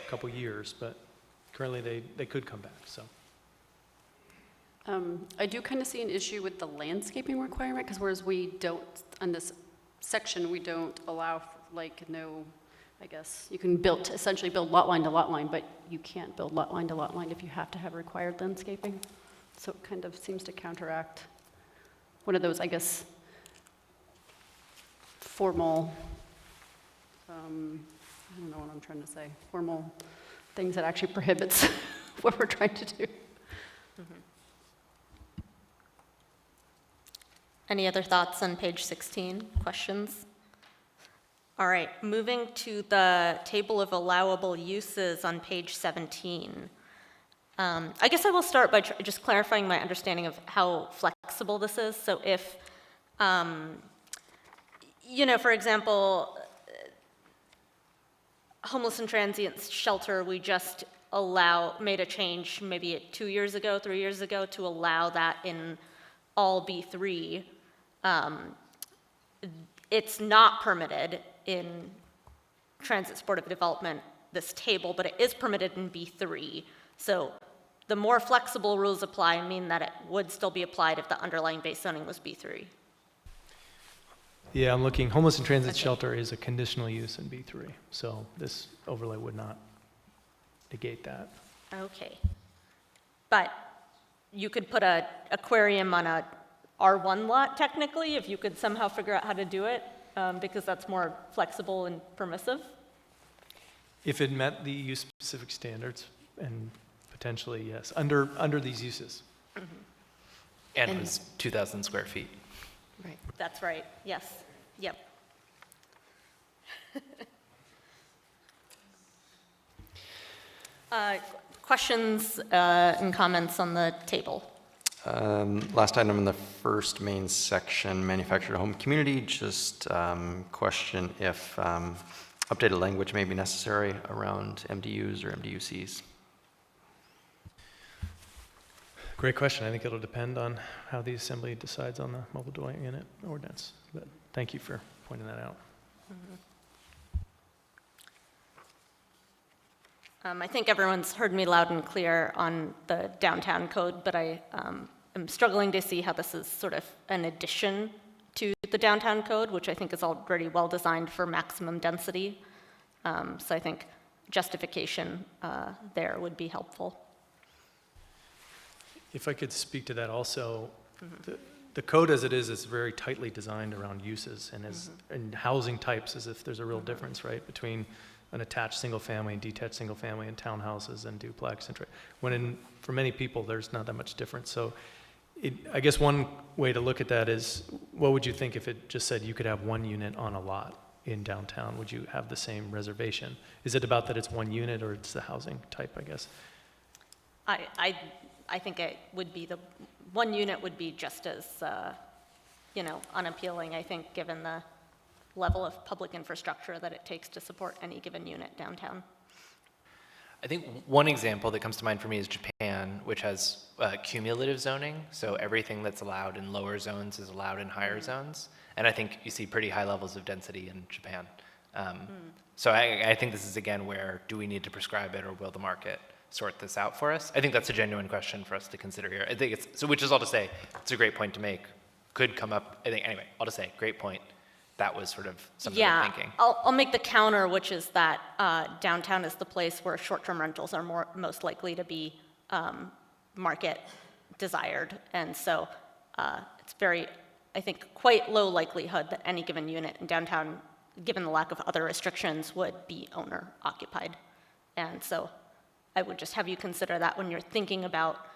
I: couple years, but currently they could come back, so.
R: I do kind of see an issue with the landscaping requirement, because whereas we don't, on this section, we don't allow, no, I guess, you can essentially build lot line to lot line, but you can't build lot line to lot line if you have to have required landscaping. So it kind of seems to counteract one of those, I guess, formal, I don't know what I'm trying to say, formal things that actually prohibits what we're trying to do.
J: Any other thoughts on page 16? Questions? All right, moving to the table of allowable uses on page 17. I guess I will start by just clarifying my understanding of how flexible this is. So if, for example, homeless and transient shelter, we just made a change maybe 2 years ago, 3 years ago, to allow that in all B3. It's not permitted in transit supportive development, this table, but it is permitted in B3. So the more flexible rules apply mean that it would still be applied if the underlying base zoning was B3.
I: Yeah, I'm looking, homeless and transit shelter is a conditional use in B3, so this overlay would not negate that.
J: Okay. But you could put an aquarium on a R1 lot, technically, if you could somehow figure out how to do it, because that's more flexible and permissive?
I: If it met the use-specific standards, and potentially, yes, under these uses.
S: And it was 2,000 square feet.
J: Right. That's right, yes, yep. Questions and comments on the table?
F: Last item in the first main section, manufactured home community, just question if Updated language may be necessary around MDUs or MDUCs.
I: Great question. I think it'll depend on how the assembly decides on the mobile dwelling unit ordinance. But thank you for pointing that out.
J: I think everyone's heard me loud and clear on the downtown code, but I am struggling to see how this is sort of an addition to the downtown code, which I think is already well designed for maximum density. So I think justification there would be helpful.
I: If I could speak to that also, the code as it is very tightly designed around uses and housing types, as if there's a real difference, right, between an attached single family and detached single family and townhouses and duplex. When for many people, there's not that much difference. So I guess one way to look at that is, what would you think if it just said you could have one unit on a lot in downtown? Would you have the same reservation? Is it about that it's one unit, or it's the housing type, I guess?
J: I think it would be the one unit would be just as, unappealing, I think, given the level of public infrastructure that it takes to support any given unit downtown.
S: I think one example that comes to mind for me is Japan, which has cumulative zoning. So everything that's allowed in lower zones is allowed in higher zones. And I think you see pretty high levels of density in Japan. So I think this is, again, where do we need to prescribe it, or will the market sort this out for us? I think that's a genuine question for us to consider here. I think it's, so which is all to say, it's a great point to make. Could come up, I think, anyway, I'll just say, great point. That was sort of something I'm thinking.
J: I'll make the counter, which is that downtown is the place where short-term rentals are most likely to be market desired. And so it's very, I think, quite low likelihood that any given unit in downtown, given the lack of other restrictions, would be owner occupied. And so I would just have you consider that when you're thinking about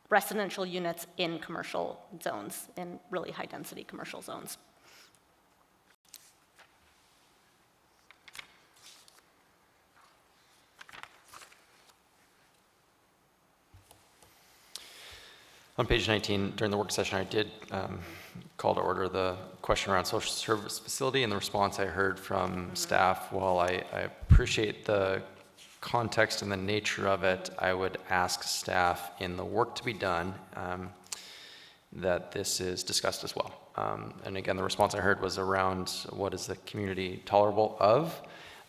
J: residential units in commercial zones, in really high-density commercial zones.
F: On page 19, during the work session, I did call to order the question around social service facility, and the response I heard from staff. While I appreciate the context and the nature of it, I would ask staff, in the work to be done, that this is discussed as well. And again, the response I heard was around what is the community tolerable of,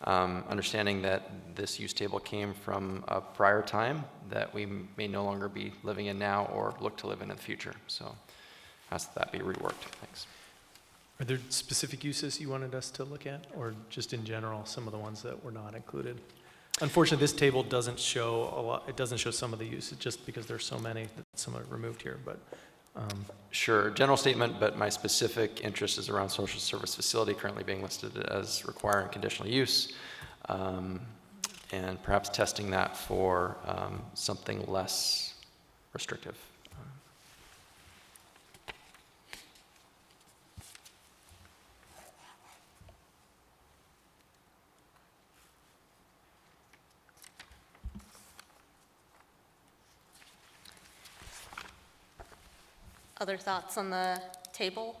F: understanding that this use table came from a prior time that we may no longer be living in now or look to live in the future. So ask that be reworked. Thanks.
I: Are there specific uses you wanted us to look at, or just in general, some of the ones that were not included? Unfortunately, this table doesn't show a lot. It doesn't show some of the uses, just because there's so many that some are removed here. But
F: sure, general statement, but my specific interest is around social service facility currently being listed as requiring conditional use, and perhaps testing that for something less restrictive.
J: Other thoughts on the table?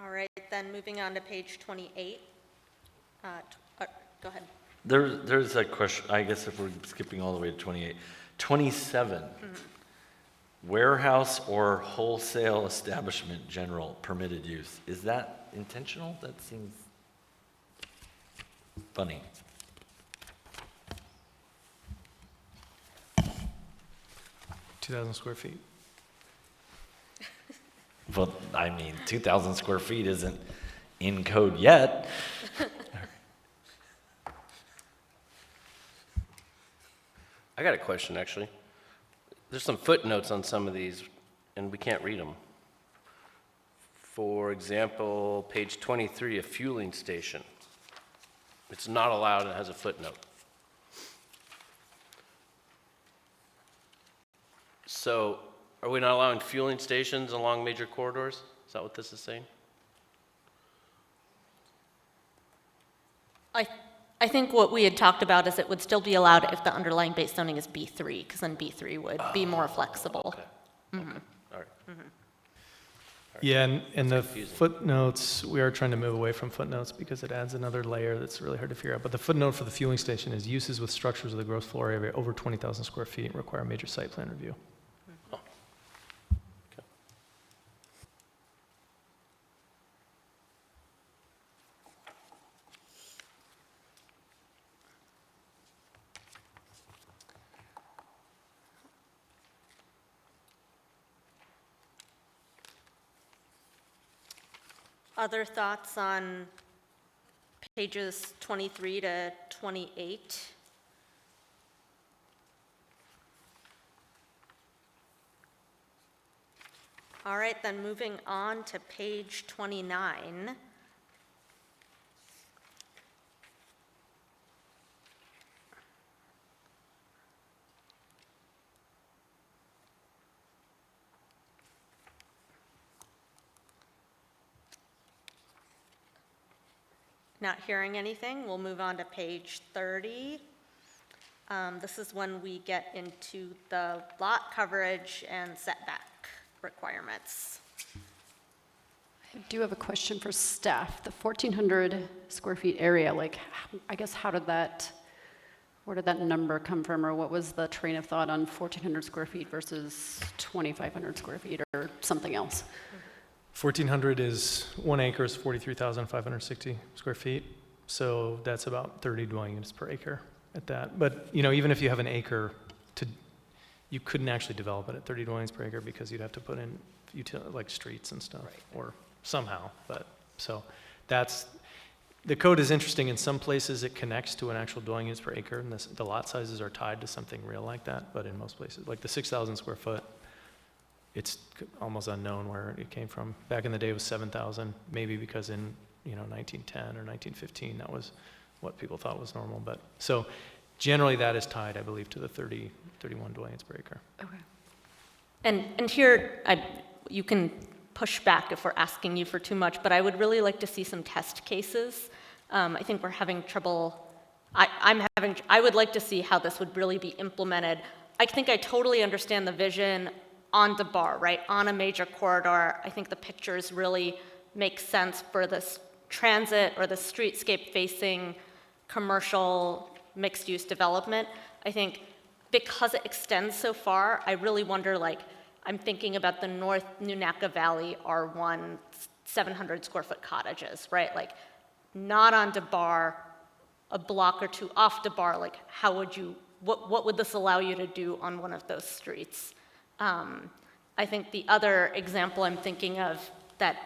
J: All right, then moving on to page 28. Go ahead.
A: There's a question, I guess if we're skipping all the way to 28. 27, warehouse or wholesale establishment general permitted use. Is that intentional? That seems funny.
I: $2,000 square feet.
A: Well, I mean, 2,000 square feet isn't in code yet.
H: I got a question, actually. There's some footnotes on some of these, and we can't read them. For example, page 23, a fueling station. It's not allowed, and it has a footnote. So, are we not allowing fueling stations along major corridors? Is that what this is saying?
J: I think what we had talked about is it would still be allowed if the underlying base zoning is B3, because then B3 would be more flexible.
H: Okay. All right.
I: Yeah, and the
H: confusing.
I: footnotes, we are trying to move away from footnotes because it adds another layer that's really hard to figure out. But the footnote for the fueling station is uses with structures with a gross floor area over 20,000 square feet require a major site plan review.
J: Other thoughts on pages 23 to 28? All right, then moving on to page 29. Not hearing anything, we'll move on to page 30. This is when we get into the lot coverage and setback requirements.
R: I do have a question for staff. The 1,400 square feet area, like, I guess, where did that number come from, or what was the train of thought on 1,400 square feet versus 2,500 square feet or something else?
I: 1,400 is 1 acre is 43,560 square feet. So that's about 30 dwelling units per acre at that. But, you know, even if you have an acre, you couldn't actually develop it at 30 dwellings per acre because you'd have to put in like streets and stuff, or somehow. But so the code is interesting. In some places it connects to an actual dwelling units per acre, and the lot sizes are tied to something real like that. But in most places, like the 6,000 square foot, it's almost unknown where it came from. Back in the day it was 7,000, maybe because in 1910 or 1915 that was what people thought was normal. But so generally that is tied, I believe, to the 31 dwellings per acre.
J: Okay. And here, you can push back if we're asking you for too much, but I would really like to see some test cases. I think we're having trouble. I would like to see how this would really be implemented. I think I totally understand the vision on the bar, right, on a major corridor. I think the pictures really make sense for this transit or the streetscape facing commercial mixed-use development. I think because it extends so far, I really wonder, like, I'm thinking about the North Nunaka Valley R1 700 square foot cottages, right? Like, not on DeBar, a block or two off DeBar, like, how would you, what would this allow you to do on one of those streets? I think the other example I'm thinking of that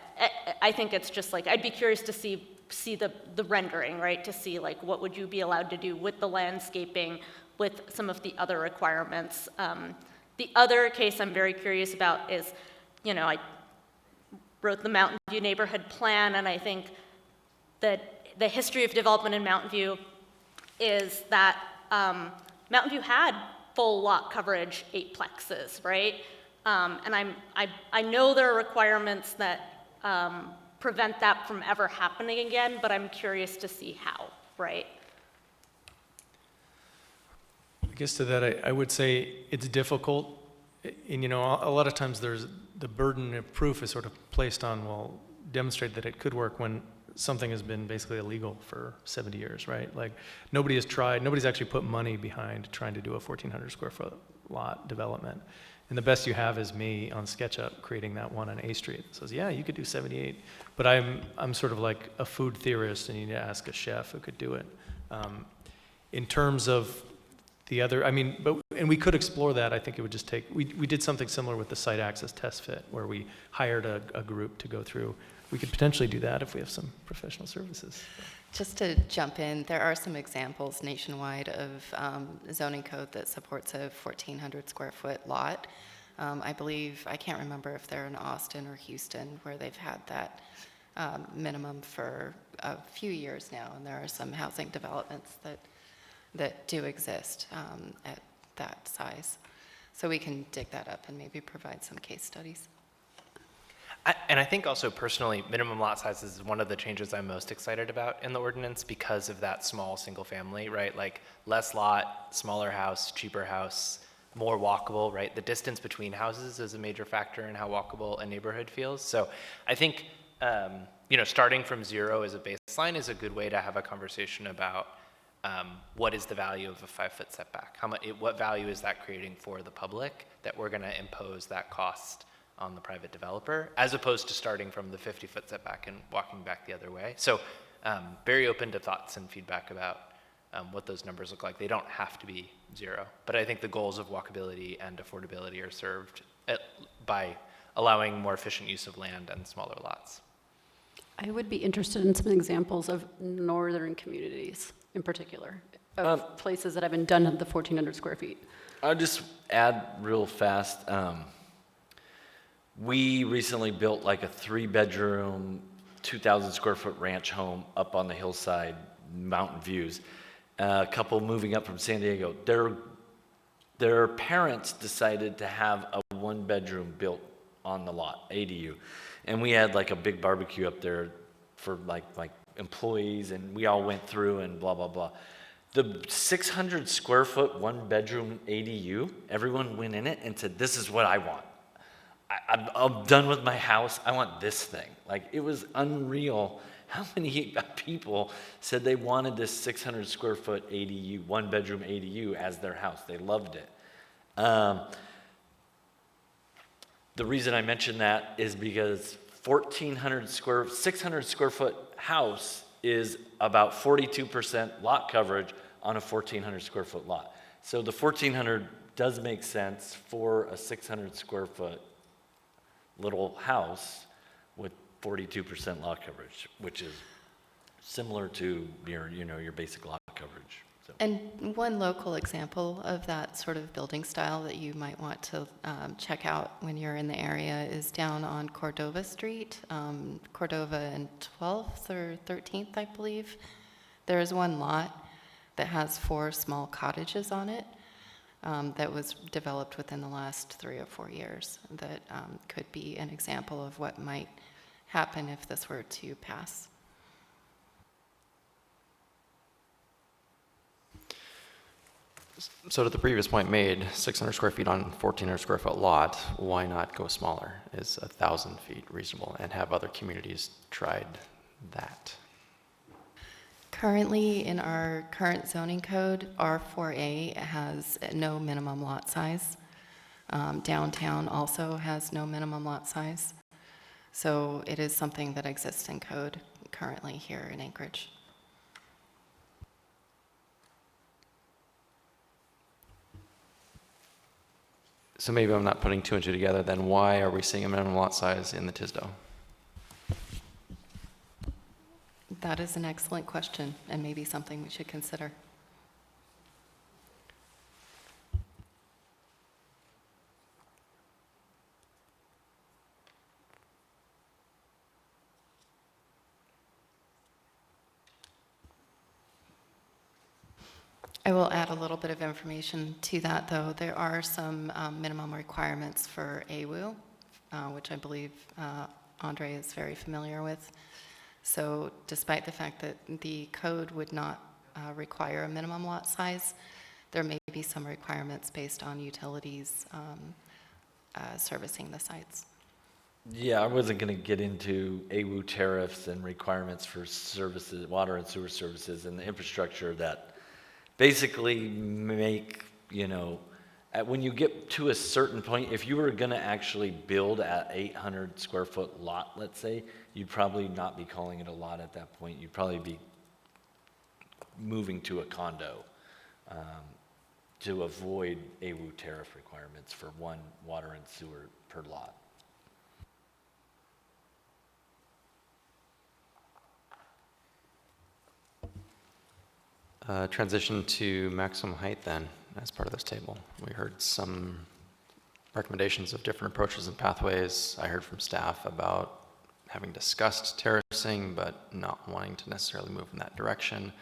J: I think it's just like, I'd be curious to see the rendering, right? To see like what would you be allowed to do with the landscaping, with some of the other requirements. The other case I'm very curious about is, I wrote the Mountain View neighborhood plan, and I think that the history of development in Mountain View is that Mountain View had full lot coverage 8plexes, right? And I know there are requirements that prevent that from ever happening again, but I'm curious to see how, right?
I: I guess to that, I would say it's difficult. And, a lot of times there's the burden of proof is sort of placed on, well, demonstrate that it could work when something has been basically illegal for 70 years, right? Like nobody's actually put money behind trying to do a 1,400 square foot lot development. And the best you have is me on SketchUp creating that one on A Street. It says, yeah, you could do 78. But I'm sort of like a food theorist, and you need to ask a chef who could do it. In terms of the other, and we could explore that. I think it would just take, we did something similar with the site access test fit, where we hired a group to go through. We could potentially do that if we have some professional services.
K: Just to jump in, there are some examples nationwide of zoning code that supports a 1,400 square foot lot. I believe, I can't remember if they're in Austin or Houston, where they've had that minimum for a few years now, and there are some housing developments that do exist at that size. So we can dig that up and maybe provide some case studies.
S: And I think also personally, minimum lot size is one of the changes I'm most excited about in the ordinance because of that small single family, right? Like less lot, smaller house, cheaper house, more walkable, right? The distance between houses is a major factor in how walkable a neighborhood feels. So I think, you know, starting from 0 as a baseline is a good way to have a conversation about what is the value of a 5-foot setback? What value is that creating for the public that we're gonna impose that cost on the private developer, as opposed to starting from the 50-foot setback and walking back the other way. So very open to thoughts and feedback about what those numbers look like. They don't have to be 0, but I think the goals of walkability and affordability are served by allowing more efficient use of land and smaller lots.
R: I would be interested in some examples of northern communities in particular, of places that have been done at the 1,400 square feet.
A: I'll just add real fast. We recently built like a 3-bedroom, 2,000 square foot ranch home up on the hillside, mountain views. A couple moving up from San Diego. Their parents decided to have a 1-bedroom built on the lot, ADU. And we had like a big barbecue up there for like employees, and we all went through and blah, blah, blah. The 600 square foot 1-bedroom ADU, everyone went in it and said, this is what I want. I'm done with my house. I want this thing. Like, it was unreal how many people said they wanted this 600 square foot ADU, 1-bedroom ADU as their house. They loved it. The reason I mention that is because 600 square foot house is about 42% lot coverage on a 1,400 square foot lot. So the 1,400 does make sense for a 600 square foot little house with 42% lot coverage, which is similar to your basic lot coverage. So.
K: And one local example of that sort of building style that you might want to check out when you're in the area is down on Cordova Street, Cordova and 12th or 13th, I believe. There is one lot that has 4 small cottages on it. That was developed within the last 3 or 4 years that could be an example of what might happen if this were to pass.
F: So to the previous point made, 600 square feet on 1,400 square foot lot, why not go smaller? Is 1,000 feet reasonable, and have other communities tried that?
K: Currently, in our current zoning code, R4A has no minimum lot size. Downtown also has no minimum lot size. So it is something that exists in code currently here in Anchorage.
F: So maybe I'm not putting 2 and 2 together, then why are we seeing a minimum lot size in the Tisdale?
K: That is an excellent question, and maybe something we should consider. I will add a little bit of information to that, though. There are some minimum requirements for AWU, which I believe Andre is very familiar with. So despite the fact that the code would not require a minimum lot size, there may be some requirements based on utilities servicing the sites.
A: Yeah, I wasn't going to get into AWU tariffs and requirements for services, water and sewer services, and the infrastructure that basically make, when you get to a certain point, if you were going to actually build at 800 square foot lot, let's say, you'd probably not be calling it a lot at that point. You'd probably be moving to a condo to avoid AWU tariff requirements for one water and sewer per lot.
F: Transition to maximum height then, as part of this table. We heard some recommendations of different approaches and pathways. I heard from staff about having discussed terracing, but not wanting to necessarily move in that direction.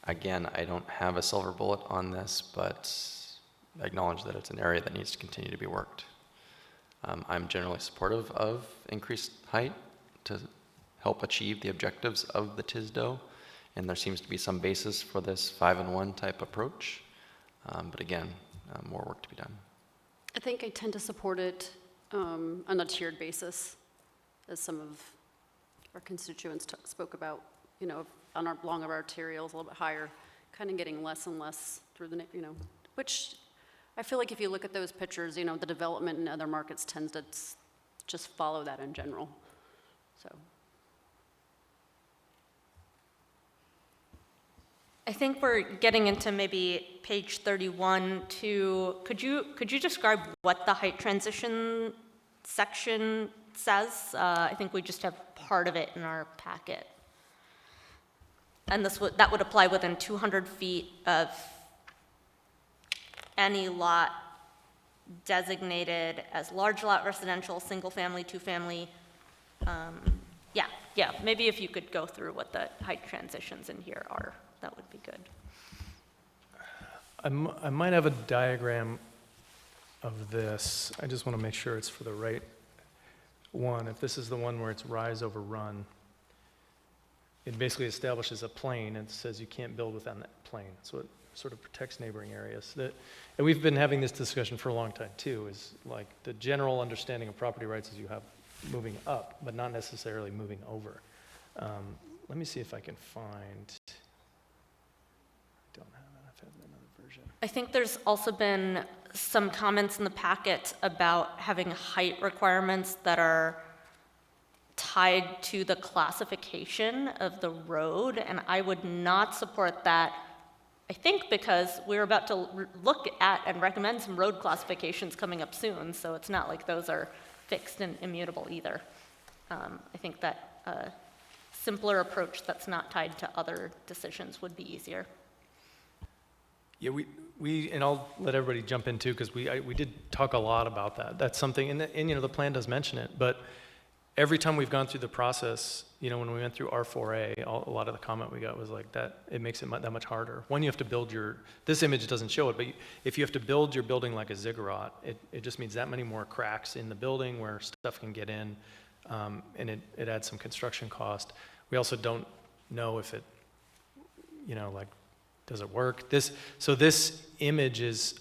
F: Again, I don't have a silver bullet on this, but I acknowledge that it's an area that needs to continue to be worked. I'm generally supportive of increased height to help achieve the objectives of the TISDO, and there seems to be some basis for this 5-in-1 type approach. But again, more work to be done.
R: I think I tend to support it on a tiered basis, as some of our constituents spoke about, you know, on our along our arterials a little bit higher, kind of getting less and less through the, you know, which I feel like if you look at those pictures, you know, the development in other markets tends to just follow that in general. So.
J: I think we're getting into maybe page 31 to, could you describe what the height transition section says? I think we just have part of it in our packet. And that would apply within 200 feet of any lot designated as large lot residential, single family, two family. Yeah, maybe if you could go through what the height transitions in here are, that would be good.
I: I might have a diagram of this. I just want to make sure it's for the right one. If this is the one where it's rise over run, it basically establishes a plane and says you can't build within that plane. So it sort of protects neighboring areas. And we've been having this discussion for a long time too, is like the general understanding of property rights is you have moving up, but not necessarily moving over. Let me see if I can find, I don't have it, I've had another version.
J: I think there's also been some comments in the packet about having height requirements that are tied to the classification of the road, and I would not support that, I think because we're about to look at and recommend some road classifications coming up soon, so it's not like those are fixed and immutable either. I think that a simpler approach that's not tied to other decisions would be easier.
I: Yeah, and I'll let everybody jump in too, because we did talk a lot about that. That's something, and you know, the plan does mention it, but every time we've gone through the process, you know, when we went through R4A, a lot of the comment we got was like that, it makes it that much harder. One, you have to build this image doesn't show it, but if you have to build your building like a ziggurat, it just means that many more cracks in the building where stuff can get in, and it adds some construction cost. We also don't know if it, you know, like, does it work? So this image is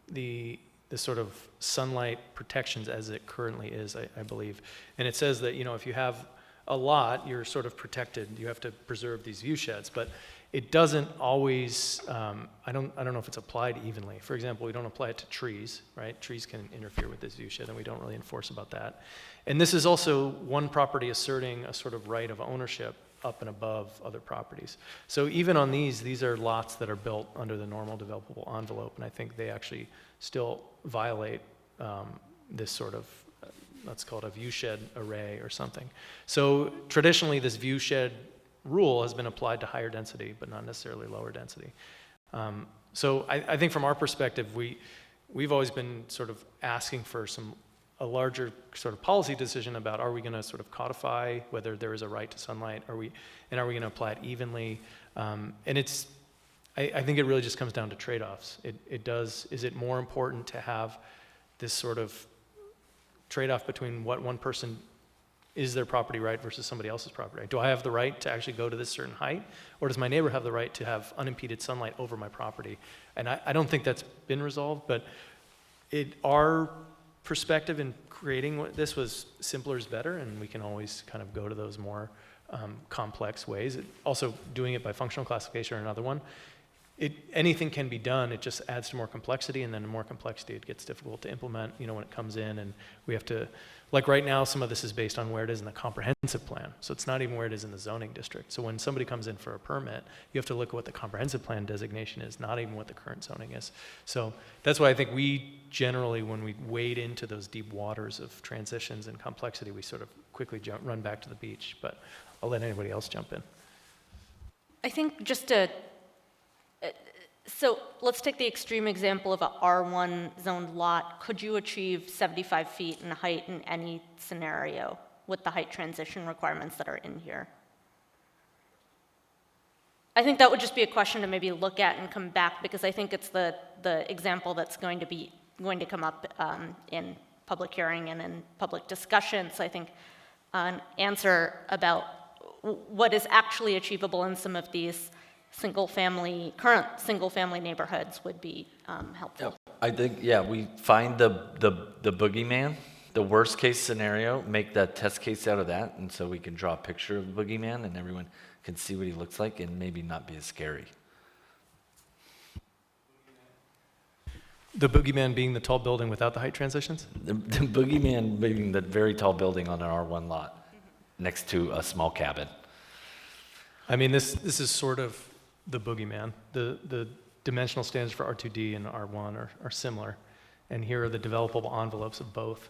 I: the sort of sunlight protections as it currently is, I believe. And it says that, you know, if you have a lot, you're sort of protected. You have to preserve these view sheds, but it doesn't always, I don't know if it's applied evenly. For example, we don't apply it to trees, right? Trees can interfere with this view shed, and we don't really enforce about that. And this is also one property asserting a sort of right of ownership up and above other properties. So even on these are lots that are built under the normal developable envelope, and I think they actually still violate this sort of, let's call it a view shed array or something. So traditionally, this view shed rule has been applied to higher density, but not necessarily lower density. So I think from our perspective, we've always been sort of asking for a larger sort of policy decision about, are we going to sort of codify whether there is a right to sunlight, are we going to apply it evenly? And I think it really just comes down to trade-offs. Is it more important to have this sort of trade-off between what one person is their property right versus somebody else's property right? Do I have the right to actually go to this certain height, or does my neighbor have the right to have unimpeded sunlight over my property? And I don't think that's been resolved, but our perspective in creating this was simpler is better, and we can always kind of go to those more complex ways. Also, doing it by functional classification or another one, anything can be done, it just adds to more complexity, and then the more complexity, it gets difficult to implement, you know, when it comes in, and we have to, like right now, some of this is based on where it is in the comprehensive plan, so it's not even where it is in the zoning district. So when somebody comes in for a permit, you have to look at what the comprehensive plan designation is, not even what the current zoning is. So that's why I think we generally, when we wade into those deep waters of transitions and complexity, we sort of quickly run back to the beach, but I'll let anybody else jump in.
J: I think so let's take the extreme example of a R1 zoned lot. Could you achieve 75 feet in height in any scenario with the height transition requirements that are in here? I think that would just be a question to maybe look at and come back, because I think it's the example that's going to come up in public hearing and in public discussions, I think an answer about what is actually achievable in some of these current single-family neighborhoods would be helpful.
A: I think, yeah, we find the boogeyman, the worst case scenario, make that test case out of that, and so we can draw a picture of the boogeyman and everyone can see what he looks like and maybe not be as scary.
I: The boogeyman being the tall building without the height transitions?
A: The boogeyman being the very tall building on an R1 lot next to a small cabin.
I: I mean, this is sort of the boogeyman. The dimensional standards for R2D and R1 are similar, and here are the developable envelopes of both.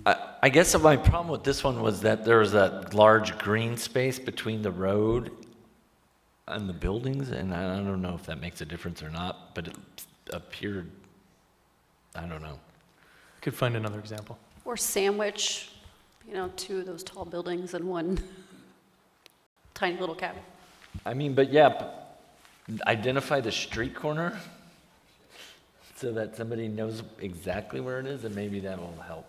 A: I guess my problem with this one was that there was that large green space between the road and the buildings, and I don't know if that makes a difference or not, but it appeared, I don't know.
I: Could find another example.
R: Or sandwich, two of those tall buildings in one tiny little cabin.
A: I mean, but yeah, identify the street corner so that somebody knows exactly where it is, and maybe that will help.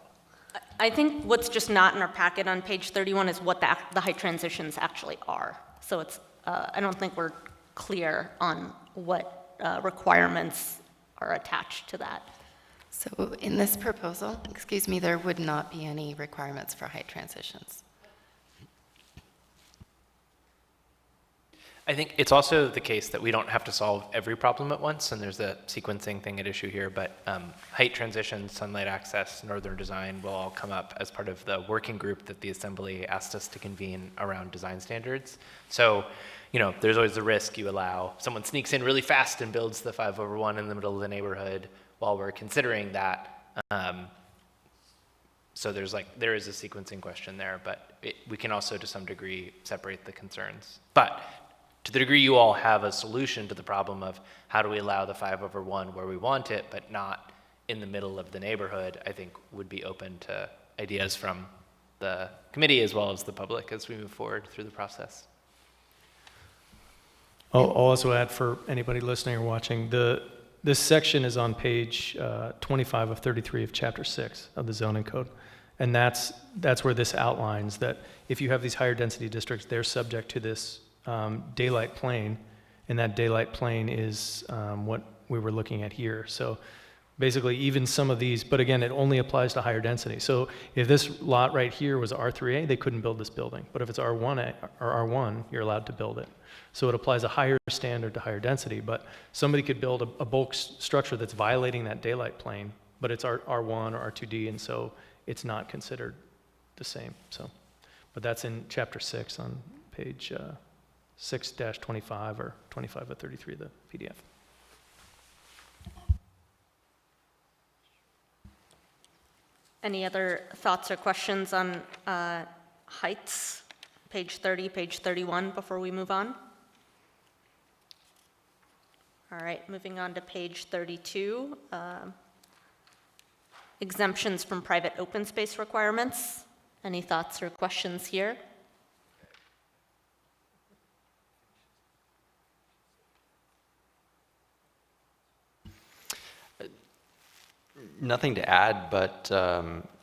J: I think what's just not in our packet on page 31 is what the height transitions actually are. So it's, I don't think we're clear on what requirements are attached to that.
K: So in this proposal, excuse me, there would not be any requirements for height transitions.
S: I think it's also the case that we don't have to solve every problem at once, and there's a sequencing thing at issue here, but height transition, sunlight access, northern design will all come up as part of the working group that the Assembly asked us to convene around design standards. So, there's always the risk you allow someone sneaks in really fast and builds the 5/1 in the middle of the neighborhood while we're considering that. So there is a sequencing question there, but we can also to some degree separate the concerns. But to the degree you all have a solution to the problem of how do we allow the 5/1 where we want it, but not in the middle of the neighborhood, I think would be open to ideas from the committee as well as the public as we move forward through the process.
I: I'll also add for anybody listening or watching, this section is on page 25 of 33 of chapter 6 of the zoning code. And that's where this outlines that if you have these higher density districts, they're subject to this daylight plane, and that daylight plane is what we were looking at here. So basically even some of these, but again, it only applies to higher density. So if this lot right here was R3A, they couldn't build this building. But if it's R1A or R1, you're allowed to build it. So it applies a higher standard to higher density, but somebody could build a bulk structure that's violating that daylight plane, but it's R1 or R2D, and so it's not considered the same. So, but that's in chapter 6 on page 6-25 or 25 of 33 of the PDF.
J: Any other thoughts or questions on heights, page 30, page 31, before we move on? All right, moving on to page 32. Exemptions from private open space requirements. Any thoughts or questions here?
F: Nothing to add, but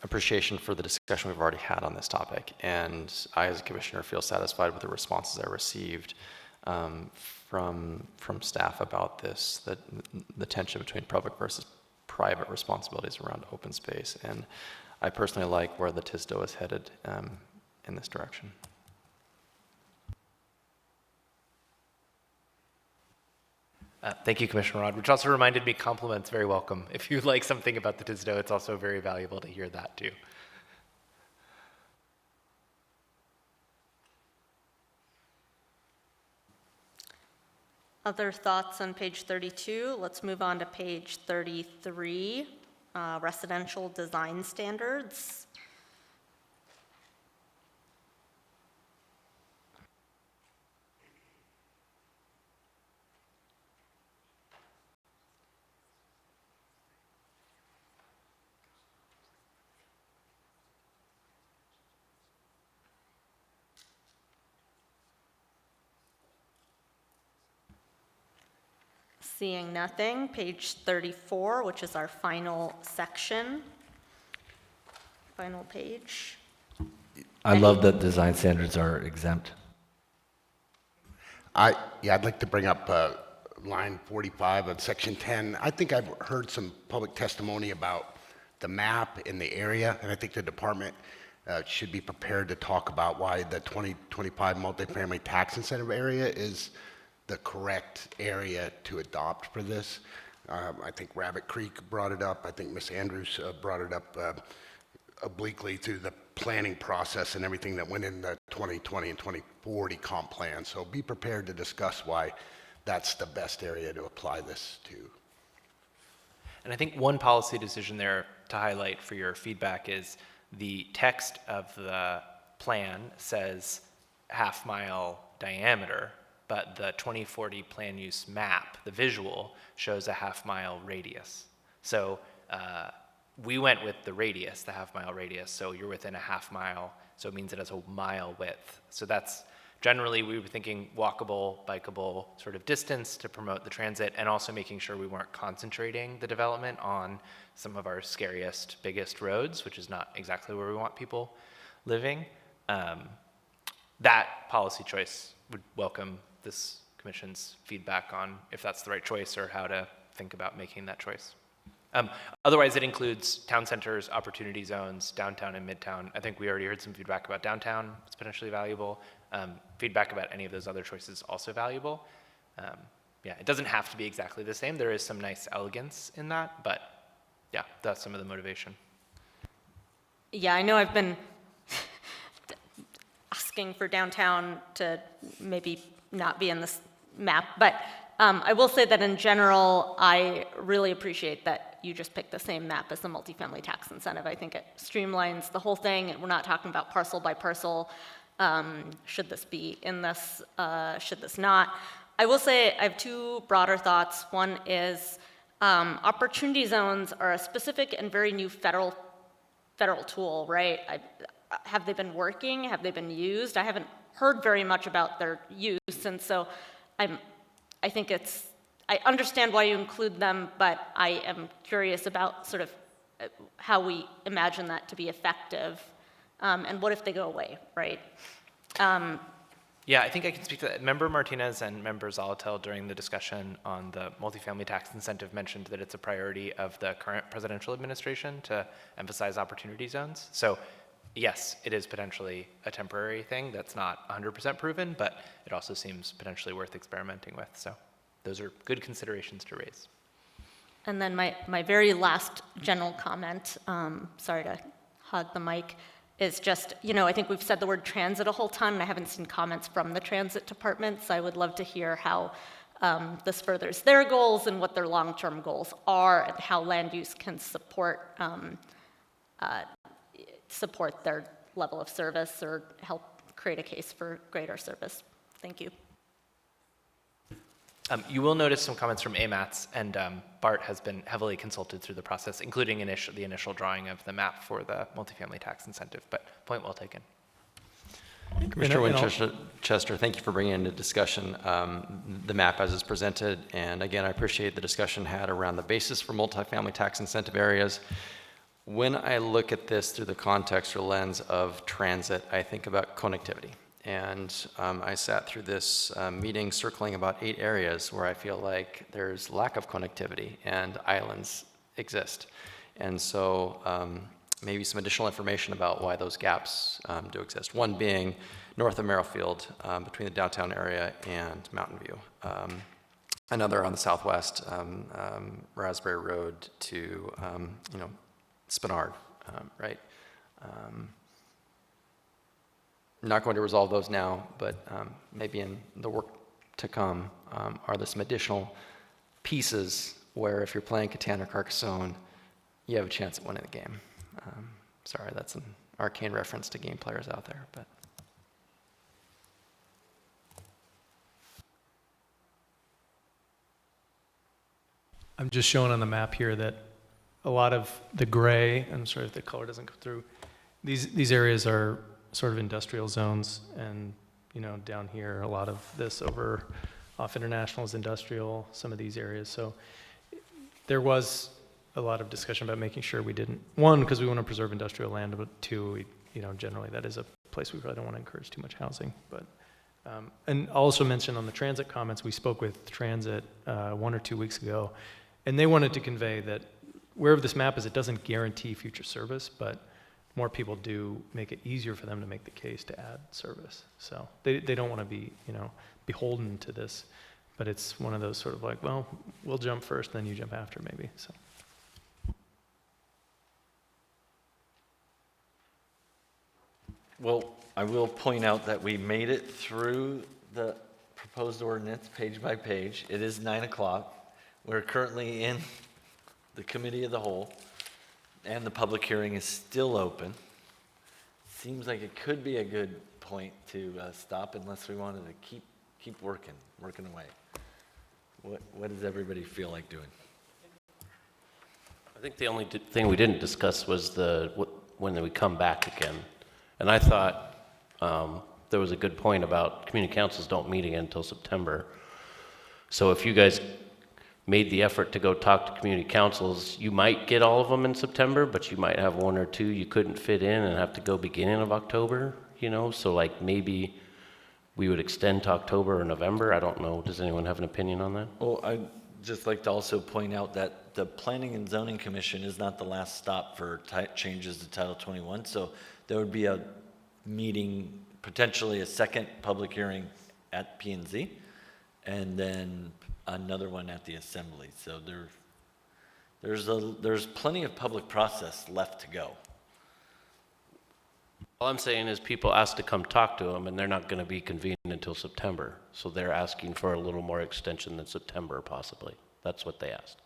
F: appreciation for the discussion we've already had on this topic. And I, as a commissioner, feel satisfied with the responses I received from staff about this, the tension between public versus private responsibilities around open space. And I personally like where the TISDO is headed in this direction.
S: Thank you, Commissioner Rod, which also reminded me compliments very welcome. If you like something about the TISDO, it's also very valuable to hear that too.
J: Other thoughts on page 32? Let's move on to page 33, residential design standards. Seeing nothing, page 34, which is our final section. final page.
A: I love that design standards are exempt.
B: I'd like to bring up line 45 of section 10. I think I've heard some public testimony about the map in the area, and I think the department should be prepared to talk about why the 2025 multifamily tax incentive area is the correct area to adopt for this. I think Rabbit Creek brought it up. I think Ms. Andrews brought it up obliquely through the planning process and everything that went in the 2020 and 2040 comp plan. So be prepared to discuss why that's the best area to apply this to.
S: And I think one policy decision there to highlight for your feedback is the text of the plan says half-mile diameter, but the 2040 plan use map, the visual, shows a half-mile radius. So we went with the radius, the half-mile radius, so you're within a half-mile, so it means it has a mile width. So that's generally, we were thinking walkable, bikeable sort of distance to promote the transit, and also making sure we weren't concentrating the development on some of our scariest, biggest roads, which is not exactly where we want people living. That policy choice would welcome this commission's feedback on if that's the right choice or how to think about making that choice. Otherwise, it includes town centers, opportunity zones, downtown and midtown. I think we already heard some feedback about downtown. It's potentially valuable. Feedback about any of those other choices also valuable. Yeah, it doesn't have to be exactly the same. There is some nice elegance in that, but yeah, that's some of the motivation.
J: Yeah, I know I've been asking for downtown to maybe not be in this map, but I will say that in general, I really appreciate that you just picked the same map as the multifamily tax incentive. I think it streamlines the whole thing. We're not talking about parcel by parcel. Should this be in this? Should this not? I will say I have two broader thoughts. One is opportunity zones are a specific and very new federal tool, right? Have they been working? Have they been used? I haven't heard very much about their use, and so I think I understand why you include them, but I am curious about sort of how we imagine that to be effective, and what if they go away, right?
S: Yeah, I think I can speak to that. Member Martinez and Member Zolotel during the discussion on the multifamily tax incentive mentioned that it's a priority of the current presidential administration to emphasize opportunity zones. So yes, it is potentially a temporary thing that's not 100% proven, but it also seems potentially worth experimenting with. So those are good considerations to raise.
J: And then my very last general comment, sorry to hog the mic, is just, I think we've said the word transit a whole ton, and I haven't seen comments from the transit department, so I would love to hear how this furthers their goals and what their long-term goals are, and how land use can support their level of service or help create a case for greater service. Thank you.
S: You will notice some comments from AMATS, and Bart has been heavily consulted through the process, including the initial drawing of the map for the multifamily tax incentive, but point well taken.
F: Commissioner Winchester, thank you for bringing into discussion the map as is presented. And again, I appreciate the discussion had around the basis for multifamily tax incentive areas. When I look at this through the context or lens of transit, I think about connectivity. And I sat through this meeting circling about 8 areas where I feel like there's lack of connectivity and islands exist. And so maybe some additional information about why those gaps do exist. One being north of Merrifield, between the downtown area and Mountain View. Another on the southwest, Raspberry Road to Spenard, right? Not going to resolve those now, but maybe in the work to come, are there some additional pieces where if you're playing Catan or Carcassonne, you have a chance at winning the game. Sorry, that's an arcane reference to game players out there, but.
I: I'm just showing on the map here that a lot of the gray, I'm sorry if the color doesn't go through, these areas are sort of industrial zones, and down here a lot of this over off International is industrial, some of these areas. So there was a lot of discussion about making sure we didn't, one, because we want to preserve industrial land, but two, generally that is a place we really don't want to encourage too much housing. But and I'll also mention on the transit comments, we spoke with transit 1 or 2 weeks ago, and they wanted to convey that wherever this map is, it doesn't guarantee future service, but more people do make it easier for them to make the case to add service. So they don't want to be, beholden to this, but it's one of those sort of like, well, we'll jump first, then you jump after maybe, so.
A: Well, I will point out that we made it through the proposed ordinance page by page. It is 9 o'clock. We're currently in the committee of the whole, and the public hearing is still open. Seems like it could be a good point to stop unless we wanted to keep working away. What does everybody feel like doing?
H: I think the only thing we didn't discuss was when we come back again. And I thought there was a good point about community councils don't meet again until September. So if you guys made the effort to go talk to community councils, you might get all of them in September, but you might have 1 or 2 you couldn't fit in and have to go beginning of October, so like maybe we would extend to October or November. I don't know. Does anyone have an opinion on that?
A: Well, I'd just like to also point out that the Planning and Zoning Commission is not the last stop for changes to Title 21, so there would be a meeting, potentially a second public hearing at P&Z, and then another one at the Assembly. So there's plenty of public process left to go.
H: All I'm saying is people asked to come talk to them, and they're not going to be convened until September. So they're asking for a little more extension than September, possibly. That's what they asked.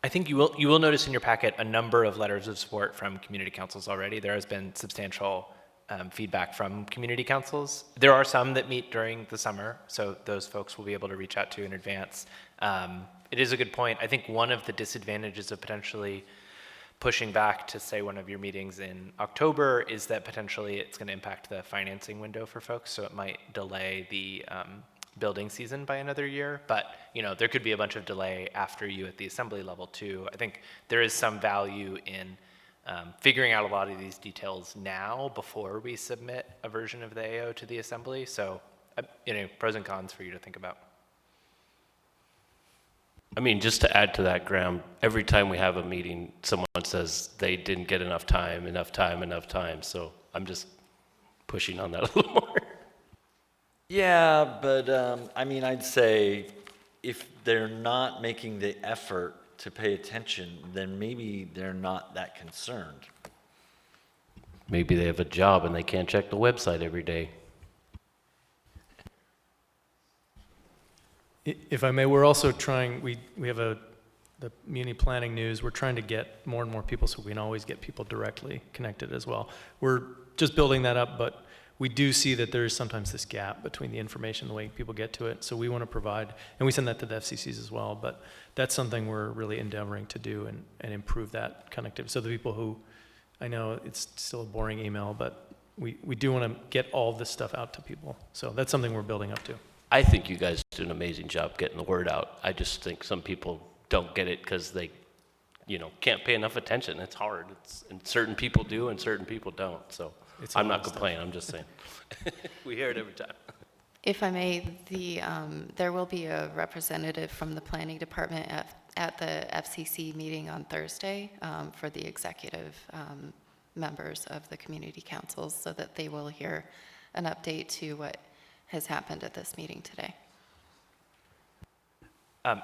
S: I think you will notice in your packet a number of letters of support from community councils already. There has been substantial feedback from community councils. There are some that meet during the summer, so those folks will be able to reach out to in advance. It is a good point. I think one of the disadvantages of potentially pushing back to, say, one of your meetings in October is that potentially it's going to impact the financing window for folks, so it might delay the building season by another year. But there could be a bunch of delay after you at the Assembly level too. I think there is some value in figuring out a lot of these details now before we submit a version of the AO to the Assembly. So, pros and cons for you to think about.
H: I mean, just to add to that, Graham, every time we have a meeting, someone says they didn't get enough time. So I'm just pushing on that a little more.
A: Yeah, but I'd say if they're not making the effort to pay attention, then maybe they're not that concerned.
H: Maybe they have a job and they can't check the website every day.
I: If I may, we're also trying, we have the Muni Planning News, we're trying to get more and more people so we can always get people directly connected as well. We're just building that up, but we do see that there is sometimes this gap between the information and the way people get to it. So we want to provide, and we send that to the FCCs as well, but that's something we're really endeavoring to do and improve that connectivity. So the people who, I know it's still a boring email, but we do want to get all this stuff out to people. So that's something we're building up to.
H: I think you guys do an amazing job getting the word out. I just think some people don't get it because they, can't pay enough attention. It's hard. And certain people do and certain people don't. So I'm not complaining. I'm just saying. We hear it every time.
K: If I may, there will be a representative from the planning department at the FCC meeting on Thursday for the executive members of the community councils, so that they will hear an update to what has happened at this meeting today.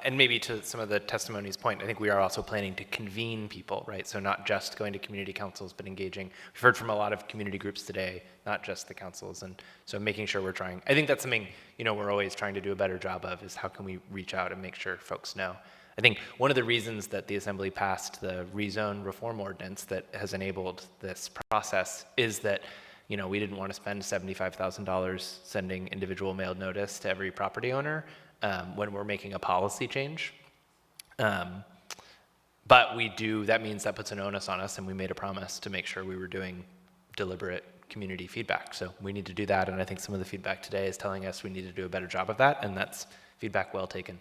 S: And maybe to some of the testimony's point, I think we are also planning to convene people, right? So not just going to community councils, but engaging. We've heard from a lot of community groups today, not just the councils. And so making sure we're trying, I think that's something, we're always trying to do a better job of, is how can we reach out and make sure folks know. I think one of the reasons that the Assembly passed the rezone reform ordinance that has enabled this process is that we didn't want to spend $75,000 sending individual mailed notice to every property owner when we're making a policy change. But that means that puts an onus on us, and we made a promise to make sure we were doing deliberate community feedback. So we need to do that, and I think some of the feedback today is telling us we need to do a better job of that, and that's feedback well taken.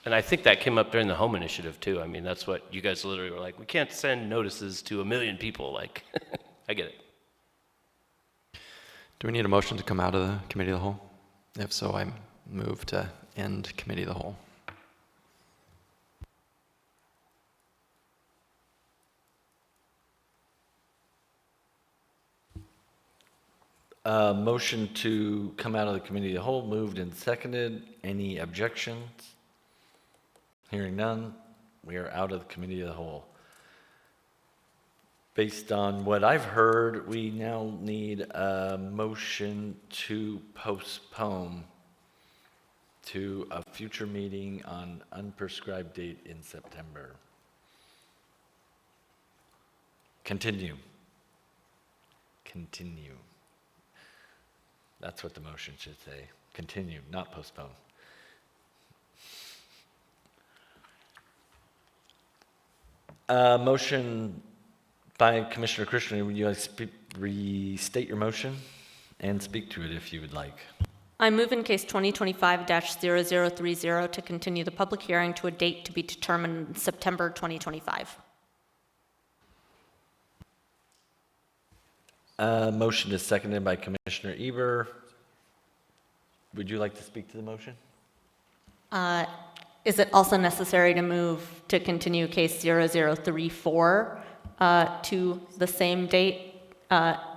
H: And I think that came up during the home initiative too. I mean, that's what you guys literally were like, we can't send notices to 1 million people. Like, I get it.
F: Do we need a motion to come out of the committee of the whole? If so, I move to end committee of the whole.
A: Motion to come out of the committee of the whole, moved and seconded. Any objections? Hearing none, we are out of the committee of the whole. Based on what I've heard, we now need a motion to postpone to a future meeting on unprescribed date in September. Continue. Continue. That's what the motion should say. Continue, not postpone. Motion by Commissioner Krishnan. Would you like to restate your motion and speak to it if you would like?
J: I move in case 2025-0030 to continue the public hearing to a date to be determined in September 2025.
A: Motion is seconded by Commissioner Eber. Would you like to speak to the motion?
J: Is it also necessary to move to continue case 0034 to the same date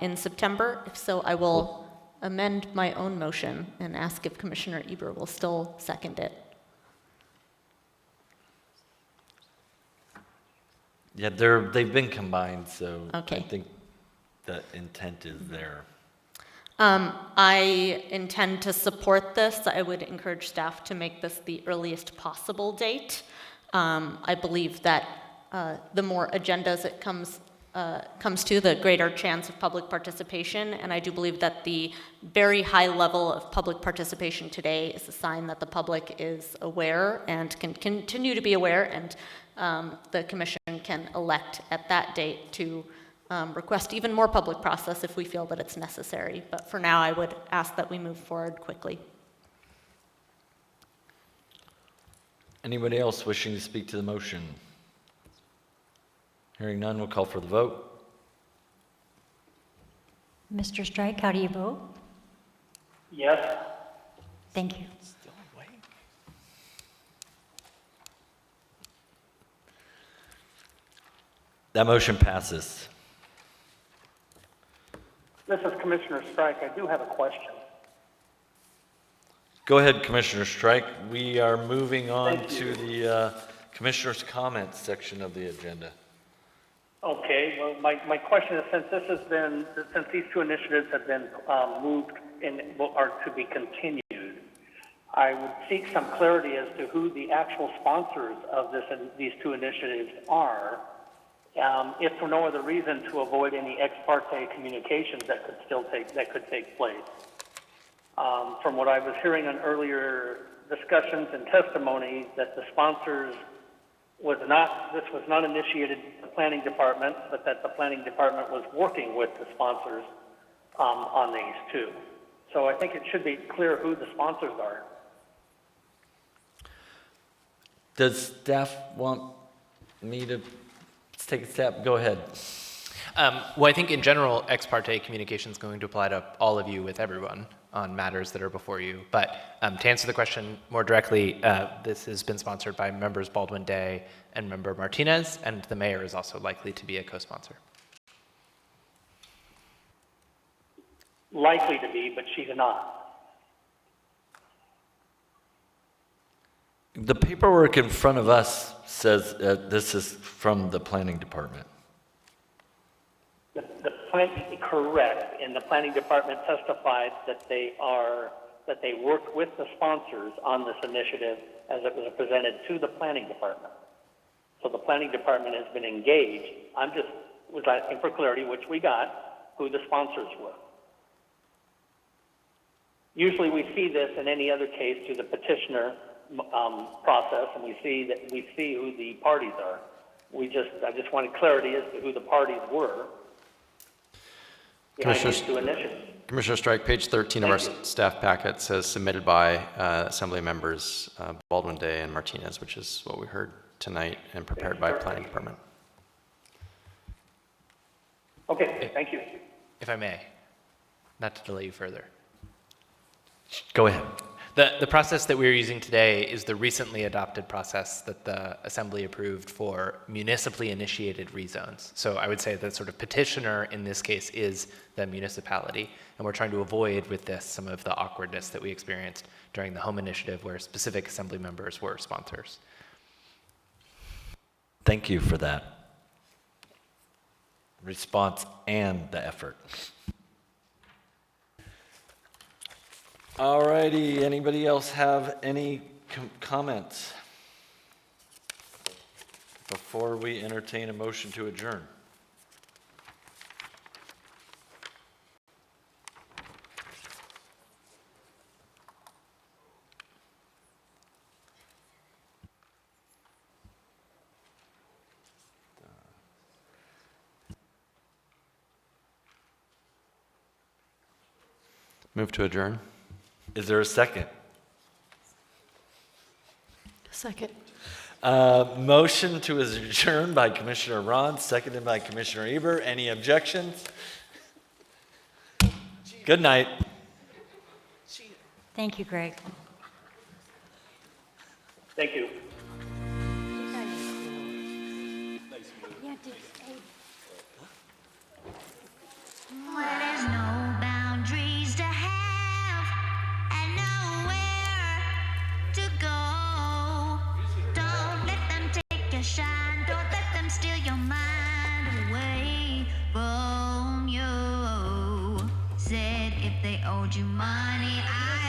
J: in September? If so, I will amend my own motion and ask if Commissioner Eber will still second it.
A: Yeah, they've been combined, so
J: Okay.
A: I think the intent is there.
J: I intend to support this. I would encourage staff to make this the earliest possible date. I believe that the more agendas it comes to, the greater chance of public participation. And I do believe that the very high level of public participation today is a sign that the public is aware and can continue to be aware, and the commission can elect at that date to request even more public process if we feel that it's necessary. But for now, I would ask that we move forward quickly.
A: Anybody else wishing to speak to the motion? Hearing none, we'll call for the vote.
G: Mr. Strike, how do you vote?
V: Yes.
G: Thank you.
A: That motion passes.
V: This is Commissioner Strike. I do have a question.
A: Go ahead, Commissioner Strike. We are moving on to the Commissioner's comments section of the agenda.
V: Okay, well, my question is, since these two initiatives have been moved and are to be continued, I would seek some clarity as to who the actual sponsors of these two initiatives are, if for no other reason to avoid any ex parte communications that could take place. From what I was hearing on earlier discussions and testimony, that the sponsors this was not initiated the planning department, but that the planning department was working with the sponsors on these two. So I think it should be clear who the sponsors are.
A: Does staff want me to take a step? Go ahead.
S: Well, I think in general, ex parte communication is going to apply to all of you with everyone on matters that are before you. But to answer the question more directly, this has been sponsored by members Baldwin Day and member Martinez, and the mayor is also likely to be a co-sponsor.
V: Likely to be, but she's not.
A: The paperwork in front of us says this is from the planning department.
V: Correct, and the planning department testified that they worked with the sponsors on this initiative as it was presented to the planning department. So the planning department has been engaged. Was asking for clarity, which we got, who the sponsors were. Usually we see this in any other case through the petitioner process, and we see who the parties are. I just wanted clarity as to who the parties were behind these two initiatives.
F: Commissioner Strike, page 13 of our staff packet says submitted by Assembly members Baldwin Day and Martinez, which is what we heard tonight, and prepared by Planning Department.
V: Okay, thank you.
S: If I may, not to delay you further.
A: Go ahead.
S: The process that we're using today is the recently adopted process that the Assembly approved for municipally initiated rezones. So I would say the sort of petitioner in this case is the municipality, and we're trying to avoid with this some of the awkwardness that we experienced during the home initiative where specific Assembly members were sponsors.
A: Thank you for that response and the effort. All righty, anybody else have any comments before we entertain a motion to adjourn?
F: Move to adjourn.
A: Is there a second?
R: Second.
A: Motion to adjourn by Commissioner Ron, seconded by Commissioner Eber. Any objections? Good night.
G: Thank you, Greg.
V: Thank you.
L: Well, there's no boundaries to have and nowhere to go. Don't let them take your shine. Don't let them steal your mind away from you. Said if they owed you money, I